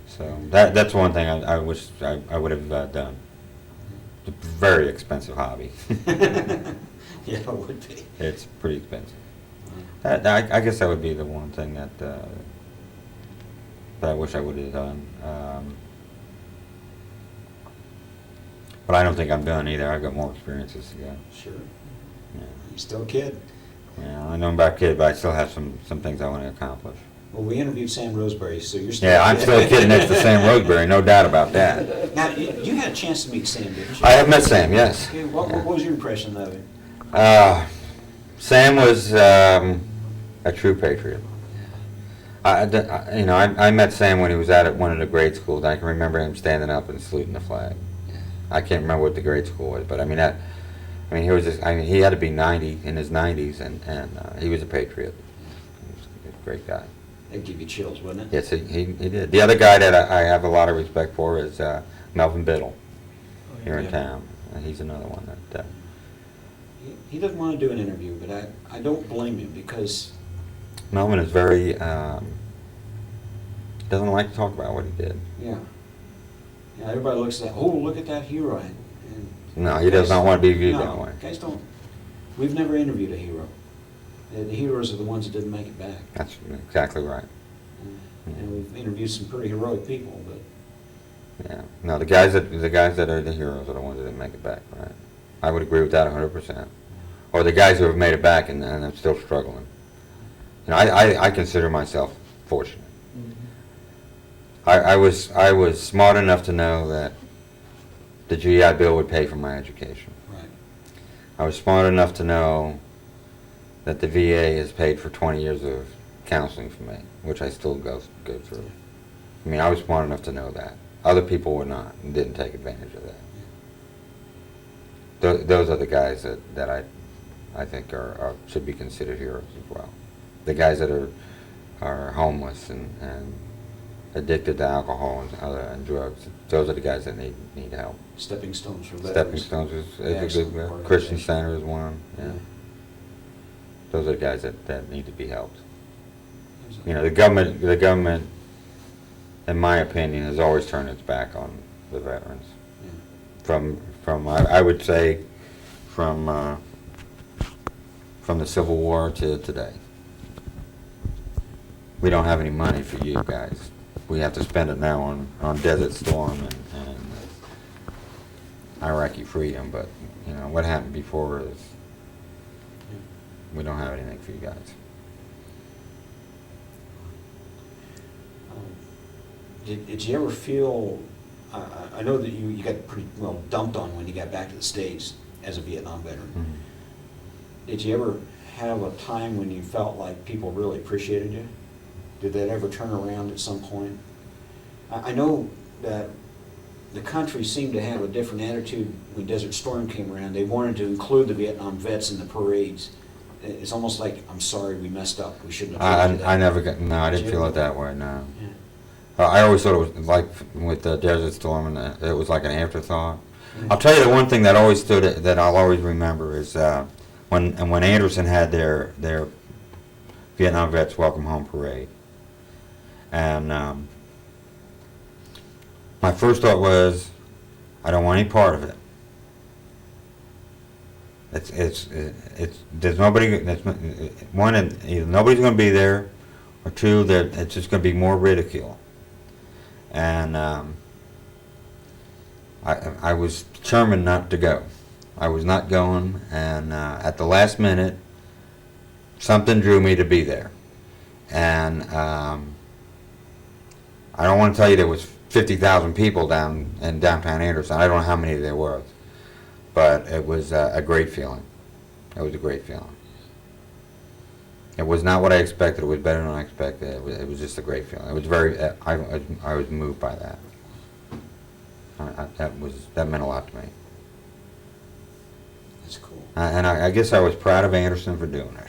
So that's one thing I wish I would have done. It's a very expensive hobby. Yeah, it would be. It's pretty expensive. I guess that would be the one thing that I wish I would have done. But I don't think I'm done either. I've got more experiences to go. Sure. Yeah. You're still a kid. Yeah, I know I'm about a kid, but I still have some things I want to accomplish. Well, we interviewed Sam Roseberry, so you're still Yeah, a I'm kid. still a kid next to Sam Roseberry, no doubt about that. Now, you had a chance to meet Sam, didn't you? I have met Sam, yes. Okay, what was your impression of him? Sam was a true patriot. I met Sam when he was out at one of the grade schools. I can remember him standing up and saluting the flag. Yeah. I can't remember what the grade school was, but he was he had to be 90 in his 90s, and he was a patriot. He was a great guy. That'd give you chills, wouldn't it? Yes, he did. The other guy that I have a lot of respect for is Melvin Biddle here in town. And he's another one that. He doesn't want to do an interview, but I don't blame him because Melvin is very doesn't like to talk about what he did. yeah, everybody looks at that. Oh, look at that hero. And No, he does not want to be viewed no, that way. Guys don't. We've never interviewed a hero. The heroes are the ones that didn't make it back. That's exactly right. And we've interviewed some pretty heroic people, but Yeah. No, the guys that are the heroes are the ones that didn't make it back. Right. I would agree with that 100%. Or the guys who have made it back and are still struggling. I consider myself fortunate. I was smart enough to know that the GI Bill would pay for my education. right. I was smart enough to know that the VA has paid for 20 years of counseling for me, which I still go through. I mean, I was smart enough to know that. Other people were not and didn't take advantage of that. Those are the guys that I think should be considered heroes as well. The guys that are homeless and addicted to alcohol and drugs. Those are the guys that need help. Stepping stones for Stepping veterans. Stones is a Excellent good. organization. Christian Center is one. Yeah. Yeah. Those are the guys that need to be helped. The government, in my opinion, has always turned its back on the veterans. Yeah. From I would say from the Civil War to today. We don't have any money for you guys. We have to spend it now on Desert Storm and Iraqi freedom, but what happened before is we don't have anything for you guys. Did you ever feel, I know that you got pretty well dumped on when you got back to the States as a Vietnam veteran. Mm-hmm. Did you ever have a time when you felt like people really appreciated you? Did that ever turn around at some point? I know that the country seemed to have a different attitude when Desert Storm came around. They wanted to include the Vietnam vets in the parades. It's almost like, I'm sorry, we messed up. We shouldn't have told you that. I didn't Did feel you? it that way, no. Yeah. I always thought it was like with the Desert Storm, and it was like an afterthought. Yeah. I'll tell you the one thing that always that I'll always remember is when Anderson had their Vietnam Vets Welcome Home Parade, and my first thought was, I don't want any part of it. There's nobody. Either nobody's going to be there, or two, that it's just going to be more ridicule. And I was determined not to go. I was not going, and at the last minute, something drew me to be there. And I don't want to tell you there was 50,000 people down in downtown Anderson. I don't know how many there were, but it was a great feeling. It was a great feeling. It was not what I expected. It was better than I expected. It was just a great feeling. It was very. I was moved by that. That meant a lot to me. That's cool. And I guess I was proud of Anderson for doing it.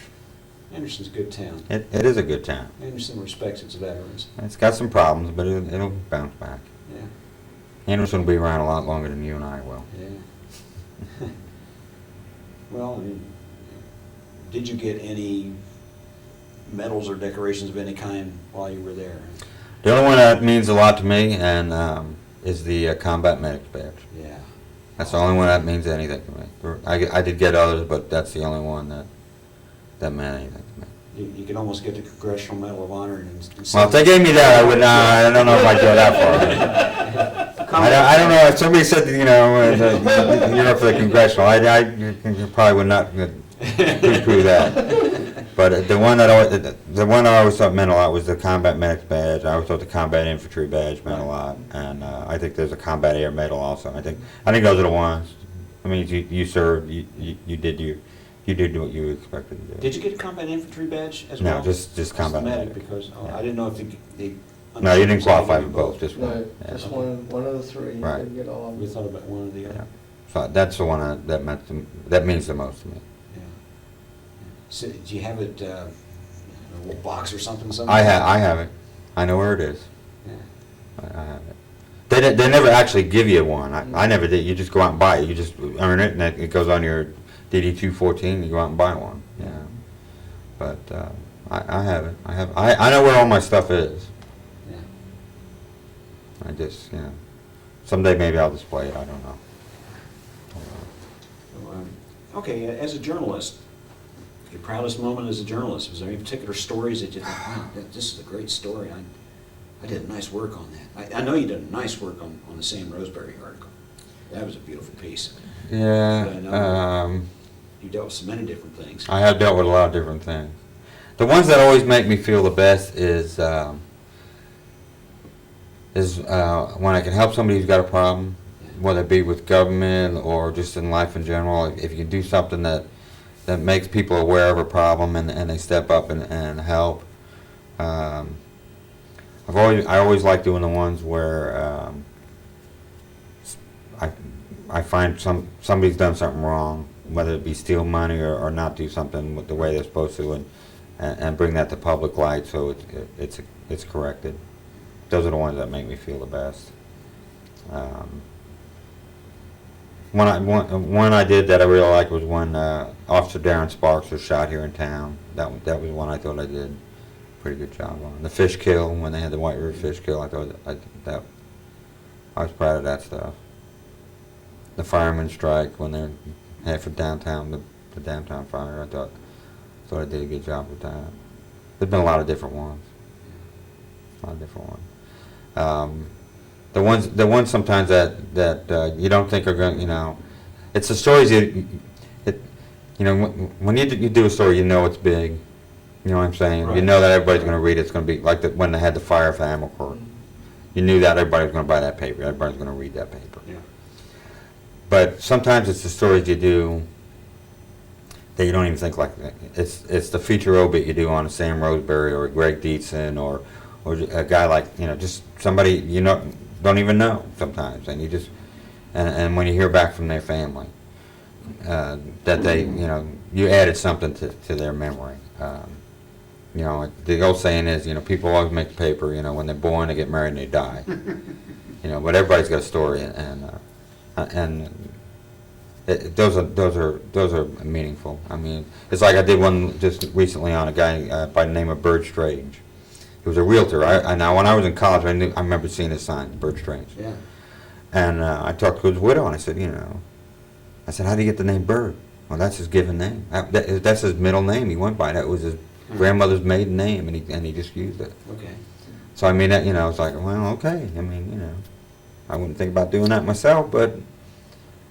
Anderson's a good town. It is a good town. Anderson respects its veterans. It's got some problems, but it'll bounce back. Yeah. Anderson will be around a lot longer than you and I will. Yeah. Well, I mean, did you get any medals or decorations of any kind while you were there? The only one that means a lot to me and is the Combat Medics Badge. Yeah. That's the only one that means anything to me. I did get others, but that's the only one that meant anything to me. You could almost get the Congressional Medal of Honor and Well, if they gave me that, I would not. I don't know if I'd go that far. I don't know if somebody said you're up for the Congressional. You probably would not poo-poo that. But the one I always thought meant a lot was the Combat Medics Badge. I always thought the Combat Infantry Badge meant a lot, and I think there's a Combat Air Medal also. I think those are the ones. I mean, you served, you did You did what you expected to do. Did you get a combat infantry badge as well? No, just combat medic, medic. because Yeah. I didn't know if they. No, you didn't qualify for both, just No, one. Yeah. just one of the three, you Right. didn't get all of them. We thought about one or the Yeah. other. So that's the one that means the most to me. Yeah. So, do you have it, in a little box or something? I have it. I know where it is. Yeah. I have it. They never actually give you one. I never did. You just go out and buy it. You just earn it, and it goes on your DD-214. You go out and buy one. Yeah. But I have it. I know where all my stuff is. Yeah. I just, someday maybe I'll display it. I don't know. So, okay, as a journalist, your proudest moment as a journalist, was there any particular stories that you thought, wow, this is a great story, I did nice work on that. I know you did nice work on the Sam Roseberry article. That was a beautiful piece. Yeah. But I know you dealt with so many different things. I have dealt with a lot of different things. The ones that always make me feel the best is when I can help somebody who's got a problem, whether it be with government or just in life in general. If you can do something that makes people aware of a problem and they step up and help. I always like doing the ones where I find somebody's done something wrong, whether it be steal money or not do something with the way they're supposed to, and bring that to public light so it's corrected. Those are the ones that make me feel the best. One I did that I really liked was when Officer Darren Sparks was shot here in town. That was one I thought I did a pretty good job on. The fish kill, when they had the White River fish kill, I thought I was proud of that stuff. The fireman strike when they had for downtown, the downtown fire, I thought I did a good job with that. There's been a lot of different ones. The ones sometimes that you don't think are going, it's the stories when you do a story, it's big. You know what I'm saying? Right. You know that everybody's going to read it. It's going to be like when they had the fire for Animal Court. You knew that everybody was going to buy that paper. Everybody's going to read that paper. Yeah. But sometimes it's the stories you do that you don't even think like that. It's the feature obit you do on a Sam Roseberry or a Greg Dietzen or a guy like, just somebody don't even know sometimes, and you just and when you hear back from their family that they you added something to their memory. The old saying is people always make the paper when they're born, they get married, and they die. But everybody's got a story, and those are meaningful. I mean, it's like I did one just recently on a guy by the name of Bird Strange. He was a realtor. Now, when I was in college, I remember seeing his sign, Bird Strange. Yeah. And I talked to his widow, and I said, how do you get the name Bird? Well, that's his given name. That's his middle name. He went by. That was his grandmother's maiden name, and he just used it. Okay. So I mean, it's like, well, okay. I mean, I wouldn't think about doing that myself, but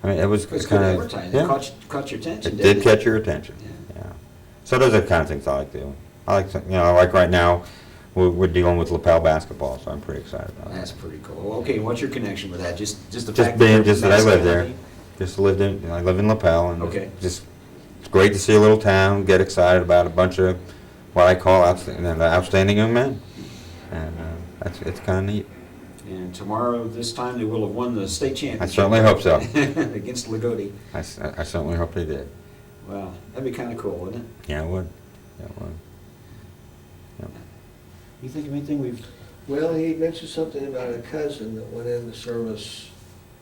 I mean, it was It's kind good of advertising. It caught your attention. It didn't did catch your attention. Yeah. So those are the kind of things I like doing. I like like right now, we're dealing with lapel basketball, so I'm pretty excited about that. That's pretty cool. Okay, what's your connection with that? Just the Just fact being, that just that I live there. masculinity? Just lived in, I live in Lapel, and Okay. just it's great to see a little town, get excited about a bunch of what I call outstanding young men, and it's kind of neat. And tomorrow, this time, they will have won the state championship. I certainly hope so. Against Lagodi. I certainly hope they did. Well, that'd be kind of cool, wouldn't it? Yeah, it would. Yeah, it would. Yep. You think of anything we've... Well, he mentioned something about a cousin that went in the service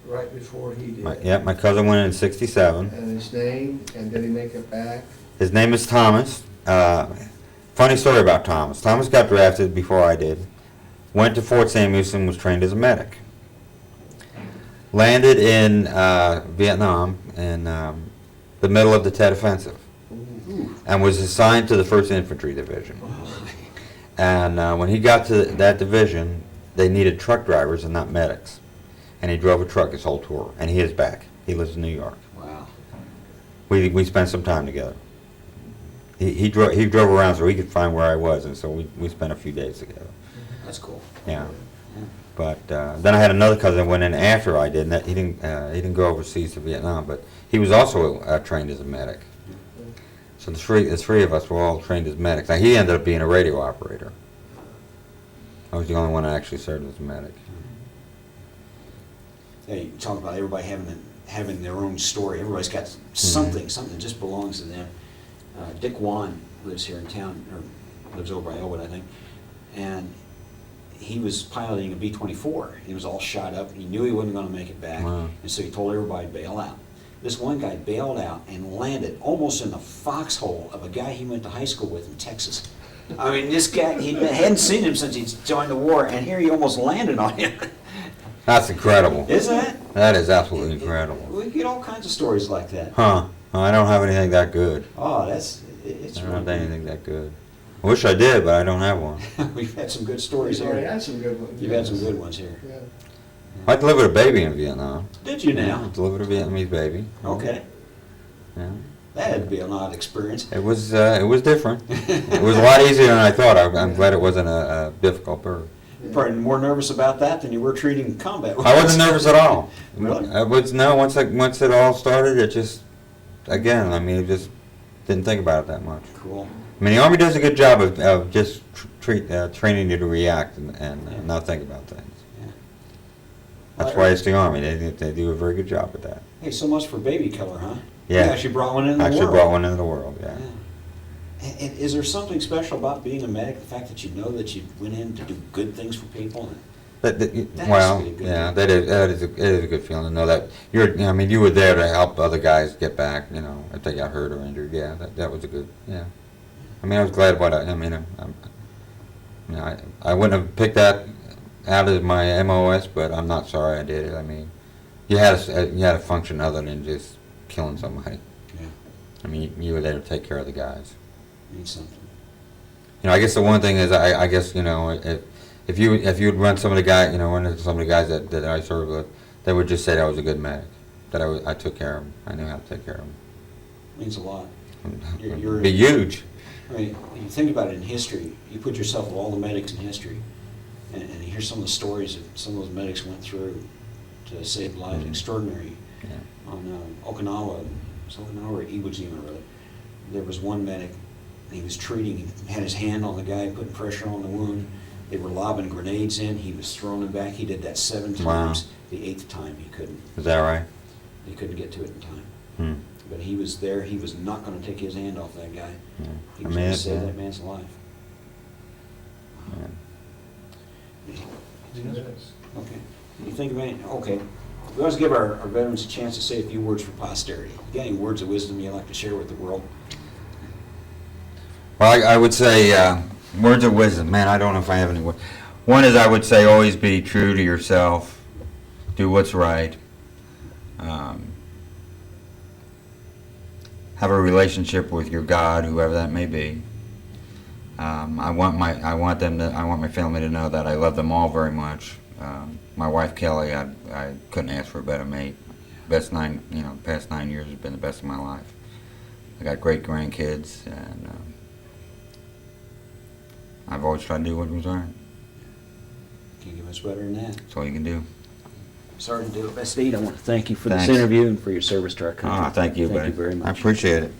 right before he did. My cousin went in '67. And his name, and did he make it back? His name is Thomas. Funny story about Thomas. Thomas got drafted before I did. Went to Fort Samuelson, was trained as a medic. Landed in Vietnam in the middle of the Tet Offensive, and was assigned to the 1st Infantry Division. And when he got to that division, they needed truck drivers and not medics. And he drove a truck his whole tour, and he is back. He lives in New York. Wow. We spent some time together. He drove around so he could find where I was, and so we spent a few days together. That's cool. Yeah. But then I had another cousin that went in after I did, and he didn't go overseas to Vietnam, but he was also trained as a medic. So the three of us were all trained as medics. Now, he ended up being a radio operator. I was the only one that actually served as a medic. Yeah, you talk about everybody having their own story. Everybody's got something that just belongs to them. Dick Wan lives here in town, or lives over by Elwood, I think, and he was piloting a B-24. He was all shot up. He knew he wasn't going to make it back, Wow. and so he told everybody to bail out. This one guy bailed out and landed almost in the foxhole of a guy he went to high school with in Texas. I mean, this guy, he hadn't seen him since he joined the war, and here he almost landed on him. That's incredible. Isn't it? That is absolutely incredible. We get all kinds of stories like that. Huh. Well, I don't have anything that good. Oh, it's I don't have really anything that good. I wish I did, but I don't have one. We've had some good stories We've already here. had some good ones. You've had some good ones here. Yeah. I delivered a baby in Vietnam. Did you I now? delivered a Vietnamese baby. Okay. Yeah. That had to be an odd experience. It was different. It was a lot easier than I thought. I'm glad it wasn't a difficult birth. You're probably more nervous about that than you were treating combat wounds. I wasn't nervous at all. Really? Once it all started, it just, again, I mean, it just didn't think about it that much. Cool. I mean, the Army does a good job of just training you to react and not think about things. Yeah. That's why it's the Army. They do a very good job with that. Hey, so much for baby killer, huh? Yeah. You actually brought one into the Actually world. brought one into the world, yeah. Yeah. And is there something special about being a medic? The fact that you know that you went in to do good things for people? That has well, to be a good yeah, feeling. it is a good feeling to know that I mean, you were there to help other guys get back, you know, if they got hurt or injured. Yeah, that was a good, yeah. I mean, I was glad about it. I mean, I wouldn't have picked that out as my MOS, but I'm not sorry I did it. I mean, you had a function other than just killing somebody. Yeah, I mean, you were there to take care of the guys. means something. You know, I guess the one thing is, I guess, you know, if you'd run some of the guys, you know, run into some of the guys that I served with, they would just say that I was a good medic, that I took care of them. I knew how to take care of them. Means a lot. It'd be huge. I mean, you think about it in history, you put yourself with all the medics in history, and you hear some of the stories that some of those medics went through to save lives. Mhm. Extraordinary. Yeah. On Okinawa, it was Okinawa or Iwo Jima, really. There was one medic, he was treating, he had his hand on the guy, putting pressure on the wound. They were lobbing grenades in, he was throwing them back. He did that 7 Wow. times. The 8th time he couldn't. Is that right? He couldn't get to it in time. Hmm. But he was there, he was not going to take his hand off that guy. Yeah. He I was mean, going to it's, save that man's life. yeah. Okay. You think of any, okay. We always give our veterans a chance to say a few words for posterity. You got any words of wisdom you'd like to share with the world? Well, I would say words of wisdom. Man, I don't know if I have any words. One is I would say always be true to yourself. Do what's right. Have a relationship with your God, whoever that may be. I want my family to know that I love them all very much. My wife Kelly, I couldn't ask for a better mate. Past 9 years has been the best of my life. I got great grandkids, and I've always tried to do what was right. Can't get much better than that. That's all you can do. Sorry to do it, Bastide. I want to thank you for this Thanks. interview and for your service to our country. Thank you, buddy. Thank you very much. I appreciate it.